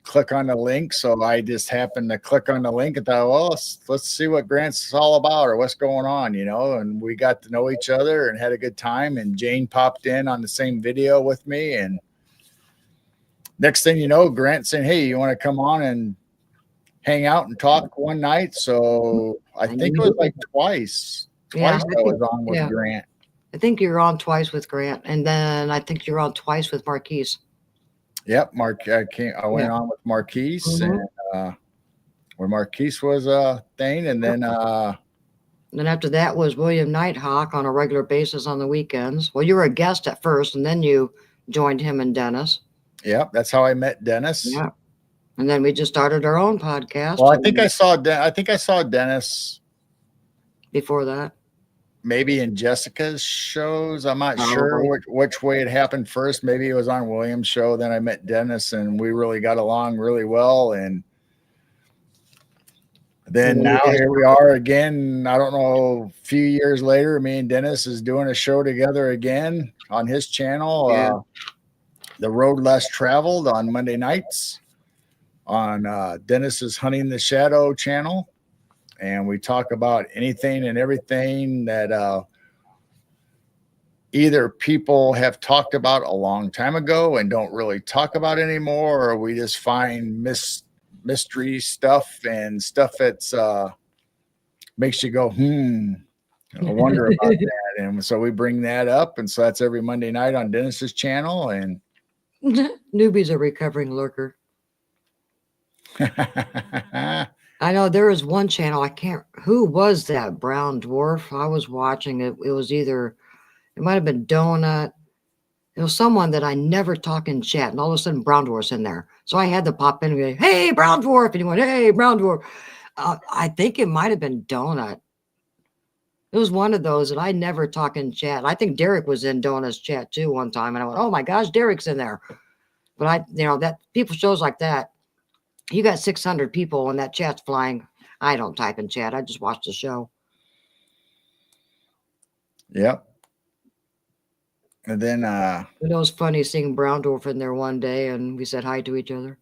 click on the link. So I just happened to click on the link and thought, well, let's see what Grant's all about or what's going on, and we got to know each other and had a good time. And Jane popped in on the same video with me. And next thing you know, Grant saying, hey, you want to come on and hang out and talk one night? So I think it was like twice I was on with Grant. I think you're on twice with Grant, and then I think you're on twice with Marquise. Yep, I went on with Marquise, and where Marquise was a thing, and then after that was William Nighthawk on a regular basis on the weekends. Well, you were a guest at first, and then you joined him and Dennis. Yep, that's how I met Dennis. Yeah, and then we just started our own podcast. Well, I think I saw Dennis before that. Maybe in Jessica's shows. I'm not sure which way it happened first. Maybe it was on William's show. Then I met Dennis, and we really got along really well. And then now here we are again. I don't know, a few years later, me and Dennis is doing a show together again on his channel, The Road Less Traveled, on Monday nights on Dennis's Hunting the Shadow channel. And we talk about anything and everything that either people have talked about a long time ago and don't really talk about anymore, or we just find mystery stuff and stuff that's makes you go, I wonder about that. And so we bring that up. And so that's every Monday night on Dennis's channel. And Newbie's a recovering lurker. I know there is one channel. Who was that? Brown Dwarf. I was watching it. It was it might have been Donut. It was someone that I never talk in chat. And all of a sudden Brown Dwarf's in there. So I had to pop in and go, hey, Brown Dwarf. And he went, hey, Brown Dwarf. I think it might have been Donut. It was one of those that I never talk in chat. I think Derek was in Donut's chat too one time. And I went, oh my gosh, Derek's in there. But that people shows like that. You got 600 people and that chat's flying. I don't type in chat. I just watch the show. Yep. And then it was funny seeing Brown Dwarf in there one day and we said hi to each other.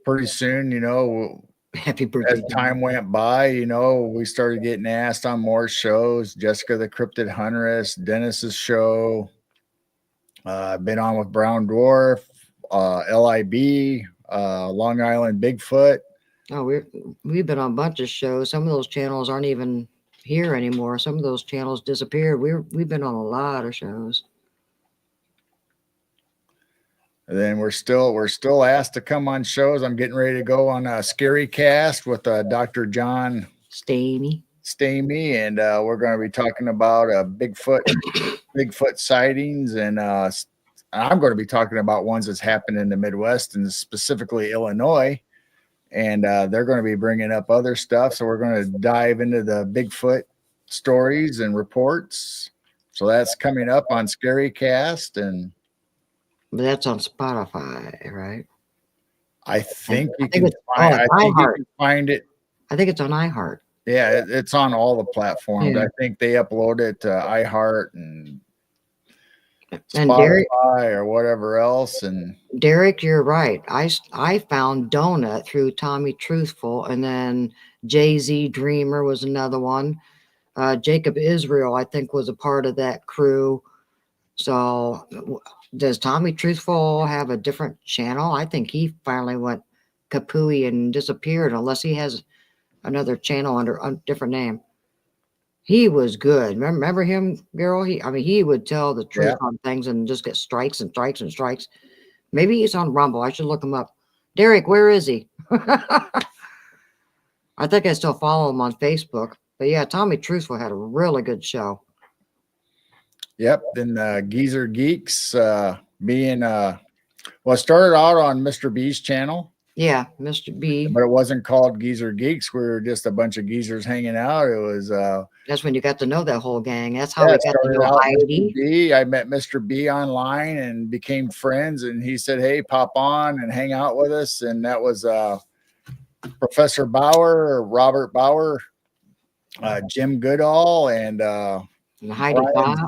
Pretty soon, happy birthday. As time went by, we started getting asked on more shows. Jessica the Cryptid Huntress, Dennis's show. I've been on with Brown Dwarf. LIB, Long Island Bigfoot. Oh, we've been on a bunch of shows. Some of those channels aren't even here anymore. Some of those channels disappeared. We've been on a lot of shows. And then we're still asked to come on shows. I'm getting ready to go on a Scary Cast with Dr. John Stamey, and we're going to be talking about Bigfoot sightings, and I'm going to be talking about ones that's happened in the Midwest and specifically Illinois. And they're going to be bringing up other stuff. So we're going to dive into the Bigfoot stories and reports. So that's coming up on Scary Cast. But that's on Spotify, right? I think you can find it. I think it's on iHeart. Yeah, it's on all the platforms. Yeah. I think they upload it to iHeart and Spotify, Derek, or whatever else. And Derek, you're right. I found Donut through Tommy Truthful, and then Jay-Z Dreamer was another one. Jacob Israel, I think, was a part of that crew. So does Tommy Truthful have a different channel? I think he finally went kapooey and disappeared, unless he has another channel under a different name. He was good. Remember him, girl? He would tell the truth on things and just get strikes and strikes and strikes. Maybe he's on Rumble. I should look him up. Derek, where is he? I think I still follow him on Facebook. But yeah, Tommy Truthful had a really good show. Yep. Then Geezer Geeks being it started out on Mr. B's channel. Yeah, Mr. B. but it wasn't called Geezer Geeks. We were just a bunch of geezers hanging out. It was That's when you got to know that whole gang. That's how yeah, we it got to started know out Mr. Heidi. B. I met Mr. B online and became friends, and he said, "Hey, pop on and hang out with us." And that was Professor Bauer or Robert Bauer, Jim Goodall, and And Heidi Pop.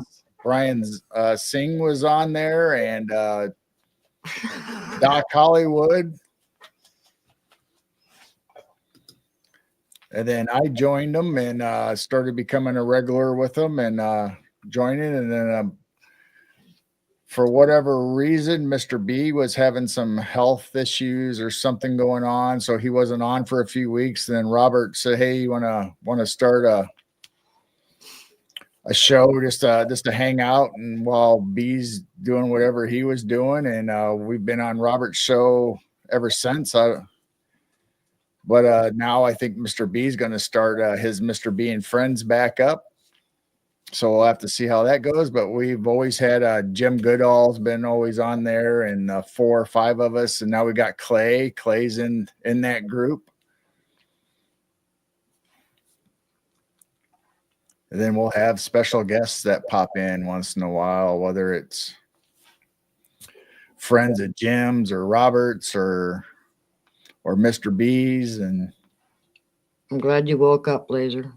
Brian Singh was on there, and Doc Hollywood. And then I joined them and started becoming a regular with them and joining. And then for whatever reason, Mr. B was having some health issues or something going on, so he wasn't on for a few weeks. And then Robert said, "Hey, you want to start a show just to hang out?" And while B's doing whatever he was doing, and we've been on Robert's show ever since. But now I think Mr. B is going to start his Mr. B and Friends back up. So we'll have to see how that goes. But we've always had Jim Goodall's been always on there, and 4 or 5 of us. And now we got Clay. Clay's in that group. And then we'll have special guests that pop in once in a while, whether it's friends at Jim's or Robert's or Mr. B's. And I'm glad you woke up, Blazer.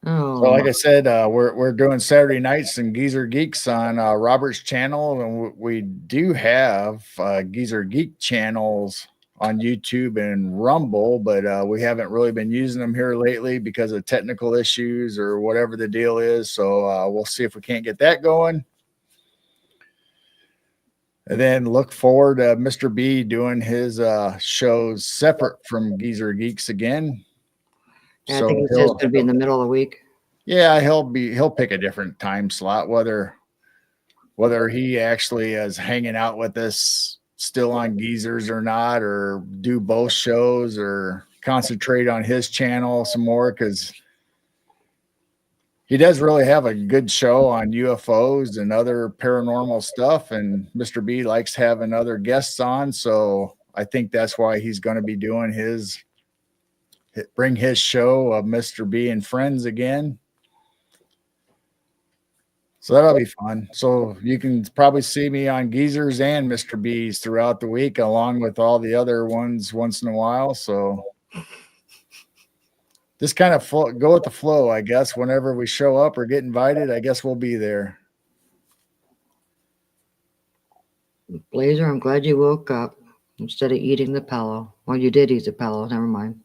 Oh, so like I said, we're doing Saturday nights and Geezer Geeks on Robert's channel, and we do have Geezer Geek channels on YouTube and Rumble, but we haven't really been using them here lately because of technical issues or whatever the deal is. So we'll see if we can't get that going. And then look forward to Mr. B doing his shows separate from Geezer Geeks again. I think he says it's going to be in the middle of the week. Yeah, he'll pick a different time slot, whether he actually is hanging out with us still on Geezers or not, or do both shows or concentrate on his channel some more, because he does really have a good show on UFOs and other paranormal stuff, and Mr. B likes having other guests on, so I think that's why he's going to be doing bring his show of Mr. B and Friends again. So that'll be fun. So you can probably see me on Geezers and Mr. B's throughout the week, along with all the other ones once in a while. So just kind of go with the flow, I guess. Whenever we show up or get invited, I guess we'll be there. Blazer, I'm glad you woke up instead of eating the pillow. Well, you did eat the pillow. Never mind.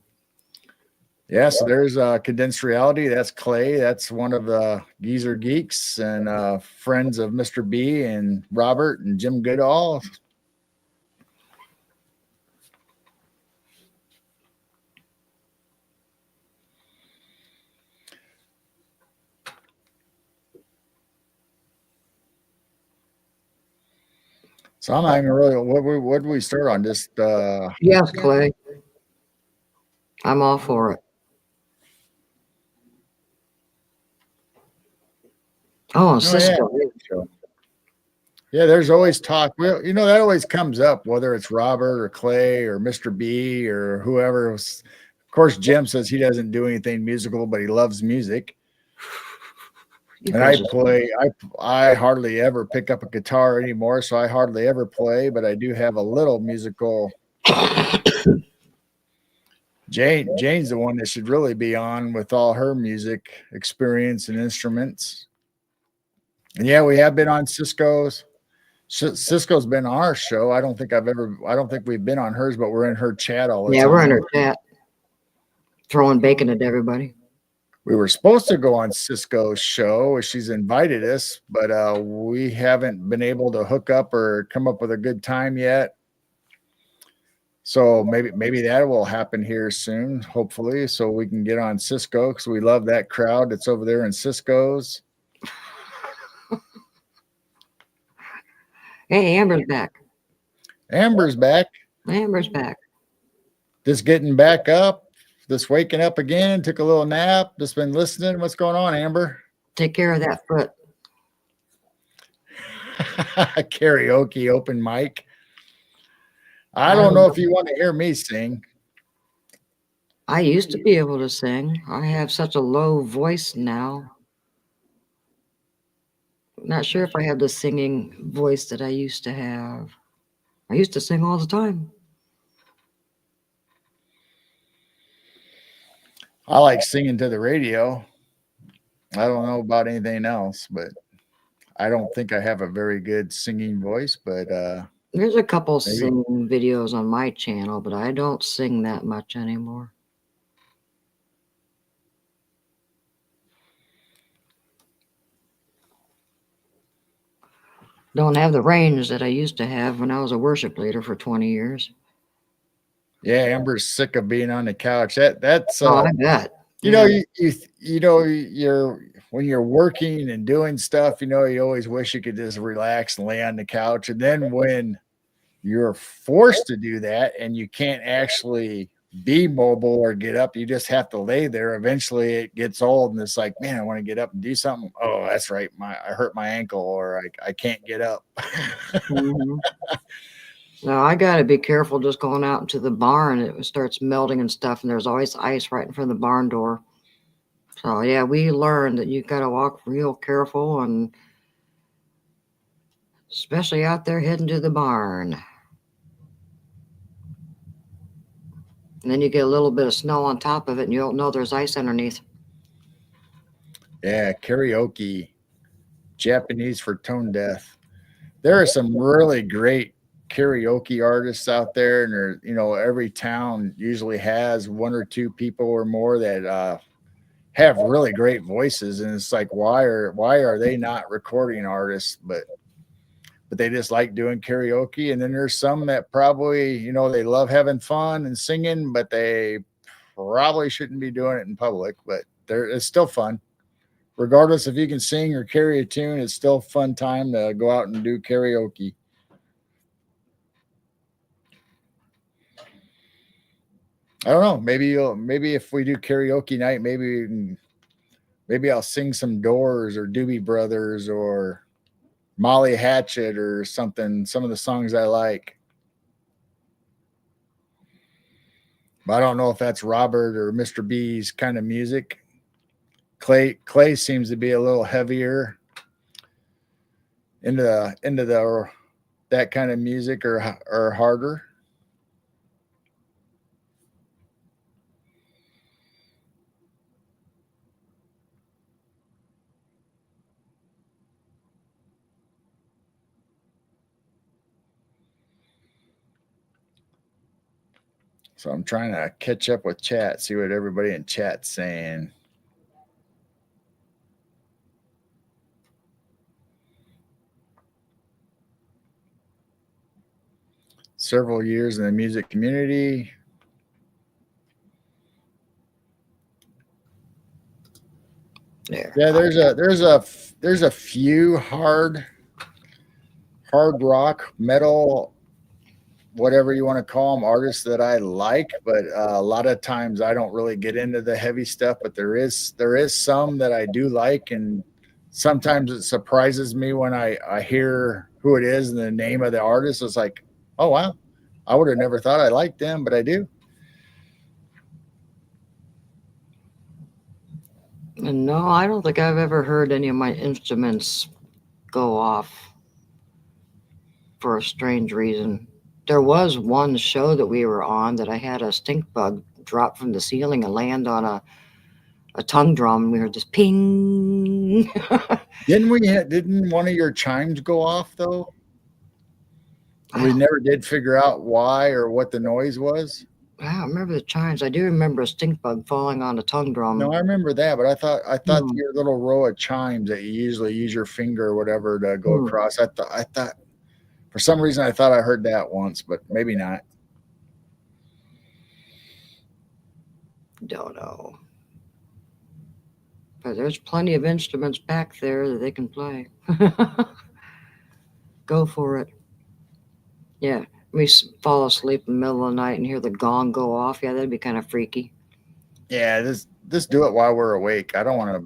Yeah, so there's Condensed Reality. That's Clay. That's one of the Geezer Geeks and friends of Mr. B and Robert and Jim Goodall. So I'm not even really. What do we start on? Just yes, Clay. I'm all for it. Oh, Cisco. Yeah, there's always talk. Well, that always comes up, whether it's Robert or Clay or Mr. B or whoever. Of course, Jim says he doesn't do anything musical, but he loves music. And I hardly ever pick up a guitar anymore, so I hardly ever play, but I do have a little musical. Jane's the one that should really be on with all her music experience and instruments. And yeah, we have been on Cisco's. Cisco's been on our show. I don't think we've been on hers, but we're in her chat all the time. Yeah, we're in her chat. Throwing bacon at everybody. We were supposed to go on Cisco's show. She's invited us, but we haven't been able to hook up or come up with a good time yet. So maybe that will happen here soon, hopefully, so we can get on Cisco, because we love that crowd that's over there in Cisco's. Hey, Amber's back. Amber's back. Amber's back. Just getting back up. Just waking up again. Took a little nap. Just been listening. What's going on, Amber? Take care of that foot. Karaoke open mic. I don't know if you want to hear me sing. I used to be able to sing. I have such a low voice now. Not sure if I have the singing voice that I used to have. I used to sing all the time. I like singing to the radio. I don't know about anything else, but I don't think I have a very good singing voice, but There's a couple maybe. singing videos on my channel, but I don't sing that much anymore. Don't have the range that I used to have when I was a worship leader for 20 years. Yeah, Amber's sick of being on the couch. That's Oh, I bet. you know, you know, you're when you're working and doing stuff, you know, you always wish you could just relax and lay on the couch. And then when you're forced to do that and you can't actually be mobile or get up, you just have to lay there. Eventually it gets old and it's like, man, I want to get up and do something. Oh, that's right. I hurt my ankle or I can't get up. Mhm. No, I got to be careful just going out into the barn. It starts melting and stuff, and there's always ice right in front of the barn door. So, yeah, we learned that you got to walk real careful, and especially out there heading to the barn. And then you get a little bit of snow on top of it, and you don't know there's ice underneath. Yeah, karaoke, Japanese for tone deaf. There are some really great karaoke artists out there, and there, you know, every town usually has one or two people or more that have really great voices, and it's like, why are they not recording artists? But they just like doing karaoke. And then there's some that probably, you know, they love having fun and singing, but they probably shouldn't be doing it in public. But it's still fun. Regardless if you can sing or carry a tune, it's still a fun time to go out and do karaoke. I don't know. Maybe if we do karaoke night, maybe I'll sing some Doors or Doobie Brothers or Molly Hatchet or something. Some of the songs I like, but I don't know if that's Robert or Mr. B's kind of music. Clay seems to be a little heavier into the that kind of music or harder. So I'm trying to catch up with chat, see what everybody in chat's saying. Several years in the music community. There. Yeah, there's a few hard rock, metal, whatever you want to call them, artists that I like, but a lot of times I don't really get into the heavy stuff. But there is some that I do like, and sometimes it surprises me when I hear who it is and the name of the artist. It's like, oh wow, I would have never thought I liked them, but I do. And no, I don't think I've ever heard any of my instruments go off for a strange reason. There was one show that we were on that I had a stink bug drop from the ceiling and land on a tongue drum, and we heard this ping. Didn't one of your chimes go off though? We never did figure out why or what the noise was. I don't remember the chimes. I do remember a stink bug falling on a tongue drum. No, I remember that, but I thought your little row of chimes that you usually use your finger or whatever to go across. I thought for some reason I thought I heard that once, but maybe not. Don't know. But there's plenty of instruments back there that they can play. Go for it. Yeah. We fall asleep in the middle of the night and hear the gong go off. Yeah, that'd be kind of freaky. Yeah, just do it while we're awake. I don't want to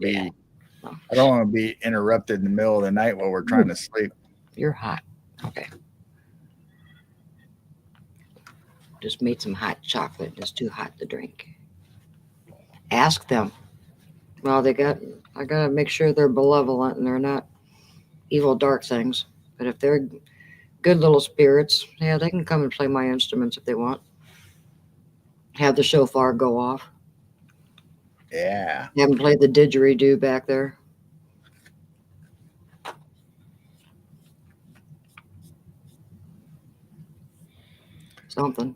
be interrupted in the middle of the night while we're trying to sleep. You're hot. Okay. Just made some hot chocolate. It's too hot to drink. Ask them. Well, I gotta make sure they're benevolent and they're not evil, dark things. But if they're good little spirits, yeah, they can come and play my instruments if they want. Have the shofar go off. Yeah. Have them play the didgeridoo back there. Something.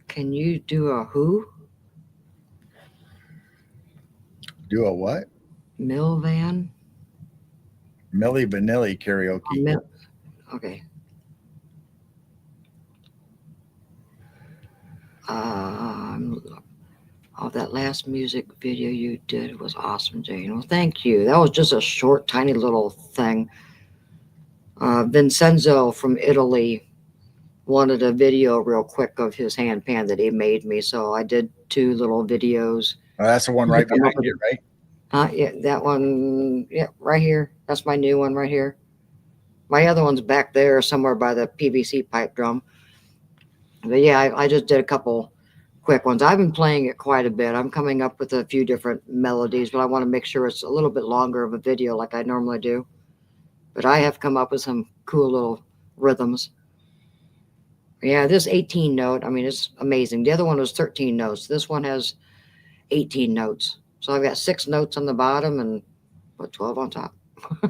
Can you do a who? Do a what? Mill van? Milli Vanilli karaoke. Okay. Oh, that last music video you did was awesome, Jane. Well, thank you. That was just a short, tiny little thing. Vincenzo from Italy wanted a video real quick of his hand pan that he made me, so I did 2 little videos. Oh, that's the one right behind you, right? Yeah, that one. Yeah, right here. That's my new one right here. My other one's back there somewhere by the PVC pipe drum. But yeah, I just did a couple quick ones. I've been playing it quite a bit. I'm coming up with a few different melodies, but I want to make sure it's a little bit longer of a video like I normally do. But I have come up with some cool little rhythms. Yeah, this 18 note, I mean, it's amazing. The other one was 13 notes. This one has 18 notes. So I've got 6 notes on the bottom and 12 on top.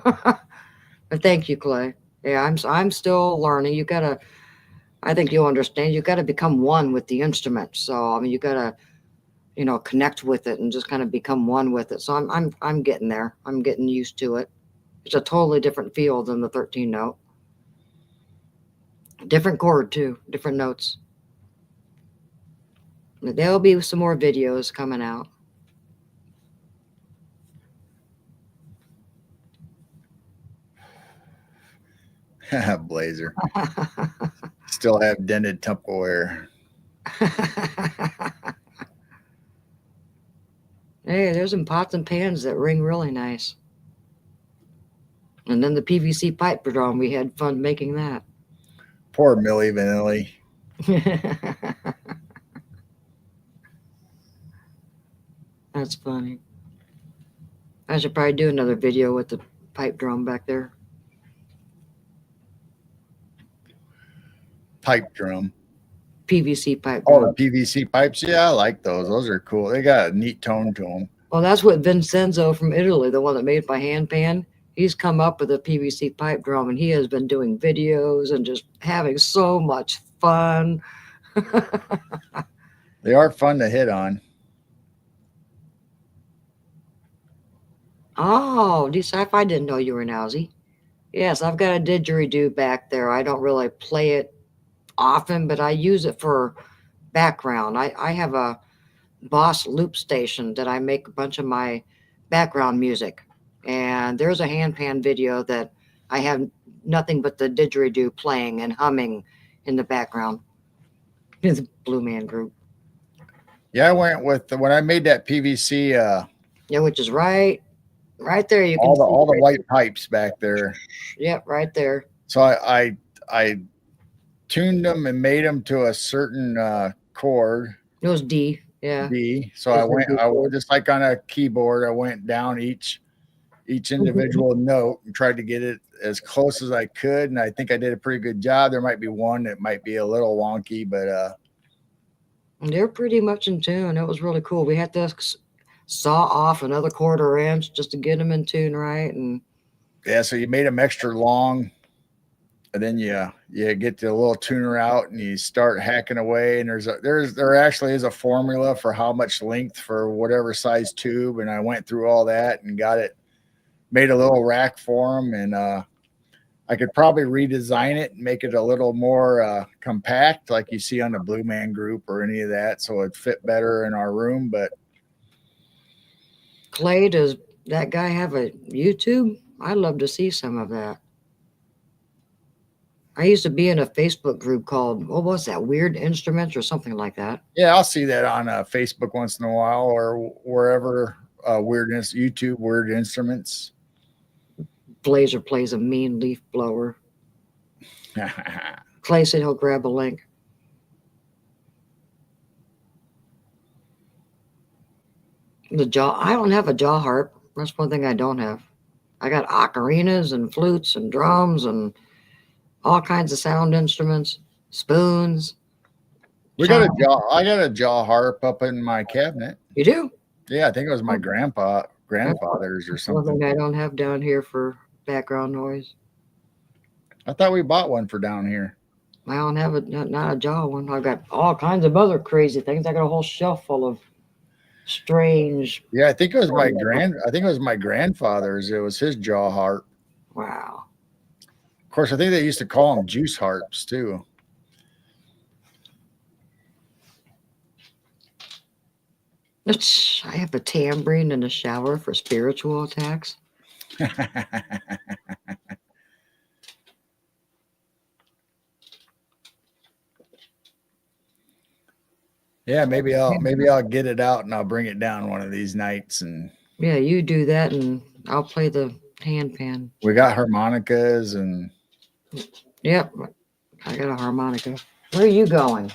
But thank you, Clay. Yeah, I'm still learning. You gotta, I think you'll understand. You gotta become one with the instrument. So I mean, you gotta, connect with it and just kind of become one with it. So I'm getting there. I'm getting used to it. It's a totally different feel than the 13 note. Different chord too, different notes. There'll be some more videos coming out. Blazer. Still have dented Tupperware. Hey, there's some pots and pans that ring really nice. And then the PVC pipe drum, we had fun making that. Poor Milli Vanilli. That's funny. I should probably do another video with the pipe drum back there. Pipe drum. PVC pipe Oh, drum. the PVC pipes. Yeah, I like those. Those are cool. They got a neat tone to them. Well, that's what Vincenzo from Italy, the one that made my hand pan, he's come up with a PVC pipe drum and he has been doing videos and just having so much fun. They are fun to hit on. Oh, I didn't know you were an Aussie. Yes, I've got a didgeridoo back there. I don't really play it often, but I use it for background. I have a Boss loop station that I make a bunch of my background music. And there's a handpan video that I have nothing but the didgeridoo playing and humming in the background. It's a Blue Man Group. Yeah, I went with when I made that PVC. Yeah, which is right there. You can all the white pipes back there. Yep, right there. So I tuned them and made them to a certain chord. It was D. Yeah. D. So I went just like on a keyboard. I went down each individual note and tried to get it as close as I could. And I think I did a pretty good job. There might be one that might be a little wonky, but they're pretty much in tune. It was really cool. We had to saw off another 1/4 inch just to get them in tune right. And yeah, so you made them extra long. And then you get the little tuner out and you start hacking away. And there actually is a formula for how much length for whatever size tube. And I went through all that and made a little rack for them. And I could probably redesign it and make it a little more compact, like you see on the Blue Man Group or any of that, so it'd fit better in our room. But Clay, does that guy have a YouTube? I'd love to see some of that. I used to be in a Facebook group called, what was that, Weird Instruments or something like that. Yeah, I'll see that on Facebook once in a while or wherever. YouTube Weird Instruments. Blazer plays a mean leaf blower. Clay said he'll grab a link. I don't have a jaw harp. That's one thing I don't have. I got ocarinas and flutes and drums and all kinds of sound instruments, spoons. I got a jaw harp up in my cabinet. You do? Yeah, I think it was my grandfather's or One something. thing I don't have down here for background noise. I thought we bought one for down here. I don't have not a jaw one. I've got all kinds of other crazy things. I got a whole shelf full of strange. Yeah, I think it was my grandfather's. It was his jaw harp. Wow. Of course, I think they used to call them juice harps too. I have a tambourine in the shower for spiritual attacks. Yeah, maybe I'll get it out and I'll bring it down one of these nights. And yeah, you do that and I'll play the handpan. We got harmonicas and yep, I got a harmonica. Where are you going?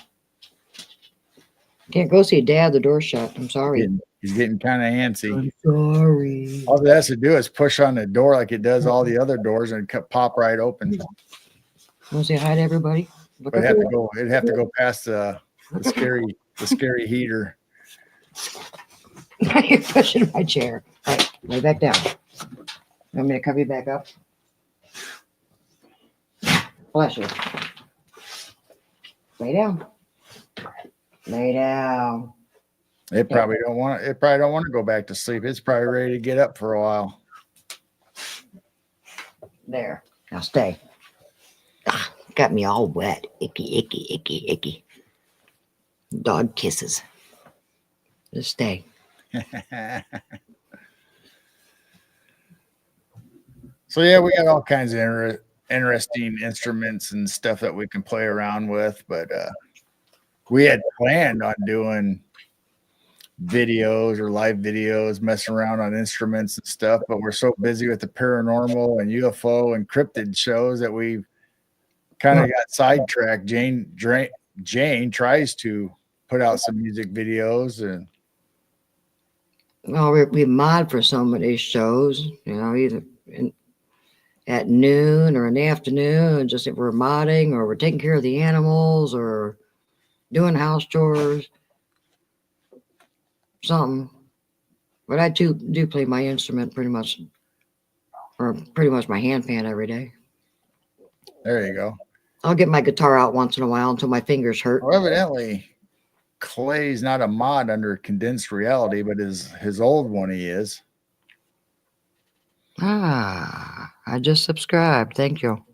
Can't go see Dad. The door's shut. I'm sorry. He's getting kind of antsy. I'm sorry. All it has to do is push on the door like it does all the other doors and pop right open. Want to say hi to everybody? It'd have to go past the scary heater. You're pushing my chair. All right, lay back down. You want me to cover you back up? Bless you. Lay down. Lay down. It probably don't want to go back to sleep. It's probably ready to get up for a while. There. Now stay. Ah, got me all wet. Icky, icky, icky, icky. Dog kisses. Just stay. So yeah, we got all kinds of interesting instruments and stuff that we can play around with, but we had planned on doing videos or live videos, messing around on instruments and stuff, but we're so busy with the paranormal and UFO and cryptid shows that we kind of got sidetracked. Jane tries to put out some music videos, and well, we mod for some of these shows, either at noon or in the afternoon, just if we're modding or we're taking care of the animals or doing house chores, something. But I do play my instrument pretty much my handpan every day. There you go. I'll get my guitar out once in a while until my fingers hurt. Well, evidently, Clay's not a mod under Condensed Reality, but his old one he is. Ah, I just subscribed. Thank you.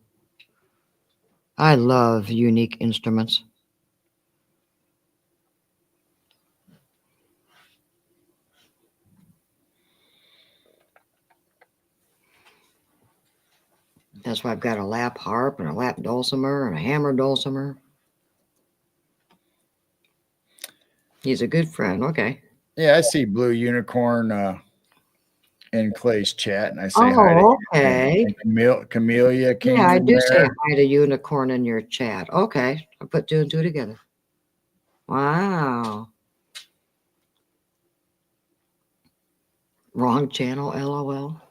I love unique instruments. That's why I've got a lap harp and a lap dulcimer and a hammer dulcimer. He's a good friend. Okay. Yeah, I see Blue Unicorn in Clay's chat, and I say hi to okay. Camellia came. Yeah, I do say hi to Unicorn in your chat. Okay, I put two and two together. Wow. Wrong channel, LOL.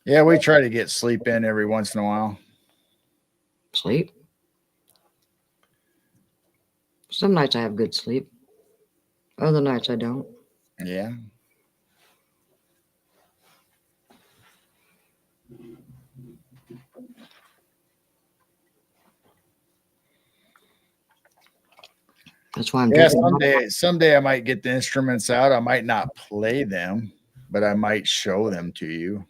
Yeah, we try to get sleep in every once in a while. Sleep? Some nights I have good sleep. Other nights I don't. Yeah. That's why I'm someday I might get the instruments out. I might not play them, but I might show them to you.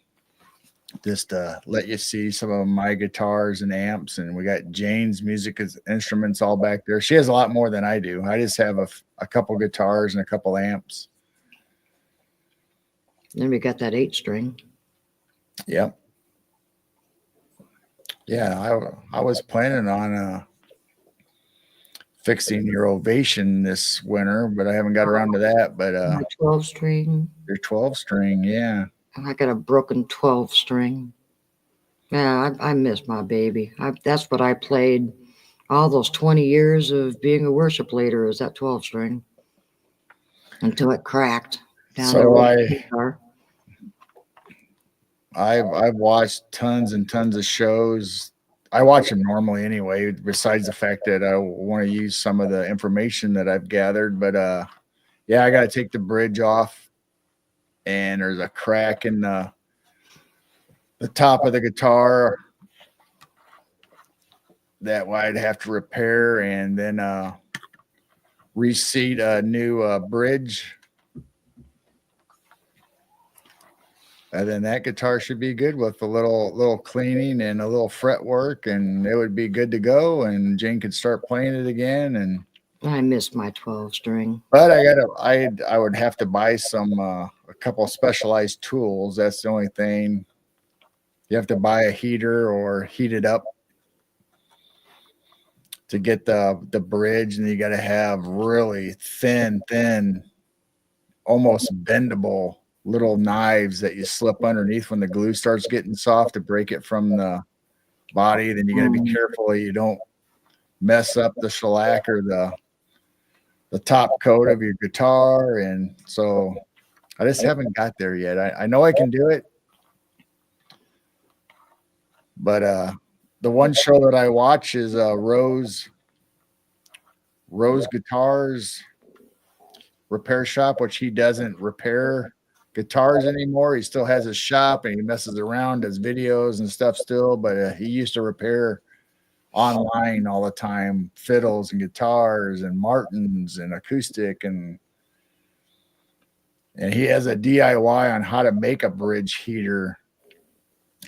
Just let you see some of my guitars and amps, and we got Jane's music instruments all back there. She has a lot more than I do. I just have a couple guitars and a couple amps. Then we got that 8-string. Yep. Yeah, I was planning on fixing your Ovation this winter, but I haven't got around to that. But My 12 string. your 12 string, yeah. I got a broken 12 string. Yeah, I miss my baby. That's what I played all those 20 years of being a worship leader, is that 12 string until it cracked down So the I've watched tons and tons of shows. I watch them normally anyway, besides the fact that I want to use some of the information that I've gathered. But yeah, I got to take the bridge off, and there's a crack in the top of the guitar that I'd have to repair, and then reseat a new bridge. And then that guitar should be good with a little cleaning and a little fretwork, and it would be good to go. And Jane could start playing it again. And I miss my 12 string. but I would have to buy some a couple of specialized tools. That's the only thing. You have to buy a heater or heat it up to get the bridge, and you got to have really thin, almost bendable little knives that you slip underneath when the glue starts getting soft to break it from the body. Then you got to be careful you don't mess up the shellac or the top coat of your guitar. And so I just haven't got there yet. I know I can do it, but the one show that I watch is Rose Guitars Repair Shop, which he doesn't repair guitars anymore. He still has his shop and he messes around, does videos and stuff still, but he used to repair online all the time, fiddles and guitars and Martins and acoustic, and he has a DIY on how to make a bridge heater.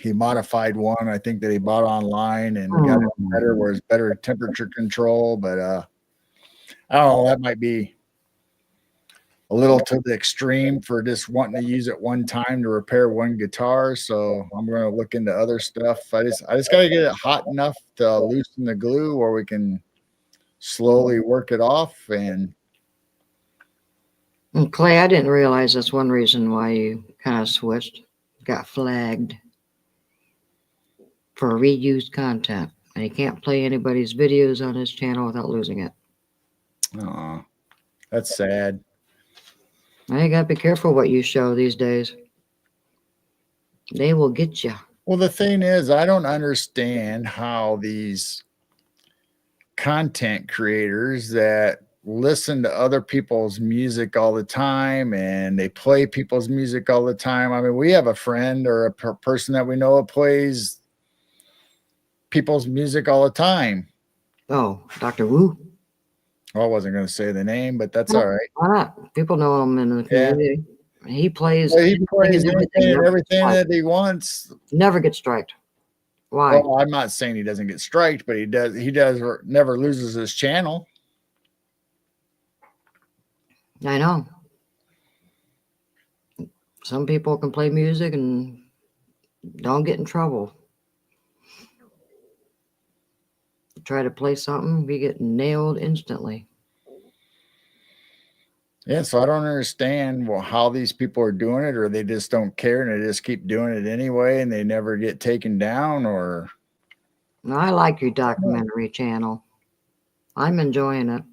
He modified one, I think, that he bought online and got it better, where it's better temperature control. But I don't know, that might be a little to the extreme for just wanting to use it one time to repair one guitar. So I'm going to look into other stuff. I just got to get it hot enough to loosen the glue, or we can slowly work it off. And Clay, I didn't realize that's one reason why you kind of switched. Got flagged for reused content, and he can't play anybody's videos on his channel without losing it. oh, that's sad. Now you gotta be careful what you show these days. They will get you. Well, the thing is, I don't understand how these content creators that listen to other people's music all the time and they play people's music all the time. I mean, we have a friend or a person that we know that plays people's music all the time. Oh, Dr. Wu. Well, I wasn't going to say the name, but that's all right. Why not? People know him in the community. He plays. Well, he plays anything and everything that he wants. Never gets striked. Why? Well, I'm not saying he doesn't get striked, but he does never loses his channel. I know. Some people can play music and don't get in trouble. Try to play something, we get nailed instantly. Yeah, so I don't understand how these people are doing it, or they just don't care and they just keep doing it anyway and they never get taken down. Or Now, I like your documentary channel. I'm enjoying it.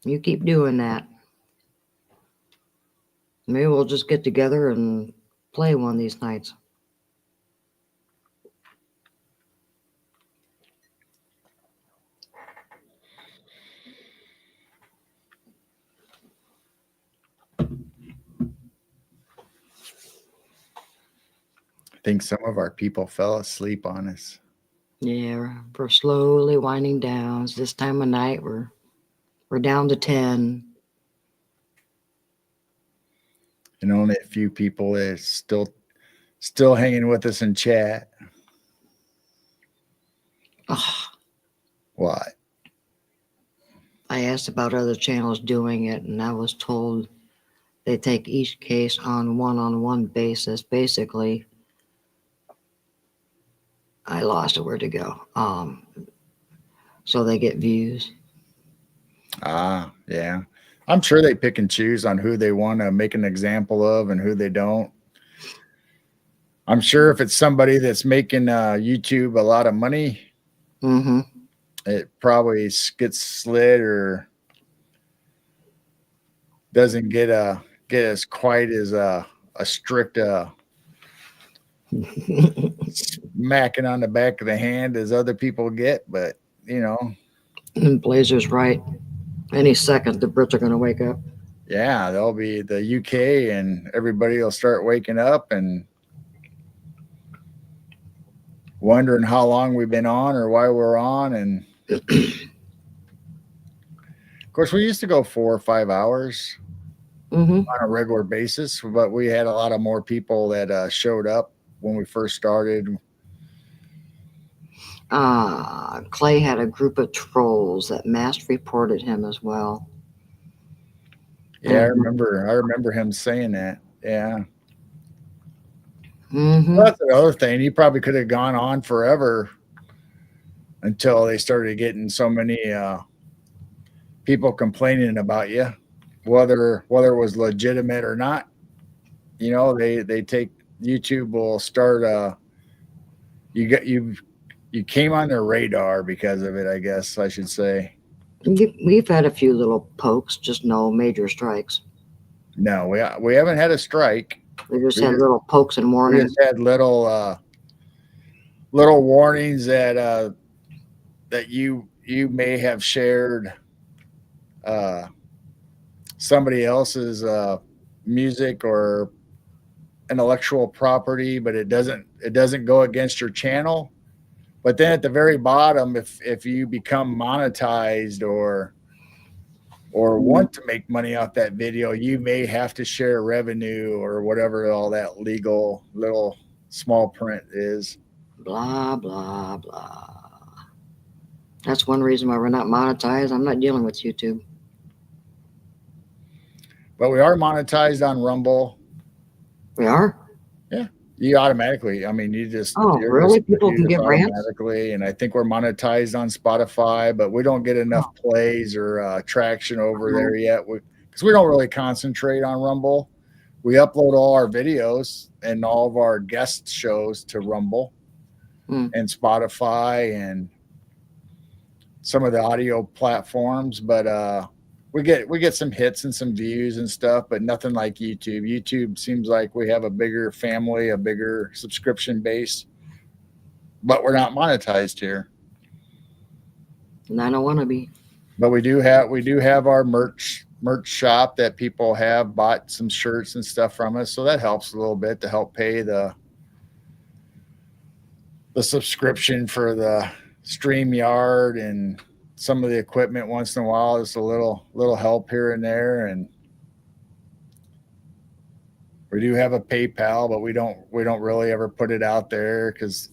You keep doing that. Maybe we'll just get together and play one of these nights. I think some of our people fell asleep on us. Yeah, we're slowly winding down. It's this time of night, we're down to 10. And only a few people that are still hanging with us in chat. Oh, What? I asked about other channels doing it, and I was told they take each case on one-on-one basis. Basically, I lost it. Where'd it go? So they get views. Ah, yeah. I'm sure they pick and choose on who they want to make an example of and who they don't. I'm sure if it's somebody that's making YouTube a lot of money, Mm-hmm. it probably gets slid or doesn't get as quite as a strict smacking on the back of the hand as other people get. But And Blazer's right. Any second, the Brits are going to wake up. yeah, there'll be the UK and everybody will start waking up and wondering how long we've been on or why we're on. And of course, we used to go 4 or 5 hours Mm-hmm. on a regular basis, but we had a lot of more people that showed up when we first started. Clay had a group of trolls that mass reported him as well. Yeah, I remember him saying that. Yeah. Mm-hmm. Well, that's another thing. You probably could have gone on forever until they started getting so many people complaining about you, whether it was legitimate or not. They take YouTube will start. You came on their radar because of it, I guess I should say. We've had a few little pokes, just no major strikes. No, we haven't had a strike. We just had little pokes and We warnings. just had little warnings that you may have shared somebody else's music or intellectual property, but it doesn't go against your channel. But then at the very bottom, if you become monetized or want to make money off that video, you may have to share revenue or whatever all that legal little small print is. Blah, blah, blah. That's one reason why we're not monetized. I'm not dealing with YouTube. But we are monetized on Rumble. We are? Yeah. You automatically, you just. Oh, really? People can get rants? Automatically. And I think we're monetized on Spotify, but we don't get enough plays or traction over there yet. Because we don't really concentrate on Rumble. We upload all our videos and all of our guest shows to Rumble and Spotify and some of the audio platforms, but we get some hits and some views and stuff, but nothing like YouTube. YouTube seems like we have a bigger family, a bigger subscription base, but we're not monetized here. And I don't want to be. But we do have our merch shop that people have bought some shirts and stuff from us, so that helps a little bit to help pay the subscription for the StreamYard and some of the equipment once in a while. Just a little help here and there. And we do have a PayPal, but we don't really ever put it out there because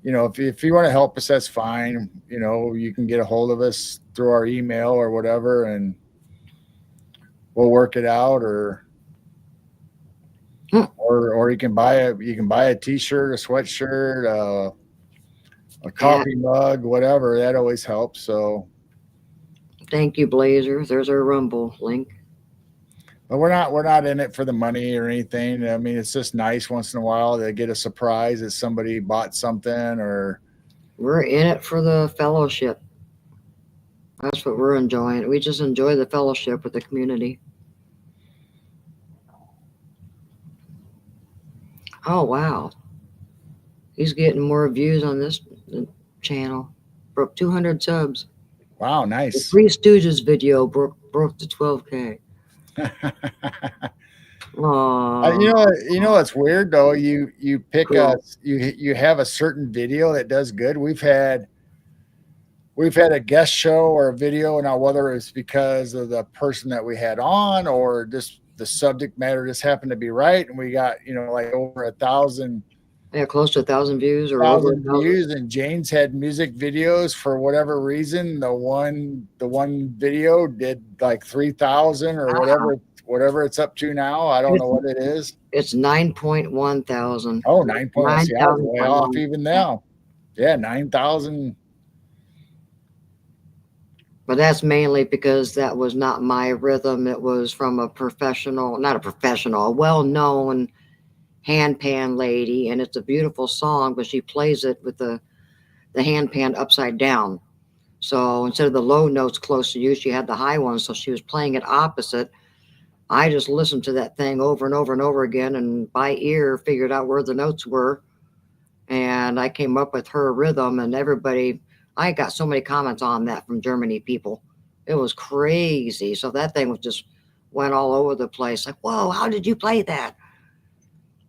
if you want to help us, that's fine. You can get a hold of us through our email or whatever, and we'll work it out. Or you can buy a t-shirt, a sweatshirt, a coffee mug, whatever. That always helps. So thank you, Blazer. There's our Rumble link. But we're not in it for the money or anything. It's just nice once in a while to get a surprise that somebody bought something, or we're in it for the fellowship. That's what we're enjoying. We just enjoy the fellowship with the community. Oh, wow. He's getting more views on this channel. Broke 200 subs. Wow, nice. The Three Stooges video broke to 12K. You know what's weird though? You pick you have a certain video that does good. We've had a guest show or a video, now whether it's because of the person that we had on or just the subject matter just happened to be right, and we got like over 1,000. Yeah, close to 1,000 views or 1,000 views, and Jane's had music videos for whatever reason. The one video did like 3,000 or whatever it's up to now. I don't know what it is. It's 9.1 thousand. Oh, 9.1. See, I was way off even now. Yeah, 9,000. But that's mainly because that was not my rhythm. It was from a professional, not a professional, a well-known handpan lady, and it's a beautiful song, but she plays it with the handpan upside down. So instead of the low notes close to you, she had the high ones, so she was playing it opposite. I just listened to that thing over and over and over again, and by ear figured out where the notes were, and I came up with her rhythm. And everybody, I got so many comments on that from Germany people. It was crazy. So that thing was just went all over the place. Like, whoa, how did you play that?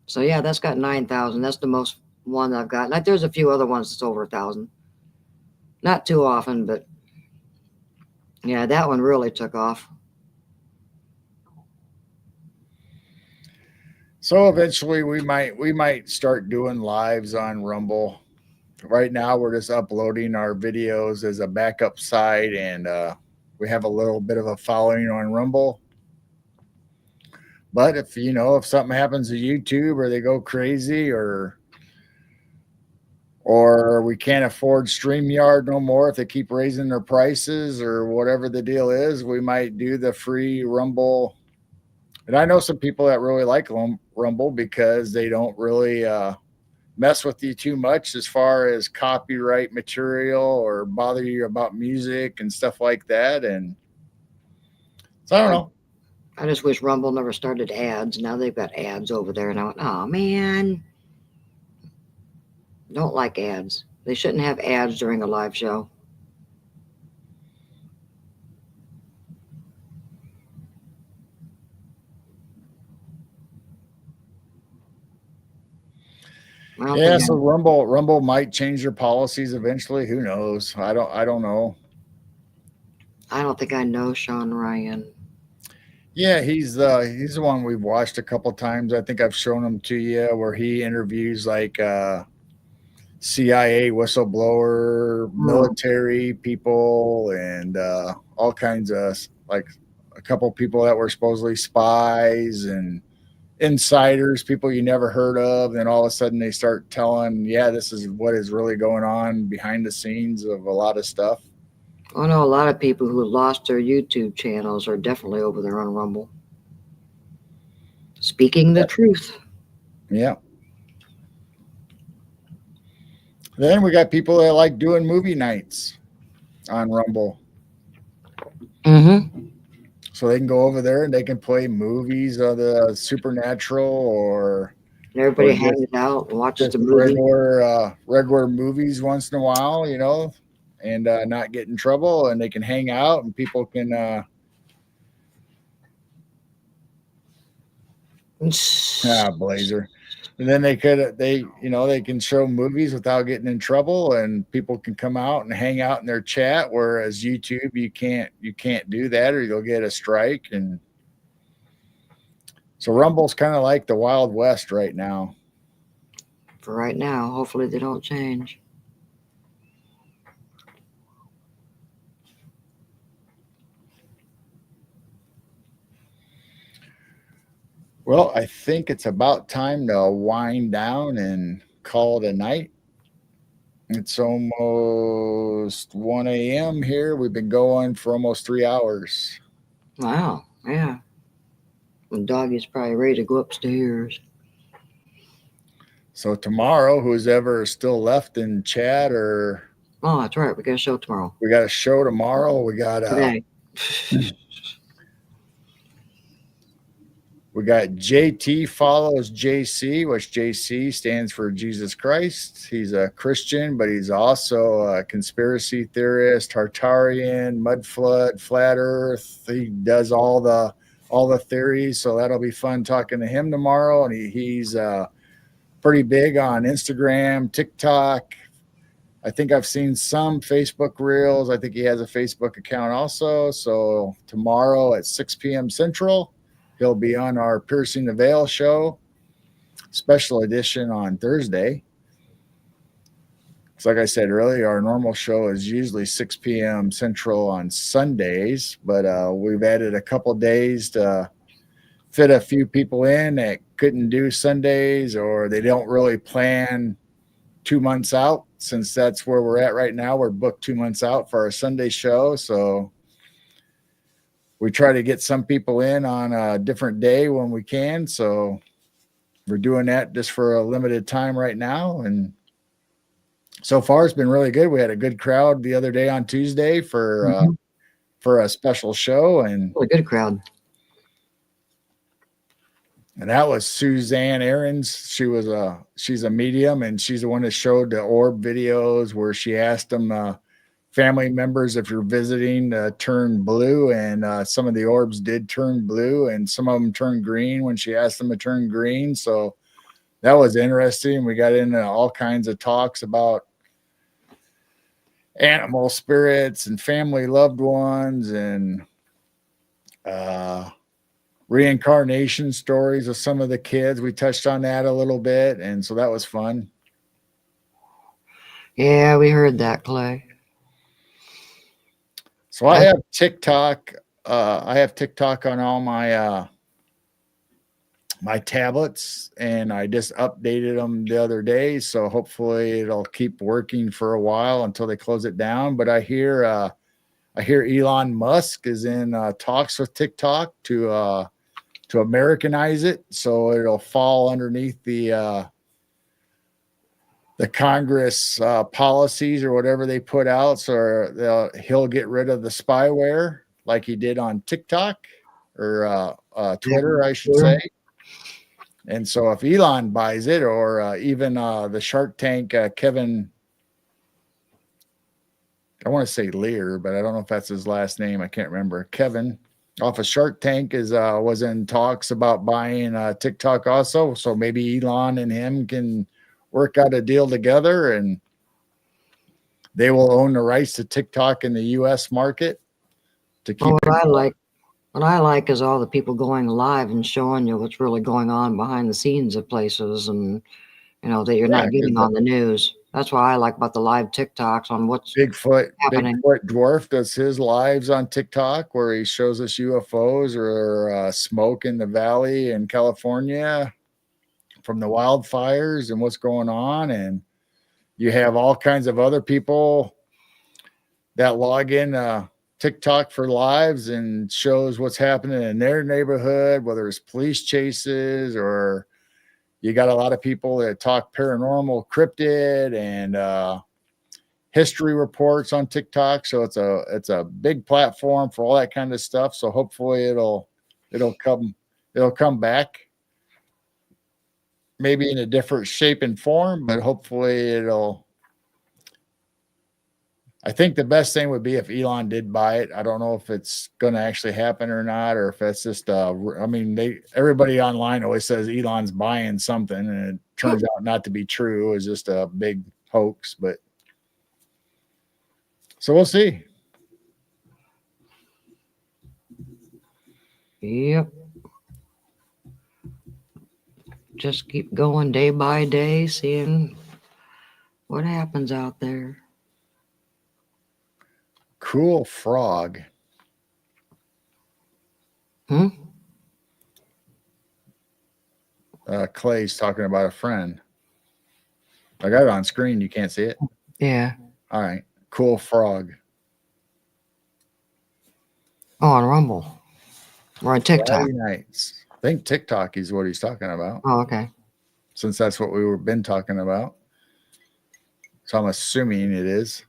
So yeah, that's got 9,000. That's the most one I've got. Like, there's a few other ones that's over 1,000. Not too often, but yeah, that one really took off. So eventually we might start doing lives on Rumble. Right now we're just uploading our videos as a backup site, and we have a little bit of a following on Rumble. But if something happens to YouTube, or they go crazy, or we can't afford StreamYard no more, if they keep raising their prices or whatever the deal is, we might do the free Rumble. And I know some people that really like Rumble because they don't really mess with you too much as far as copyright material or bother you about music and stuff like that. And so I don't know. I just wish Rumble never started ads. Now they've got ads over there, and I went, oh man, don't like ads. They shouldn't have ads during a live show. Yeah, so Rumble might change their policies eventually. Who knows? I don't know. I don't think I know Sean Ryan. Yeah, he's the one we've watched a couple times. I think I've shown him to you, where he interviews like CIA whistleblower, military people, and all kinds of, like, a couple people that were supposedly spies and insiders, people you never heard of. Then all of a sudden they start telling, yeah, this is what is really going on behind the scenes of a lot of stuff. I know a lot of people who lost their YouTube channels are definitely over there on Rumble. Speaking the truth. Yeah. Then we got people that like doing movie nights on Rumble. Mm-hmm. So they can go over there and they can play movies of the supernatural, or everybody hangs out and watches the movie. Regular movies once in a while, and not get in trouble, and they can hang out, and people can Blazer. And then they can show movies without getting in trouble, and people can come out and hang out in their chat, whereas YouTube you can't do that, or you'll get a strike. And so Rumble's kind of like the Wild West right now. For right now, hopefully they don't change. Well, I think it's about time to wind down and call it a night. It's almost 1 a.m. here. We've been going for almost 3 hours. Wow. Yeah. The doggy's probably ready to go upstairs. So tomorrow, who's ever still left in chat, or... Oh, that's right. We got a show tomorrow. We got a show tomorrow. We got today. We got JT follows JC, which JC stands for Jesus Christ. He's a Christian, but he's also a conspiracy theorist, Tartarian, mud flood, flat earth. He does all the theories, so that'll be fun talking to him tomorrow. And he's pretty big on Instagram, TikTok. I think I've seen some Facebook reels. I think he has a Facebook account also. So tomorrow at 6 p.m. Central, he'll be on our Piercing the Veil show, special edition on Thursday. So like I said earlier, our normal show is usually 6 p.m. Central on Sundays, but we've added a couple days to fit a few people in that couldn't do Sundays, or they don't really plan 2 months out, since that's where we're at right now. We're booked 2 months out for our Sunday show. So we try to get some people in on a different day when we can. So we're doing that just for a limited time right now. And so far it's been really good. We had a good crowd the other day on Tuesday for a special show, and Really good crowd. And that was Suzanne Aarons. She's a medium, and she's the one that showed the orb videos where she asked them family members, if you're visiting, turn blue, and some of the orbs did turn blue, and some of them turned green when she asked them to turn green. So that was interesting. We got into all kinds of talks about animal spirits and family loved ones, and reincarnation stories of some of the kids. We touched on that a little bit, and so that was fun. Yeah, we heard that, Clay. So I have TikTok. I have TikTok on all my my tablets, and I just updated them the other day. So hopefully it'll keep working for a while until they close it down. But I hear Elon Musk is in talks with TikTok to Americanize it, so it'll fall underneath the Congress policies or whatever they put out. So he'll get rid of the spyware like he did on TikTok or Twitter, I should say. And so if Elon buys it, or even the Shark Tank Kevin, I want to say Lear, but I don't know if that's his last name. I can't remember. Kevin off of Shark Tank was in talks about buying TikTok also. So maybe Elon and him can work out a deal together, and they will own the rights to TikTok in the U.S. market to keep. What I like is all the people going live and showing you what's really going on behind the scenes of places, and that you're not getting on the news. That's what I like about the live TikToks on what's happening. Bigfoot Dwarf does his lives on TikTok where he shows us UFOs or smoke in the valley in California from the wildfires and what's going on. And you have all kinds of other people that log in TikTok for lives and shows what's happening in their neighborhood, whether it's police chases, or you got a lot of people that talk paranormal, cryptid, and history reports on TikTok. So it's a big platform for all that kind of stuff. So hopefully it'll come back, maybe in a different shape and form, but hopefully I think the best thing would be if Elon did buy it. I don't know if it's going to actually happen or not, or if it's just, everybody online always says Elon's buying something, and it turns out not to be true. It's just a big hoax, but so we'll see. Yep. Just keep going day by day, seeing what happens out there. Cool frog. Clay's talking about a friend. I got it on screen. You can't see it? Yeah. All right. Cool frog. Oh, on Rumble. Or on TikTok. Friday nights. I think TikTok is what he's talking about. Oh, okay. Since that's what we've been talking about. So I'm assuming it is.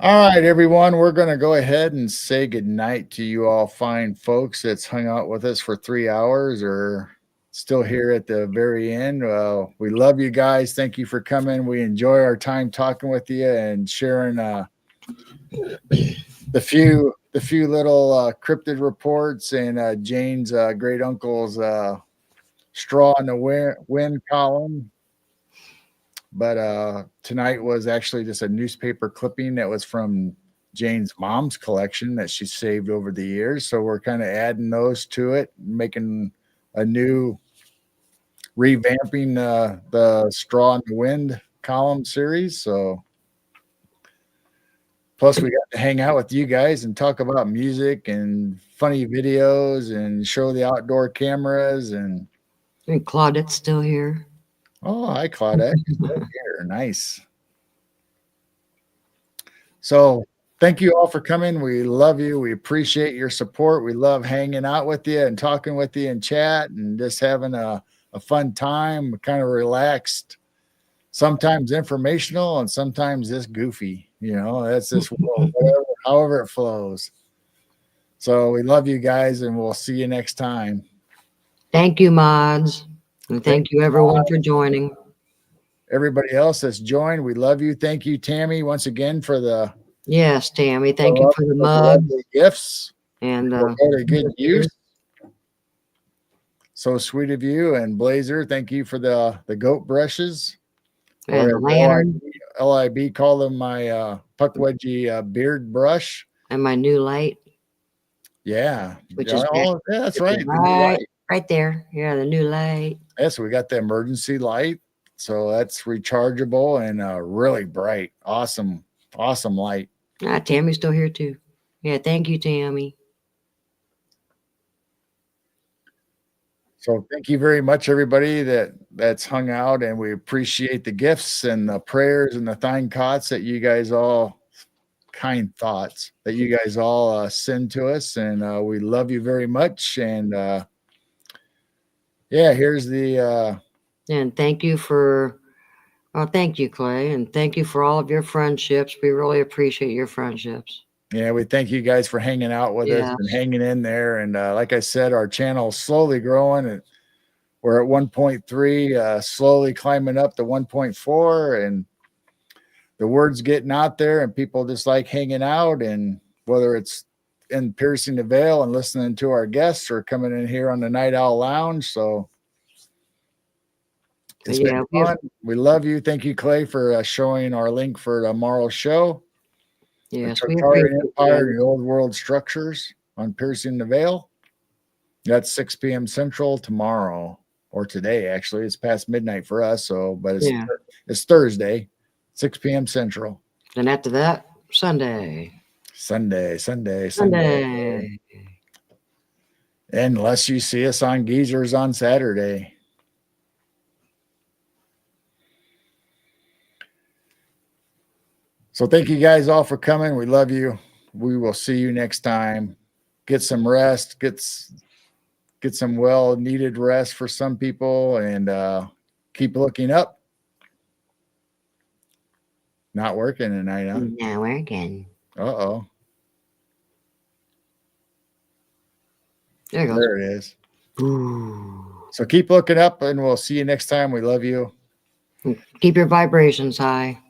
All right, everyone, we're going to go ahead and say goodnight to you all fine folks that's hung out with us for 3 hours or still here at the very end. We love you guys. Thank you for coming. We enjoy our time talking with you and sharing the few little cryptid reports and Jane's great uncle's straw in the wind column. But tonight was actually just a newspaper clipping that was from Jane's mom's collection that she saved over the years. So we're kind of adding those to it, making a new revamping the Straw in the Wind column series. So plus we got to hang out with you guys and talk about music and funny videos and show the outdoor cameras and And Claudette's still here. Oh, hi, Claudette. She's right here. Nice. So thank you all for coming. We love you. We appreciate your support. We love hanging out with you and talking with you in chat and just having a fun time, kind of relaxed, sometimes informational and sometimes just goofy. That's this world, however it flows. So we love you guys and we'll see you next time. Thank you, mods. And thank you, everyone, for joining. Everybody else that's joined, we love you. Thank you, Tammy, once again for the Yes, Tammy. Thank you for the mug gifts and go to good use. So sweet of you. And Blazer, thank you for the goat brushes. and the lantern LIB call them my puck wedgie beard brush. and my new light. Yeah, Which is that's right. Right there. Yeah, the new light. Yeah, so we got the emergency light. So that's rechargeable and really bright. Awesome light. Tammy's still here too. Yeah, thank you, Tammy. So thank you very much, everybody that's hung out, and we appreciate the gifts and the prayers and the kind thoughts that you guys all send to us, and we love you very much. And here's the and thank you thank you, Clay, and thank you for all of your friendships. We really appreciate your friendships. Yeah, we thank you guys for hanging out with us and hanging in there. And like I said, our channel is slowly growing, and we're at 1.3, slowly climbing up to 1.4, and the word's getting out there, and people just like hanging out. And whether it's in Piercing the Veil and listening to our guests or coming in here on the Night Owl Lounge. So it's been fun. We love you. Thank you, Clay, for showing our link for tomorrow's show. Yes, the Tartarian Empire and the Old World Structures on Piercing the Veil. That's 6 p.m. Central tomorrow, or today, actually. It's past midnight for us, but it's Thursday, 6 p.m. Central. And after that, Sunday. Unless you see us on Geezers on Saturday. So thank you guys all for coming. We love you. We will see you next time. Get some rest. Get some well-needed rest for some people, and keep looking up. Not working tonight, huh? Not working. Uh-oh. There it goes. There it is. Ooh. So keep looking up, and we'll see you next time. We love you. Keep your vibrations high.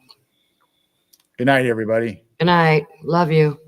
Good night, everybody. Good night. Love you.